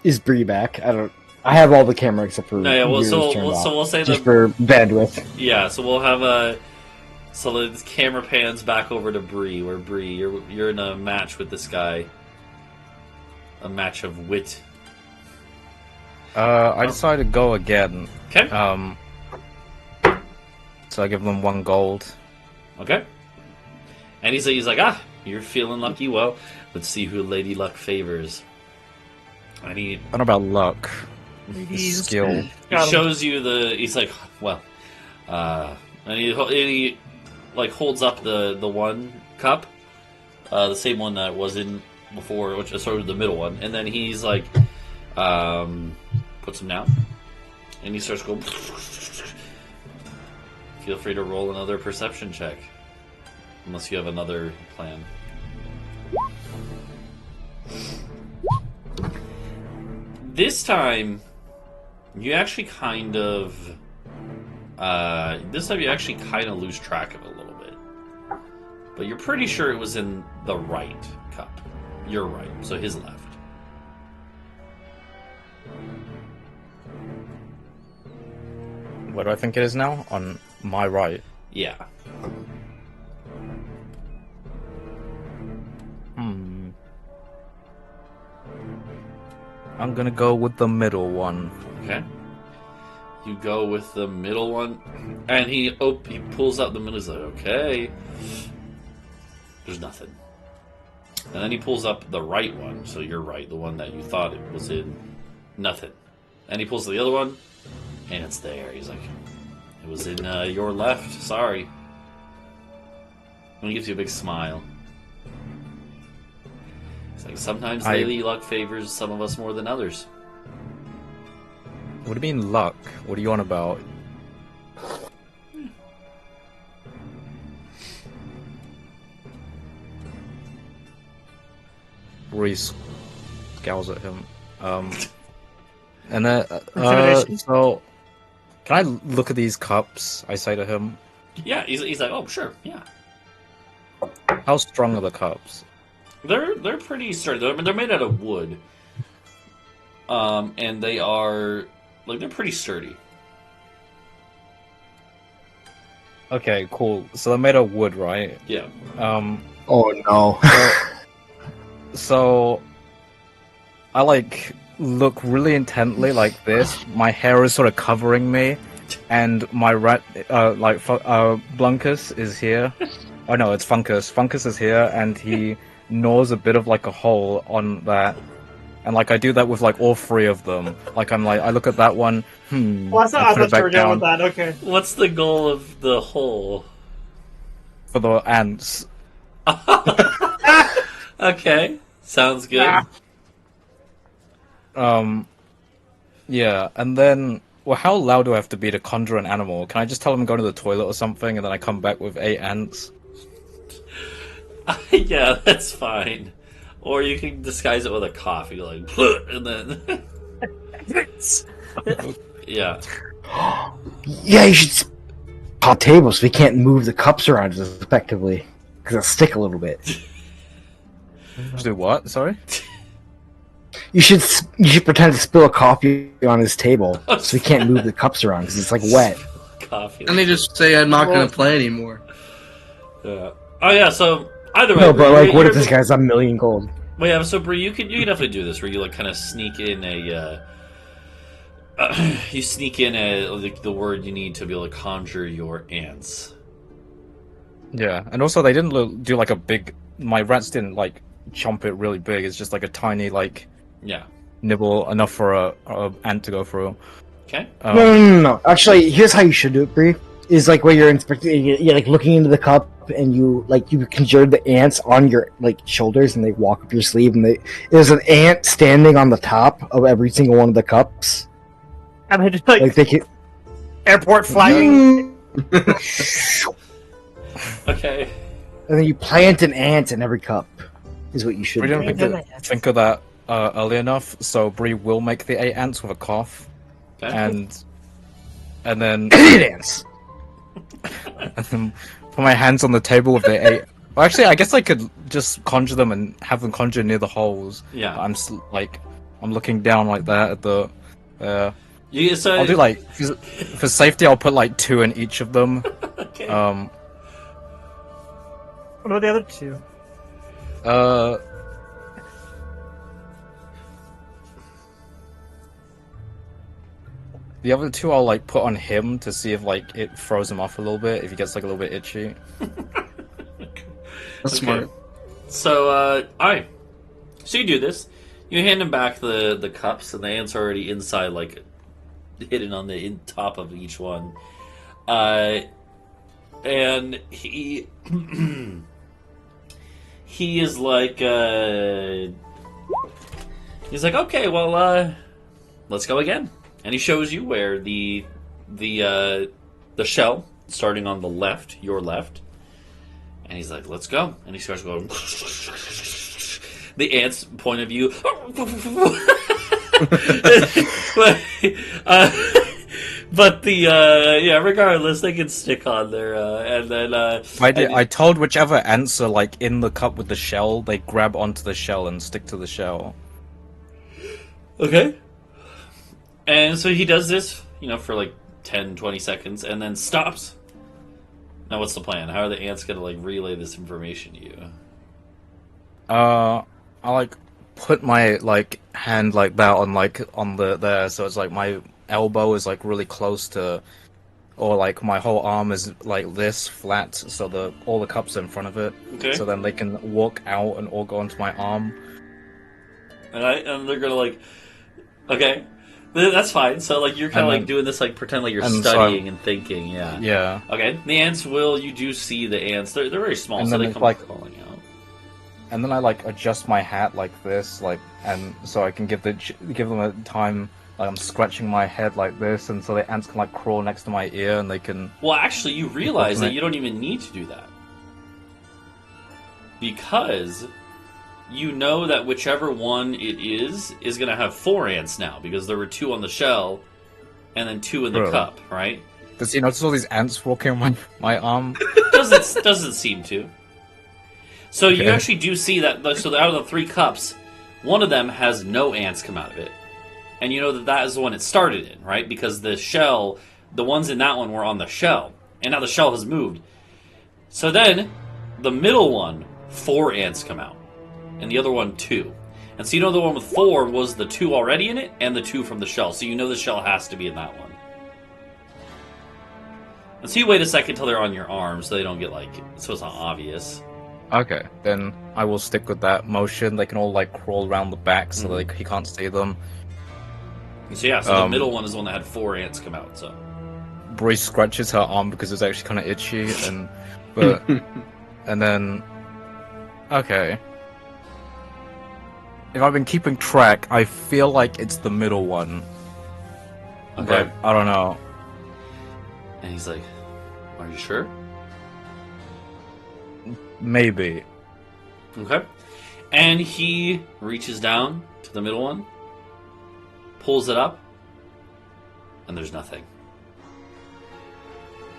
Is Bree back? I have all the camera except for No, yeah. Well, yours so turned off, we'll say just for bandwidth. Yeah, so we'll have so the camera pans back over to Bree, where Bree, you're in a match with this guy. A match of wit. I decided to go again. Okay. So I give them 1 gold. Okay. And he's like, you're feeling lucky. Well, let's see who Lady Luck favors. And I don't know about luck. He's Skill. he shows you he's like, well, and he like holds up the one cup, the same one that was in before, which is sort of the middle one, and then he's like, puts them down, and he starts going. Feel free to roll another perception check, unless you have another plan. This time, you actually kind of lose track of it a little bit, but you're pretty sure it was in the right cup. Your right, so his left. What do I think it is now? On my right. Yeah. I'm gonna go with the middle one. Okay. You go with the middle one, and he pulls out the middle. He's like, okay. There's nothing. And then he pulls up the right one, so you're right, the one that you thought it was in. Nothing. And he pulls the other one, and it's there. He's like, it was in your left. Sorry. And he gives you a big smile. It's like, sometimes Lady Luck favors some of us more than others. What do you mean luck? What are you on about? Reese scowls at him. And then, so, can I look at these cups? I say to him. Yeah, he's like, oh, sure, yeah. How strong are the cups? They're pretty sturdy. They're made out of wood, and they are they're pretty sturdy. Okay, cool. So they're made of wood, right? Yeah. Oh no. So I look really intently like this. My hair is sort of covering me, and my Blunkus is here. Oh no, it's Funkus. Funkus is here, and he gnaws a bit of like a hole on that, And like I do that with like all 3 of them. Like I look at that one. Well, that's not I how put it much you back were doing down with that. Okay. What's the goal of the hole? for the ants. Okay, sounds good. Yeah, and then well, how loud do I have to be to conjure an animal? Can I just tell them to go to the toilet or something, and then I come back with 8 ants? Yeah, that's fine. Or you can disguise it with a cough. You like, and then yeah. Yeah, you should pop tables so we can't move the cups around as effectively because it'll stick a little bit. Do what? Sorry. You should pretend to spill a coffee on his table so we can't move the cups around because it's like wet. Coffee. And they just say, I'm not going to play anymore. Yeah. Oh yeah. So either way. No, but Bree, like, what if this guy's a million gold? Well, yeah. So Bree, you can definitely do this where you like kind of sneak in a. You sneak in the word you need to be able to conjure your ants. Yeah, and also they didn't do like a big. My rats didn't like chomp it really big. It's just like a tiny like. Yeah. Nibble enough for a ant to go through. Okay. No. Actually, here's how you should do it, Bree. Is like when you're inspecting, you're like looking into the cup, and you conjure the ants on your like shoulders, and they walk up your sleeve, and there's an ant standing on the top of every single one of the cups. And they just like they can airport flagging. Okay. And then you plant an ant in every cup. Is what you should. We do. didn't think of that early enough, so Bree will make the 8 ants with a cough, Okay. and then 8 ants. and then put my hands on the table with the 8. Well, actually, I guess I could just conjure them and have them conjure near the holes. Yeah. I'm looking down like that at the. Yeah, so I'll do like for safety. I'll put like 2 in each of them. Okay. What about the other 2? The other 2 I'll like put on him to see if like it throws him off a little bit, if he gets like a little bit itchy. That's smart. So, alright. So you do this. You hand him back the cups, and the ants are already inside, like, hidden on the top of each one. And he... he is like, he's like, okay, well, let's go again. And he shows you where the shell, starting on the left, your left. And he's like, let's go. And he starts going. The ant's point of view. But regardless, they can stick on there. And then I told whichever ants are like in the cup with the shell, they grab onto the shell and stick to the shell. Okay. And so he does this, for like 10, 20 seconds, and then stops. Now what's the plan? How are the ants going to like relay this information to you? I like put my like hand like that on the there, so it's like my elbow is like really close to, or like my whole arm is like this flat, so all the cups are in front of it. Okay. So then they can walk out and all go onto my arm. And they're gonna like, okay. That's fine. So, like, you're kind of like doing this, like, pretend like you're studying and thinking, yeah. Yeah. Okay. The ants you do see the ants. They're very small, and so then they come like crawling out. And then I, like, adjust my hat like this, like, and so I can give them a time, like, I'm scratching my head like this, and so the ants can, like, crawl next to my ear, and they can... Well, actually, you realize that you don't even need to do that. Because... you know that whichever one it is going to have 4 ants now, because there were 2 on the shell, and then 2 in the cup, right? Does he notice all these ants walking on my arm? Doesn't seem to. So okay. You actually do see that, so out of the 3 cups, one of them has no ants come out of it. And you know that is the one it started in, right? Because the shell, the ones in that one were on the shell, and now the shell has moved. So then, the middle one, 4 ants come out. And the other one, 2. And so you know the one with 4 was the 2 already in it, and the 2 from the shell. So you know the shell has to be in that one. And so you wait a second till they're on your arm, so they don't get, like, so it's not obvious. Okay, then I will stick with that motion. They can all like crawl around the back so like he can't see them. So yeah, so the middle one is the one that had 4 ants come out. So Bree scratches her arm because it's actually kind of itchy, but and then okay. If I've been keeping track, I feel like it's the middle one. okay, But I don't know. and he's like, "Are you sure?" Maybe. Okay, and he reaches down to the middle one, pulls it up, and there's nothing.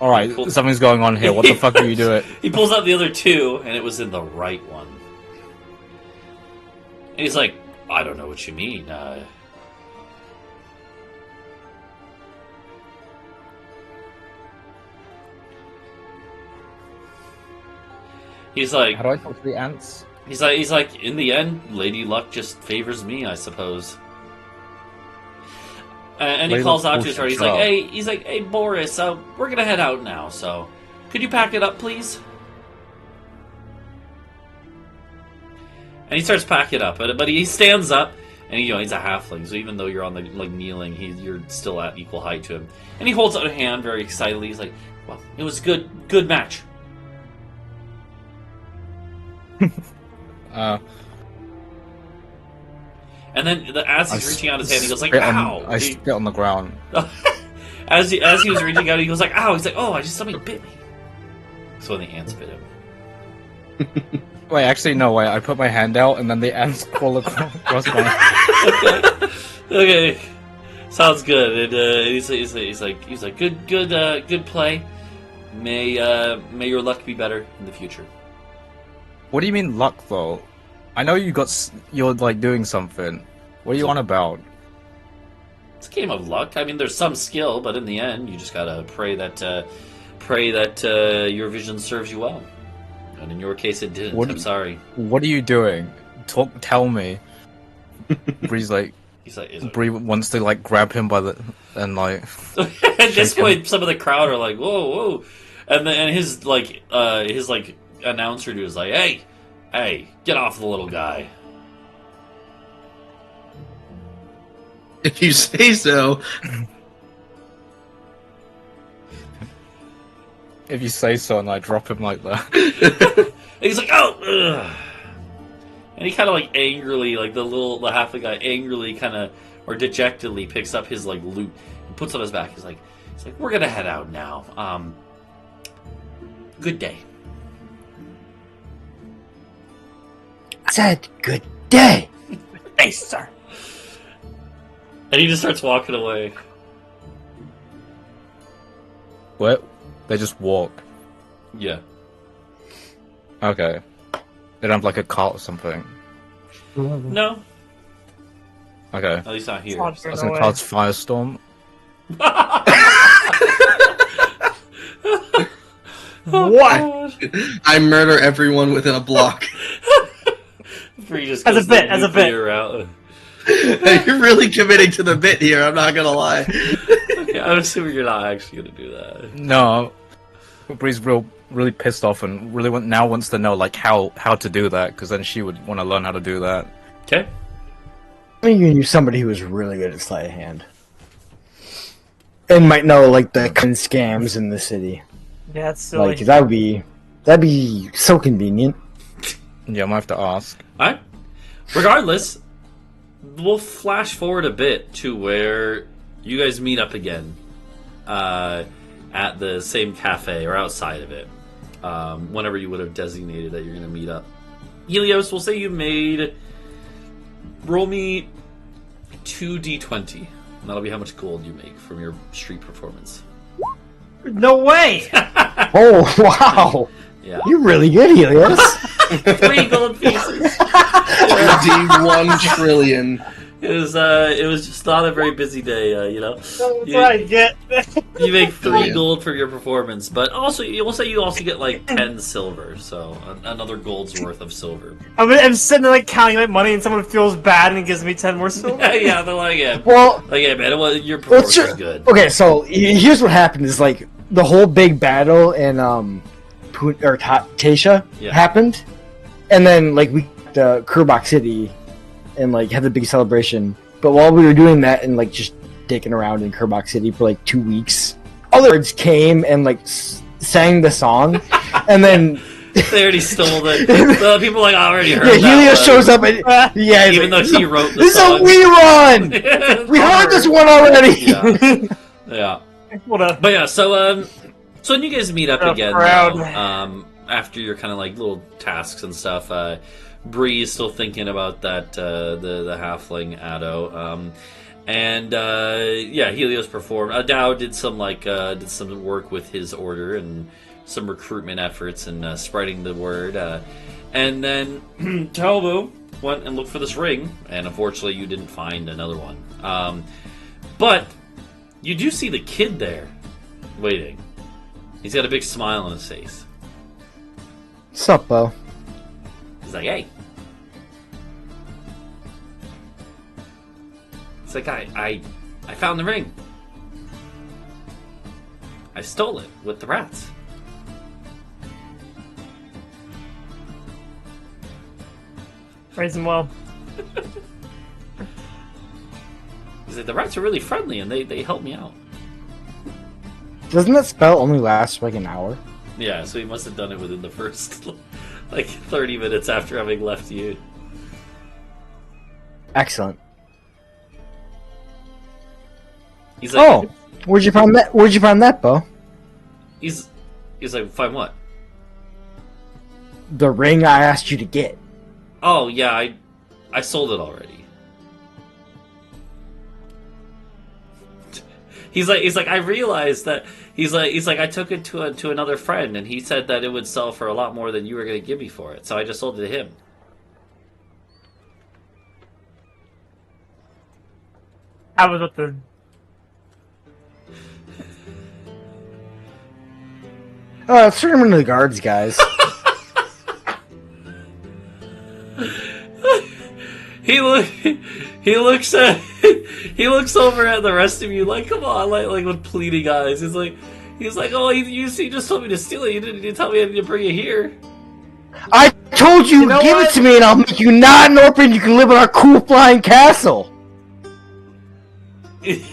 Alright, Cool. something's going on here. What the fuck are you doing? He pulls out the other 2, and it was in the right one. And he's like, "I don't know what you mean. He's like, How do I talk to the ants? he's like, in the end, Lady Luck just favors me, I suppose. And he Lady calls Luck out to his bullshit heart. job. He's like, hey, Boris, we're gonna head out now. So, could you pack it up, please? And he starts packing up, but he stands up, and he's a halfling. So even though you're on the kneeling, you're still at equal height to him. And he holds out a hand very excitedly. He's like, "Well, it was good match." And then as he's reaching out his hand, he goes like, "Ow!" I spit on the ground. as he was reaching out, he goes like, "Ow!" He's like, "Oh, something bit me." So the ants bit him. Wait, actually, no, wait. I put my hand out, and then the ants crawl across my... Okay, sounds good. And he's like, good play. May your luck be better in the future. What do you mean luck, though? I know you're like doing something. What are you on about? It's a game of luck. I mean, there's some skill, but in the end, you just gotta pray that your vision serves you well. And in your case, it didn't. I'm sorry. What are you doing? Tell me. Bree's like, Bree wants to like grab him by the and like. At this point, some of the crowd are like, "Whoa, whoa," and his announcer dude is like, "Hey, get off the little guy." If you say so. If you say so, and I drop him like that. And he's like, "Oh!" Ugh. And he kind of like angrily, like the halfling guy, angrily kind of or dejectedly picks up his like loot and puts it on his back. He's like, "We're gonna head out now. Good day." I said, good day. Hey, sir. And he just starts walking away. What? They just walk. Yeah. Okay. They don't have like a cart or something. No, Okay. at least not here. I was gonna cast Firestorm. What? I murder everyone within a block. Bree just As a goes bit, the as a nuclear route. You're really committing to the bit here, I'm not gonna lie. Okay, I'm assuming you're not actually gonna do that. No. Bree's really pissed off and really wants to know like how to do that because then she would want to learn how to do that. Okay. I think you knew somebody who was really good at sleight of hand. And might know like the scams in the city. Yeah, it's silly. Like that'd be so convenient. Yeah, I might have to ask. Alright. Regardless, we'll flash forward a bit to where you guys meet up again at the same cafe or outside of it. Whenever you would have designated that you're going to meet up. Helios, we'll say you made... Roll me 2d20. And that'll be how much gold you make from your street performance. No way! Oh wow! Yeah. You're really good, Helios. 3 gold pieces. 1 trillion. It was just not a very busy day, you know. That's what I get. You make 3 Yeah. gold for your performance, but also we'll say you also get like 10 silver, so another gold's worth of silver. I'm sitting there like counting my money, and someone feels bad and gives me 10 more silver. Yeah, they're like, yeah, Well, man, your performance was good. okay, so here's what happened: is like the whole big battle in Tasha Yeah. happened, and then like we the Kerbach City, and like had the big celebration. But while we were doing that and like just dicking around in Kerbach City for like 2 weeks, others came and like sang the song, and then they already stole it. The people like already heard. Yeah, Helios shows up and even though he wrote the this song. This is a rerun. We heard this one already. Yeah. What But yeah, so when you guys meet up again, now, after your kind of like little tasks and stuff, Bree is still thinking about that the halfling Adau, and yeah, Helios performed. Adau did some work with his order and some recruitment efforts and spreading the word, and then Talvo went and looked for this ring, and unfortunately, you didn't find another one. But you do see the kid there, waiting. He's got a big smile on his face. What's up, Bo? He's like, hey. He's like, I found the ring. I stole it with the rats. Raise him well. He's like, the rats are really friendly and they helped me out. Doesn't that spell only last like an hour? Yeah, so he must have done it within the first like 30 minutes after having left you. Excellent. He's like, where'd you find that? Where'd you find that, Bo? He's like, find what? The ring I asked you to get. Oh yeah, I sold it already. He's like I realized that he's like I took it to another friend and he said that it would sell for a lot more than you were going to give me for it, so I just sold it to him. How was it the? Let's turn him into the guards, guys. He looks over at the rest of you like, come on, like with pleading eyes. He's like, oh, you just told me to steal it. You didn't tell me I need to bring it here. I told you, give it to me, and I'll make you not an orphan. You can live in our cool flying castle. He's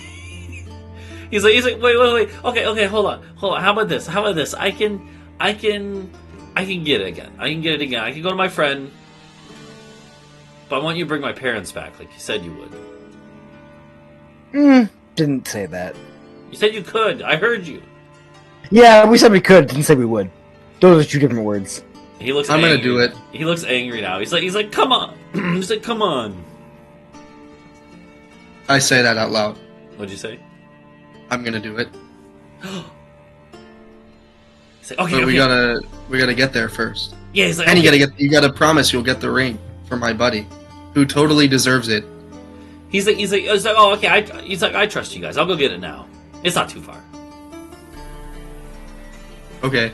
like, wait. Okay, hold on. How about this? I can get it again. I can go to my friend. But I want you to bring my parents back, like you said you would. Didn't say that. You said you could. I heard you. Yeah, we said we could. Didn't say we would. Those are two different words. He looks. I'm angry. gonna do it. He looks angry now. He's like, come on. He's like, come on. I say that out loud. What'd you say? I'm gonna do it. He's like, okay, but okay. we gotta get there first. Yeah, he's like, and okay. you gotta promise you'll get the ring for my buddy, who totally deserves it. He's like, oh, okay. I trust you guys. I'll go get it now. It's not too far. Okay.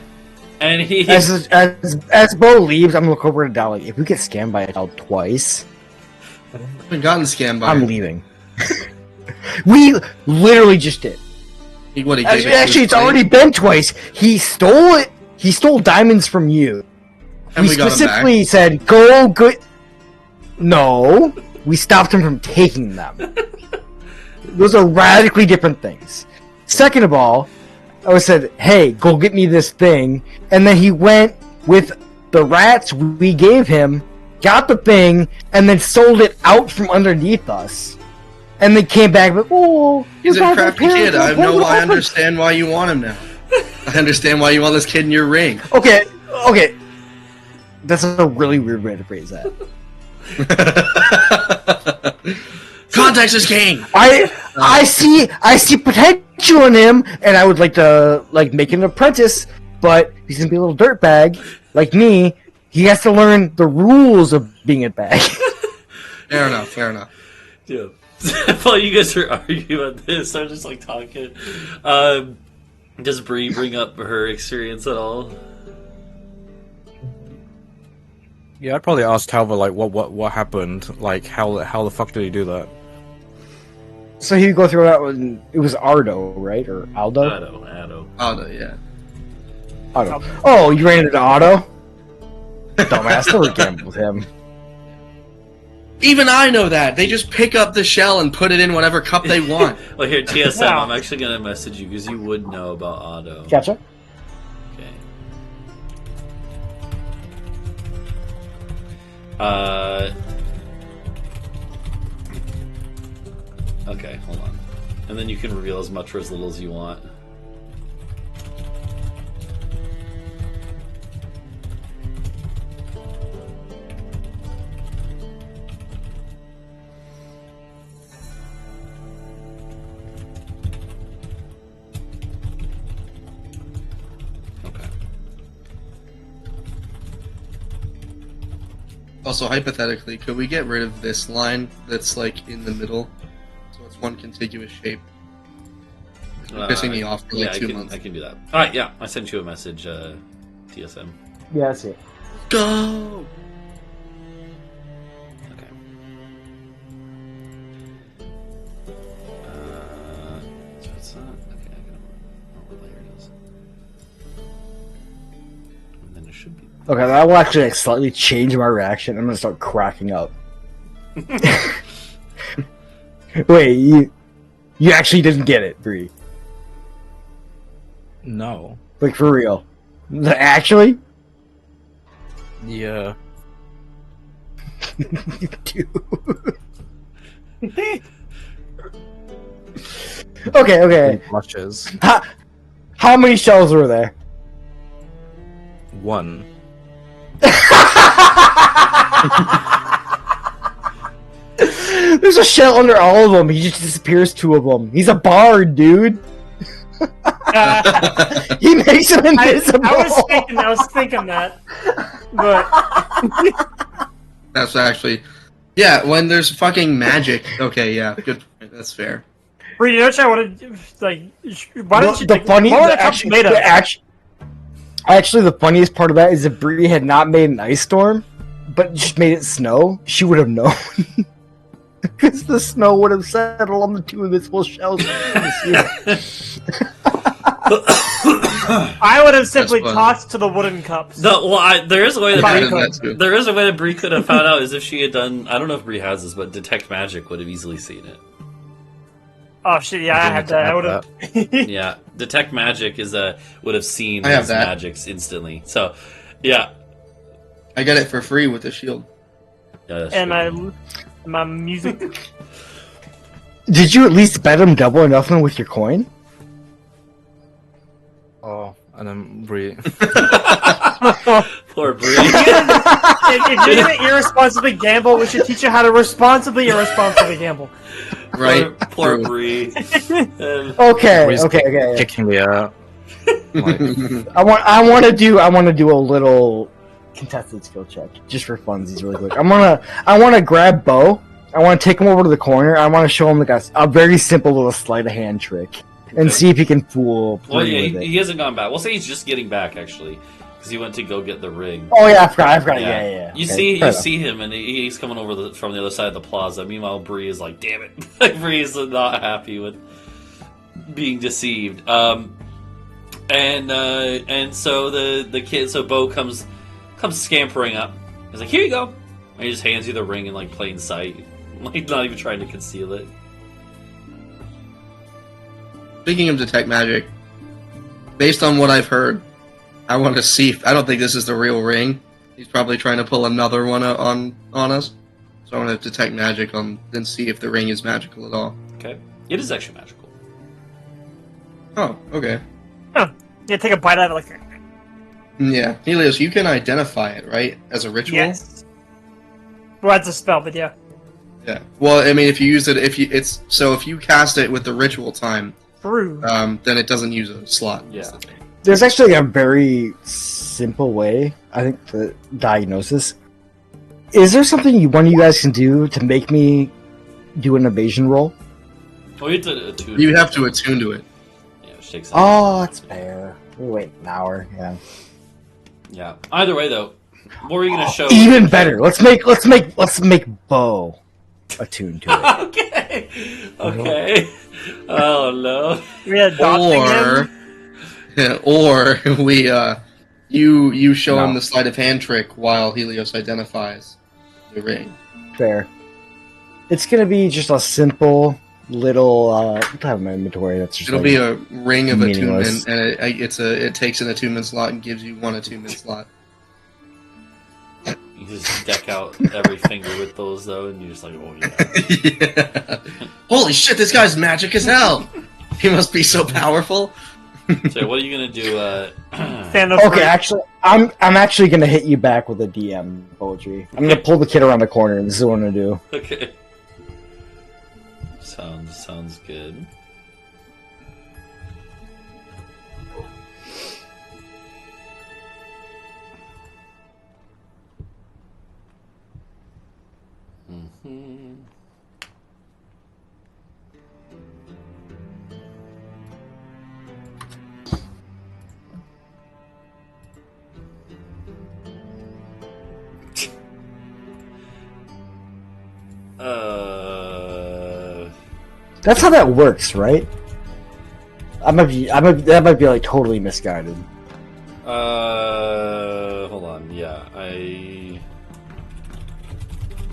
And he as Bo leaves, I'm gonna look over to Adau. Like, if we get scammed by Adau twice, I haven't gotten scammed by. I'm leaving. We literally just did. What, actually, it's already been twice. He stole it. He stole diamonds from you. And we specifically said, "Go good." No, we stopped him from taking them. Those are radically different things. Second of all, I said, "Hey, go get me this thing," and then he went with the rats we gave him, got the thing, and then sold it out from underneath us, and then came back like, "Oh, he's a crafty kid. I understand why you want him now. I understand why you want this kid in your ring." Okay. That's a really weird way to phrase that. Context is king. I see potential in him, and I would like to make him an apprentice, but he's gonna be a little dirtbag like me. He has to learn the rules of being a bag. Fair enough. Yeah. While you guys are arguing about this, I'm just like talking. Does Bree bring up her experience at all? Yeah, I'd probably ask Talvo like what happened, like how the fuck did he do that? So he would go through that when it was Ardo, right? Or Aldo? Adau. Aldo, yeah. Otto. Oh, you ran into Otto? Dumbass, never gamble with him. Even I know that. They just pick up the shell and put it in whatever cup they want. Well, here, TSM, Yeah. I'm actually going to message you because you would know about Adau. Gotcha. Okay. Okay, hold on. And then you can reveal as much or as little as you want. Okay. Also, hypothetically, could we get rid of this line that's like in the middle? So it's one contiguous shape. It's been pissing me off for like 2 months. I can do that. Alright, yeah, I sent you a message, TSM. Yeah, that's it. Go! Okay. So it's not. Okay, I gotta. Oh, there it is. And then it should be. Okay, that will actually like, slightly change my reaction. I'm gonna start cracking up. Wait, you actually didn't get it, Bree? No. Like for real? Actually? Yeah. Dude. Okay. Blushes. How many shells were there? 1. There's a shell under all of them. He just disappears 2 of them. He's a bard, dude. He makes them invisible. I was thinking that, but That's actually... Yeah, when there's fucking magic. Okay, yeah, good point. That's fair. Bree, you know what I wanted? Like, why don't you? The funny, what were the actually, cups made of? actually, the funniest part of that is if Bree had not made an ice storm, but just made it snow, she would have known. Because the snow would have settled on the 2 invisible shells. I would have simply funny. tossed to the wooden cups. No, well, there is a way Yeah, that that's good. there is a way that Bree could have found out is if she had done. I don't know if Bree has this, but detect magic would have easily seen it. Oh shit! Yeah, I had that. I would have. Yeah, detect magic is would have seen I have his that. magics instantly. So, yeah, I got it for free with the shield. yeah that's And true. my music. Did you at least bet him double or nothing with your coin? Oh, and then Bree. Poor Bree. If you're gonna irresponsibly gamble, we should teach you how to irresponsibly gamble. Right? Poor True. Bree. Okay, Bree's okay. Kicking me out. Like, I want to do a little contested skill check just for funsies, really quick. I want to grab Bo. I want to take him over to the corner. I want to show him like a very simple little sleight of hand trick and Okay. see if he can fool. Well, Bree yeah, with it. he hasn't gone back. We'll say he's just getting back actually, because he went to go get the ring. Oh yeah, I forgot. Yeah. You Okay, fair enough. see him, and he's coming over from the other side of the plaza. Meanwhile, Bree is like, "Damn it!" Bree is not happy with being deceived. And so the kid, so Bo comes scampering up. He's like, "Here you go," and he just hands you the ring in like plain sight, like not even trying to conceal it. Speaking of detect magic, based on what I've heard, I want to see. I don't think this is the real ring. He's probably trying to pull another one on us. So I want to detect magic on and see if the ring is magical at all. Okay, it is actually magical. Oh, okay. Yeah, take a bite out of it, like. Yeah, Helios, you can identify it, right, as a ritual. Yes. Well, that's a spell, but yeah. Yeah. Well, I mean, if you use it, if you cast it with the ritual time, True. then it doesn't use a slot. Yeah. There's actually a very simple way, I think, to diagnose this. Is there something one of you guys can do to make me do an evasion roll? Oh, you have to attune. You have to attune to it. Yeah, which takes. Oh, that's fair. We'll wait an hour. Yeah. Yeah. Either way, though, what were you gonna show? Even better. Let's make Bo attuned to it. Okay. Okay. Oh no. We adopting him. Or we You show No. him the sleight of hand trick while Helios identifies the ring. Fair. It's gonna be just a simple little. I have my inventory. That's just. It'll like, be a ring of meaningless. attunement, and it takes an attunement slot and gives you one attunement slot. You just deck out every finger with those, though, and you're just like, oh, yeah. Yeah. Holy shit, this guy's magic as hell! He must be so powerful. So, what are you going to do? Stand up. Okay, actually, I'm actually gonna hit you back with a DM poetry. I'm gonna pull the kid around the corner, and this is what I'm gonna do. Okay. Sounds good. Mm-hmm. That's how that works, right? That might be like totally misguided. Hold on. Yeah,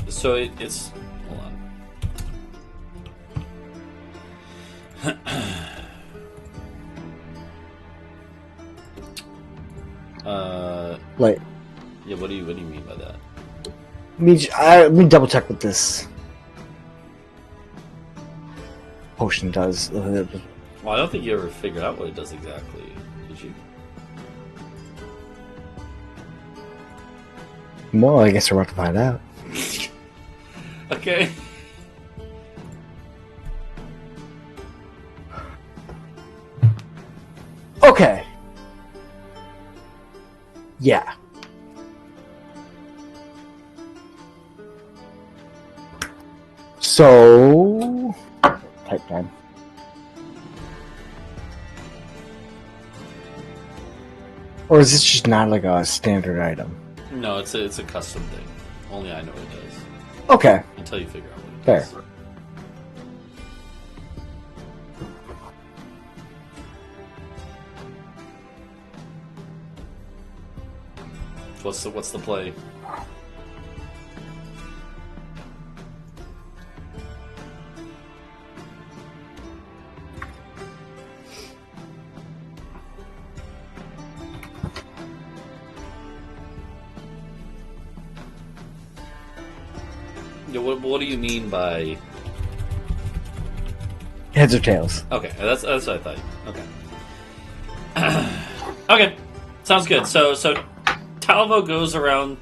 So it's. Hold on. Like, Yeah. What do you mean by that? let me double check what this potion does. Well, I don't think you ever figured out what it does exactly, did you? Well, I guess we're about to find out. Okay. Okay. Yeah. So, type time. Or is this just not like a standard item? No, it's a custom thing. Only I know what it does. Okay, Until you figure out what it fair. does. What's the play? Yeah, what do you mean by? Heads or tails? Okay, that's what I thought. Okay. Okay, sounds good. So Talvo goes around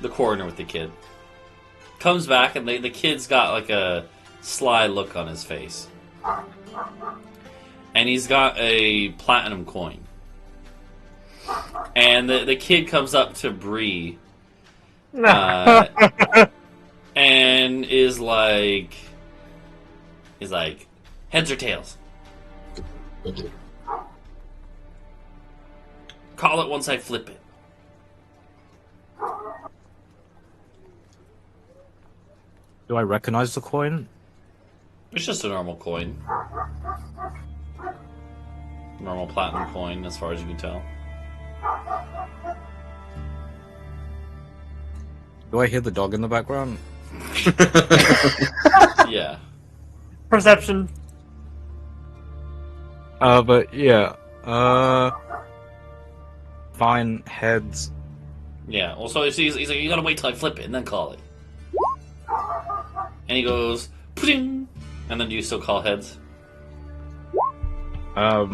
the corner with the kid. Comes back and the kid's got like a sly look on his face. And he's got a platinum coin. And the kid comes up to Bree. And is like, heads or tails? Call it once I flip it. Do I recognize the coin? It's just a normal coin. Normal platinum coin, as far as you can tell. Do I hear the dog in the background? Yeah. Perception. But yeah. Fine, heads. Yeah. Well, so he's like, you gotta wait till I flip it and then call it. And he goes, "Pling!" And then do you still call heads? I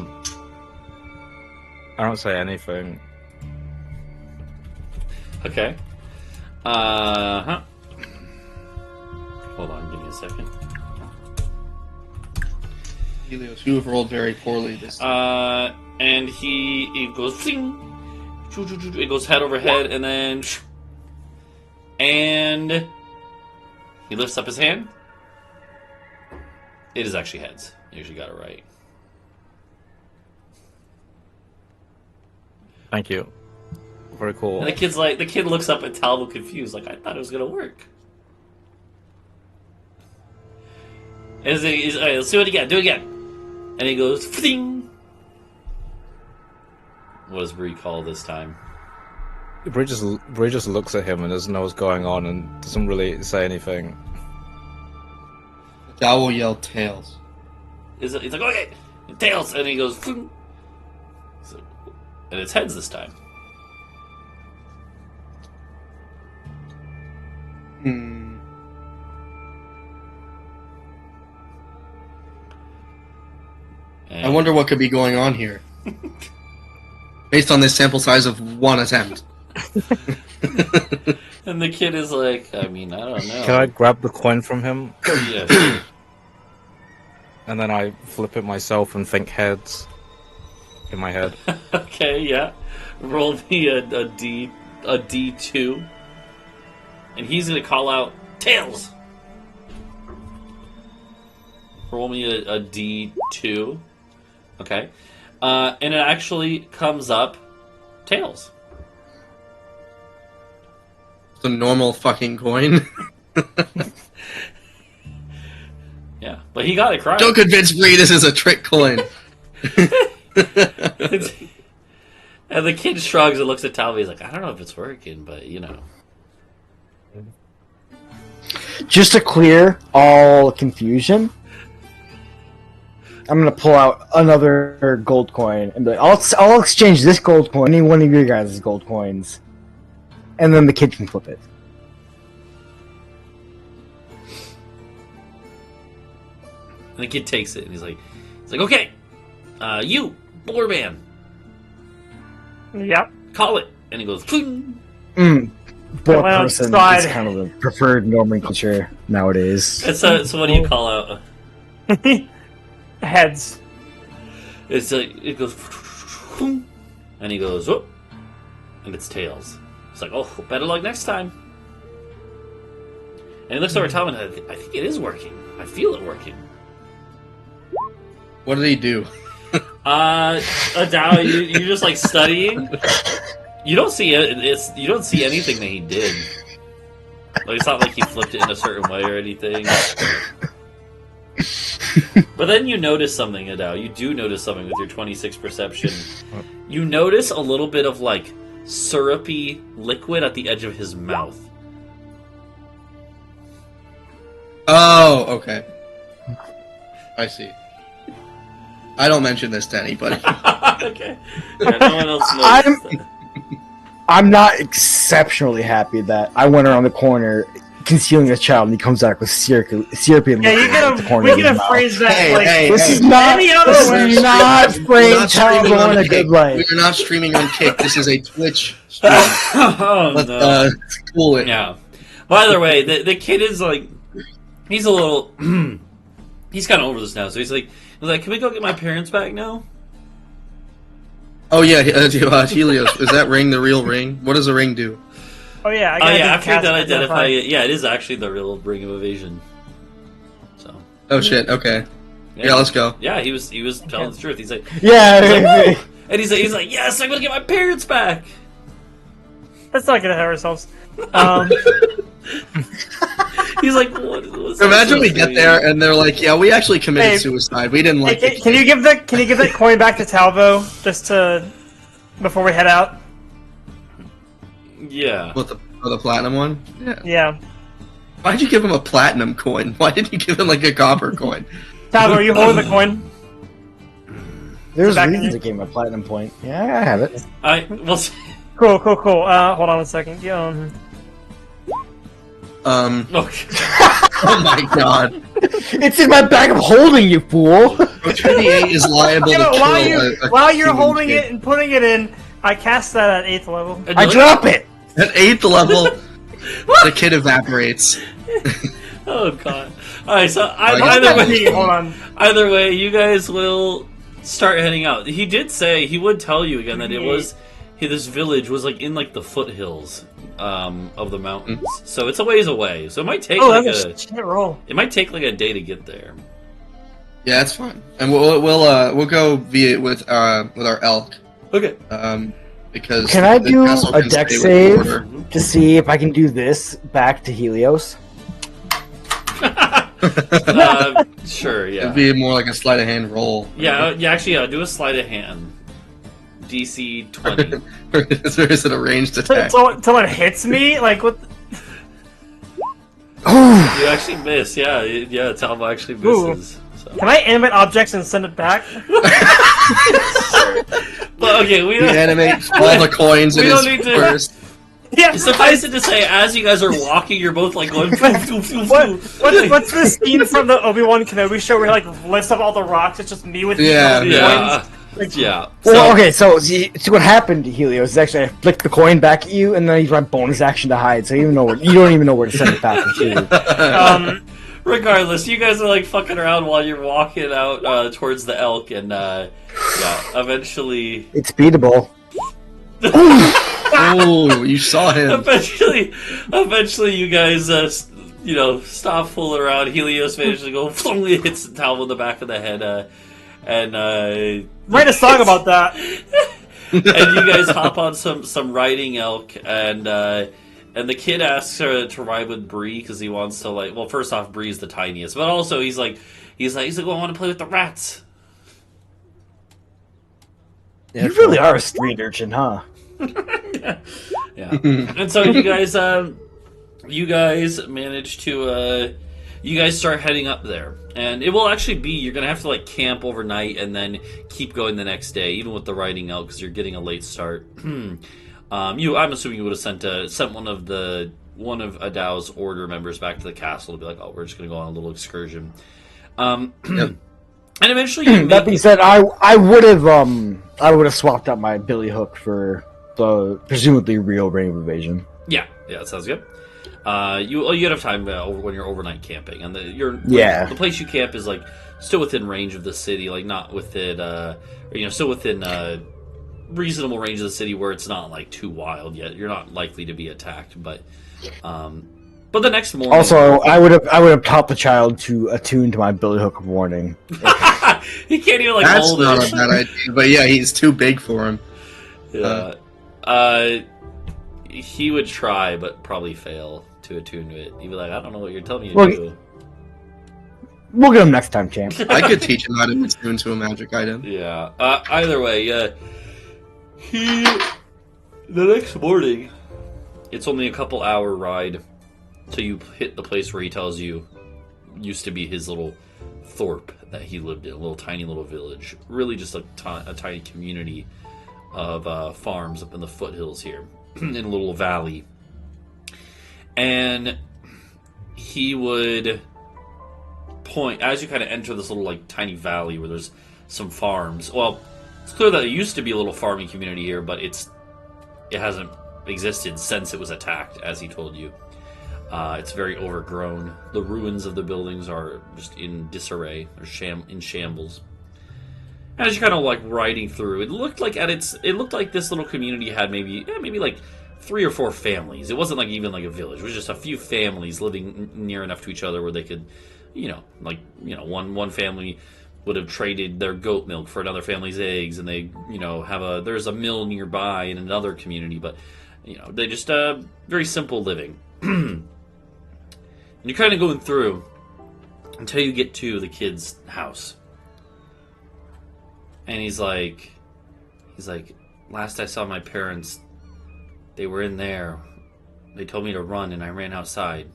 don't say anything. Okay. Huh. Hold on, give me a second. Helios, you have rolled very poorly this And he goes, "Pling!" It goes head over head, and then, and he lifts up his hand. It is actually heads. You actually got it right. Thank you. Very cool. And the kid looks up at Talvo confused, like, I thought it was gonna work. And he's let's do it again, do it again. And he goes, "Fling!" What does Bree call this time? Bree just looks at him and doesn't know what's going on and doesn't really say anything. Adau will yell tails. He's like, okay, tails, and he goes, Floom. So, and it's heads this time. And I wonder what could be going on here. Based on this sample size of one attempt. And the kid is like, I mean, I don't know. Can I grab the coin from him? Yeah, sure. And then I flip it myself and think heads in my head. Okay, yeah. Roll me a D2. And he's gonna call out tails. Roll me a D2. Okay. And it actually comes up tails. It's a normal fucking coin. Yeah, but he got it correct. Don't convince Bree this is a trick coin. And the kid shrugs and looks at Talvo. He's like, I don't know if it's working, but you know. Just to clear all confusion, I'm gonna pull out another gold coin and be like, I'll exchange this gold coin, any one of your guys' gold coins, and then the kid can flip it. And the kid takes it and he's like, okay, you, Boarman, Yep. call it. And he goes, Pling. Board Well, person slide. is kind of the preferred nomenclature nowadays. And so what do you call out? Heads. It's like, it goes, and he goes, whoop, and it's tails. It's like, oh, better luck next time. And he looks over at Tom and I think it is working. I feel it working. What did he do? Adau, you're just like studying. You don't see it. You don't see anything that he did. Like, it's not like he flipped it in a certain way or anything. But then you notice something, Adau. You do notice something with your 26 perception. You notice a little bit of like syrupy liquid at the edge of his mouth. Oh, okay. I see. I don't mention this to anybody. Okay. Yeah, no one else noticed that. I'm not exceptionally happy that I went around the corner concealing a child and he comes back with syrupy liquid Yeah, at the corner we of his could have mouth. phrased that Hey, like hey, This hey. is not Any other this way. is not We're frame not streaming Talvo on in a Kick. good light. We are not streaming on Kick. This is a Twitch stream. Oh Let's no. cool it. Yeah. By the way, the kid is like, he's a little, he's kind of over this now. So he's like, can we go get my parents back now? Oh yeah, Helios. Is that ring the real ring? What does the ring do? Oh yeah, I Oh gotta yeah, do after you cast done identify identify. it, yeah, it is actually the real ring of evasion. So Oh shit. Okay. Yeah, let's go. Yeah, he was telling the truth. He's like, Yeah, and he's like, yes, I'm gonna get my parents back. Let's not get ahead of ourselves. He's like, what's Imagine we get there and they're like, "Yeah, we actually committed Hey, suicide. We didn't like it." Can you give that coin back to Talvo just to before we head out? Yeah. What the platinum one? Yeah. Yeah. Why'd you give him a platinum coin? Why didn't you give him like a copper coin? Talvo, are you holding the coin? there's Back in reasons your- to gain my platinum point. Yeah, I have it. Well, Cool. Hold on a second. okay. Oh my god. It's in my bag of holding, you fool. Rotudier is liable You know, to while kill you're a while you're human holding kid. it and putting it in, I cast that at 8th level. I drop it. At 8th level, the kid evaporates. Oh god. All right, so Hold on. either way, you guys will start heading out. He did say he would tell you again that it was this village was like in like the foothills of the mountains, so it's a ways away. So it might take like That's a shit roll. it might take like a day to get there. Yeah, that's fine. And we'll go via with our elk. Okay. Because Can I the do castle a can dex stay with save order. to see if I can do this back to Helios? Sure. Yeah. It'd be more like a sleight of hand roll. Yeah. Actually, do a sleight of hand. DC 20. Or is it a ranged attack? Until it hits me? Like, what? You actually miss, yeah. Yeah, Talvo actually misses. So. Can I animate objects and send it back? But okay, we don't animate all the coins in we his don't need to- purse. Yeah. Suffice it to say, as you guys are walking, you're both like going. What's the scene from the Obi-Wan Kenobi show where he like lifts up all the rocks? It's just me with Yeah. Yeah, Like, yeah. Well, okay, so see, what happened to Helios is actually I flicked the coin back at you, and then he's run bonus action to hide, so you don't even know where to send it back to. Regardless, you guys are like fucking around while you're walking out towards the elk, and yeah, eventually. It's beatable. Oh, you saw him. Eventually, you guys, stop fooling around. Helios manages to go, hits Talvo in the back of the head, and write a song about that. and you guys hop on some riding elk, and the kid asks her to ride with Bree because he wants to like. Well, first off, Bree's the tiniest, but also he's like, well, I want to play with the rats. Yeah, you really are a street urchin, huh? Yeah. And so you guys manage to you guys start heading up there, and it will actually be you're gonna have to like camp overnight and then keep going the next day, even with the riding elk because you're getting a late start. I'm assuming you would have sent one of Adau's order members back to the castle to be like, oh, we're just gonna go on a little excursion. Yep. And eventually, that being said, I would have swapped out my billy hook for the presumably real Ring of Evasion. Yeah, that sounds good. You have time when you're overnight camping, and the place you camp is like still within range of the city, like not within still within reasonable range of the city where it's not like too wild yet. You're not likely to be attacked, but the next morning. Also, I would have taught the child to attune to my billy hook warning. He can't even like That's hold not it. a bad idea, but yeah, he's too big for him. Yeah. He would try, but probably fail to attune to it. He'd be like, I don't know what you're telling me to do. We'll get him next time, champ. I could teach him how to attune to a magic item. Yeah. Either way, the next morning, it's only a couple hour ride till you hit the place where he tells you used to be his little thorpe that he lived in, a little tiny little village. Really just a tiny community of farms up in the foothills here in a little valley. And he would point, as you kind of enter this little like tiny valley where there's some farms. Well, it's clear that it used to be a little farming community here, but it hasn't existed since it was attacked, as he told you. It's very overgrown. The ruins of the buildings are just in disarray. They're in shambles. As you're kind of like riding through, it looked like this little community had maybe like 3 or 4 families. It wasn't like even like a village. It was just a few families living near enough to each other where they could, one family would have traded their goat milk for another family's eggs, and they, there's a mill nearby in another community, but they just very simple living. And you're kind of going through until you get to the kid's house. And he's like, last I saw my parents, they were in there. They told me to run, and I ran outside.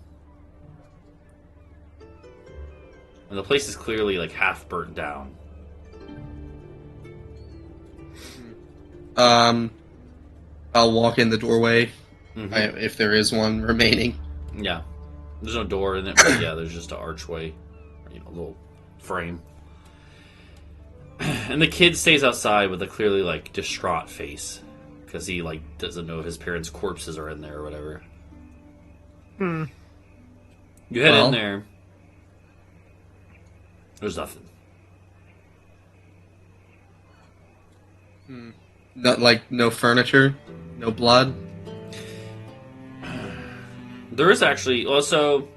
And the place is clearly like half burnt down. I'll walk in the doorway if there is one remaining. Yeah, there's no door in it, but yeah, there's just an archway, a little frame. And the kid stays outside with a clearly like distraught face because he like doesn't know if his parents' corpses are in there or whatever. You head in there. There's nothing. No furniture, no blood. There is actually also.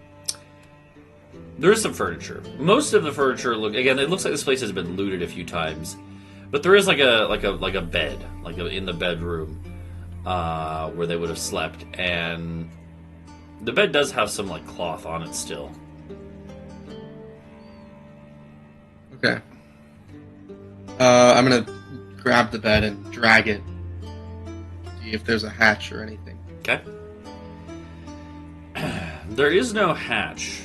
There is some furniture. Most of the furniture it looks like this place has been looted a few times, but there is like a bed, in the bedroom, where they would have slept, and the bed does have some like cloth on it still. Okay. I'm gonna grab the bed and drag it. See if there's a hatch or anything. Okay. There is no hatch.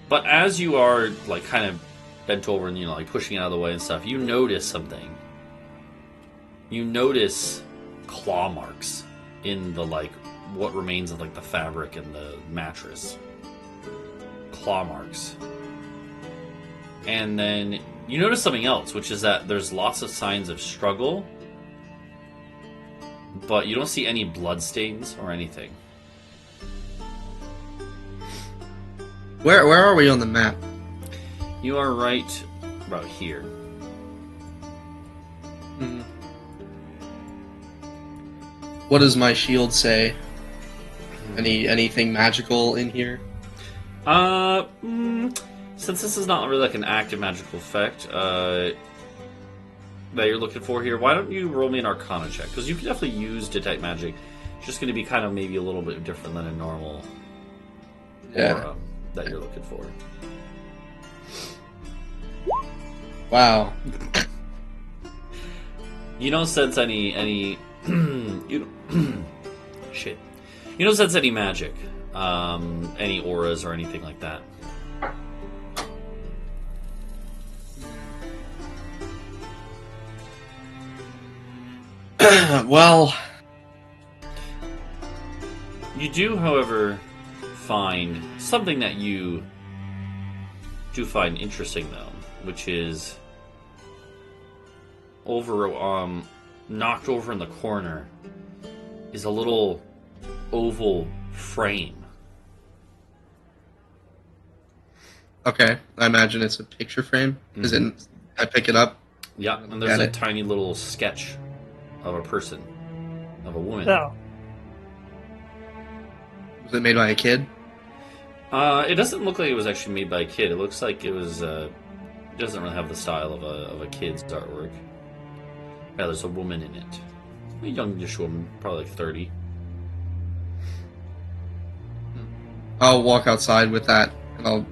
But as you are, like, kind of bent over and, like, pushing it out of the way and stuff, you notice something. You notice claw marks in the, like, what remains of, like, the fabric and the mattress. Claw marks. And then you notice something else, which is that there's lots of signs of struggle, but you don't see any bloodstains or anything. Where are we on the map? You are right about here. What does my shield say? Anything magical in here? Since this is not really like an active magical effect that you're looking for here, why don't you roll me an Arcana check? Because you can definitely use Detect Magic. It's just going to be kind of maybe a little bit different than a normal aura that you're looking for. Wow. You don't sense any you don't, shit. You don't sense any magic, any auras or anything like that. Well, you do, however, find something that you do find interesting, though, which is knocked over in the corner is a little oval frame. okay. I imagine it's a picture frame. Mm-hmm. Is it? I pick it up. Yeah, and there's a tiny little sketch of a person, of a woman. No. Was it made by a kid? It doesn't look like it was actually made by a kid. It looks like it was. It doesn't really have the style of a kid's artwork. Yeah, there's a woman in it, a youngish woman, probably like 30. I'll walk outside with that, and I'll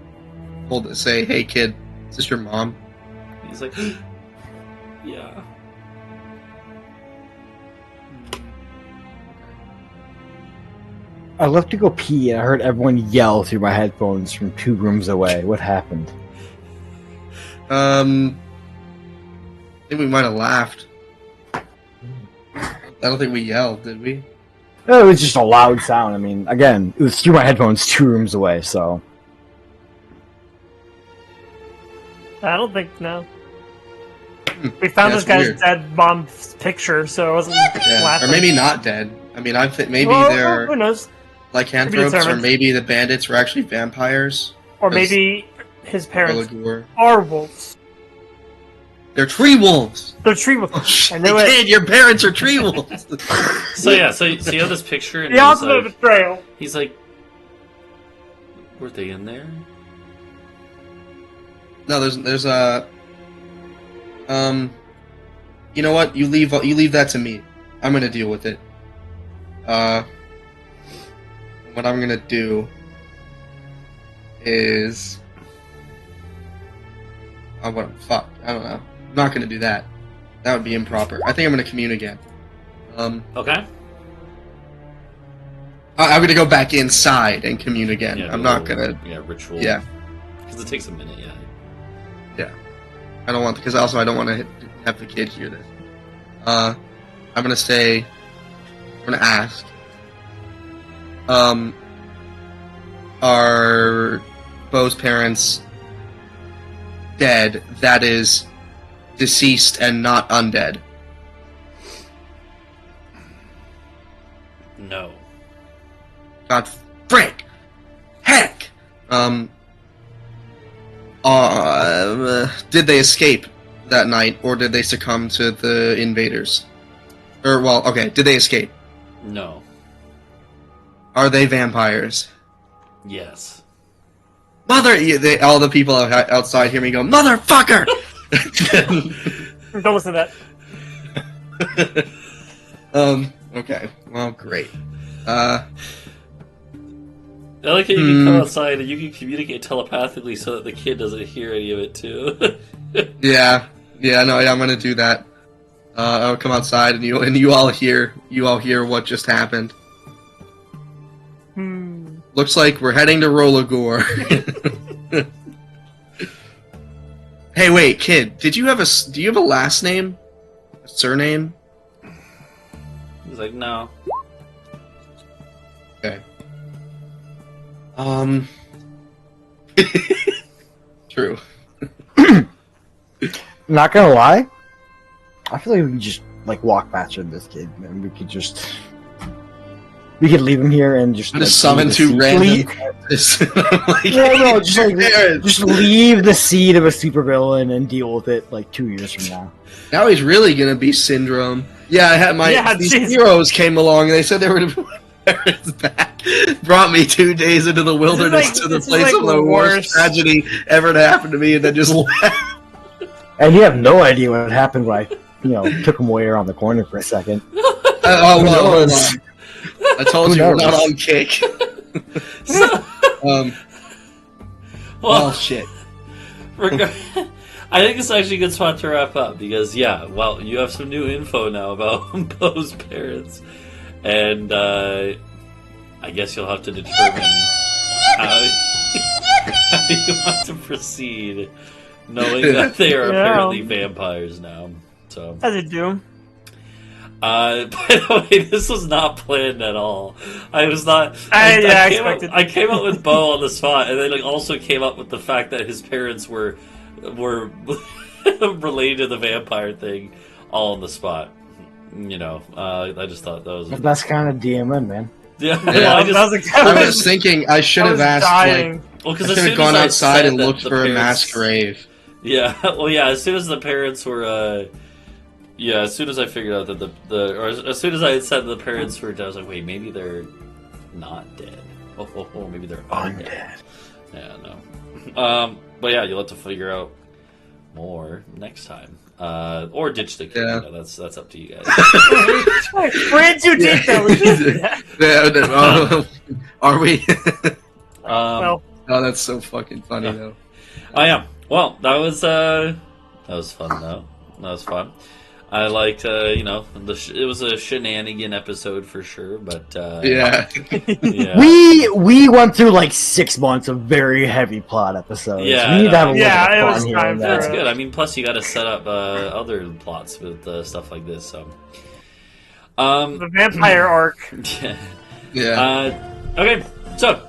hold it. Say, "Hey, kid, is this your mom?" He's like, yeah. I left to go pee, and I heard everyone yell through my headphones from 2 rooms away. What happened? I think we might have laughed. I don't think we yelled, did we? It was just a loud sound. I mean, again, it was through my headphones 2 rooms away, so... I don't think, no. We found this guy's weird. dead mom's picture, so I wasn't laughing. Or maybe not dead. I mean, I think maybe Well, they're who knows? lycanthropes, or determined. maybe the bandits were actually vampires. Or maybe his parents Oligor. are wolves. They're tree wolves! They're tree wolves. Oh, shit, I knew it. kid, your parents are tree wolves! So yeah, so you have this picture, and The ultimate like, betrayal. he's like, were they in there? No, there's a... You know what? You leave that to me. I'm gonna deal with it. What I'm gonna do is... Oh, what? Fuck. I don't know. I'm not gonna do that. That would be improper. I think I'm gonna commune again. Okay. I'm gonna go back inside and commune again. Yeah, I'm not gonna... Yeah, ritual. Yeah. Because it takes a minute, yeah. I don't want... Because also I don't want to have the kid hear this. I'm gonna say... I'm gonna ask... Are Bo's parents dead, that is, deceased and not undead? No. God frick! Heck! Did they escape that night, or did they succumb to the invaders? Or, well, okay, did they escape? No. Are they vampires? Yes. All the people outside hear me go, motherfucker! Don't listen to that. Okay. Well, great. I like how you can come outside and you can communicate telepathically so that the kid doesn't hear any of it too. Yeah, no, I'm gonna do that. I'll come outside, and you all hear what just happened. Looks like we're heading to Rolagor. Hey, wait, kid. Do you have a last name? A surname? He's like, no. Okay. True. Not gonna lie, I feel like we can just like walk faster than this kid, and we could leave him here and just summon two random. Just leave the seed of a supervillain and deal with it like 2 years from now. Now he's really gonna be Syndrome. Yeah, I had these heroes came along and they said they were gonna put my parents back. Brought me 2 days into the wilderness to the place of the worst tragedy ever to happen to me, and then just left. And you have no idea what happened when I, took him away around the corner for a second. Hold on. I told you we're not on kick. Well, shit. I think it's actually a good spot to wrap up because, you have some new info now about Bo's parents, and I guess you'll have to determine how you want to proceed, knowing that they are apparently vampires now. So, as they do. By the way, this was not planned at all. I was not. I expected. I came up with Bo on the spot, and then also came up with the fact that his parents were related to the vampire thing, all on the spot. I just thought that was that's kind of DMN, man. Yeah, I was thinking I should have asked. I should have gone outside and looked for a mass grave. Yeah, as soon as the parents were. As soon as I figured out that as soon as I had said the parents were dead, I was like, wait, maybe they're not dead. Oh, maybe they're undead. Yeah, no. But yeah, you'll have to figure out more next time. Or ditch the kid. Yeah. That's up to you guys. We're too deep though. Are we? Well. Oh, that's so fucking funny though. Oh yeah. Well, that was fun though. That was fun. I liked, it was a shenanigan episode for sure, but yeah. We went through like 6 months of very heavy plot episodes. Yeah, we need to have a little it was fun time. here. That's good. I mean, plus you got to set up other plots with stuff like this. So, the vampire arc. Yeah. Okay, so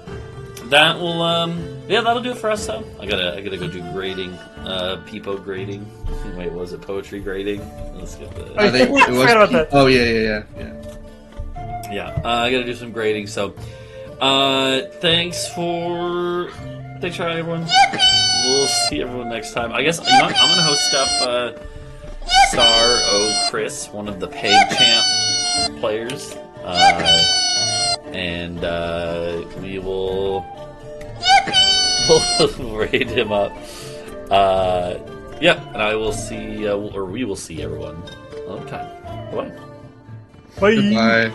that will that'll do it for us. Though I gotta go do grading, peepo grading. Wait, was it poetry grading? Let's get the. Oh yeah. Yeah, I gotta do some grading. So, thanks for everyone. We'll see everyone next time. I guess I'm gonna host up Star O Chris, one of the Peg Champ players, and we'll raid him up. And I will see, or we will see everyone another time. Bye. Bye. Goodbye.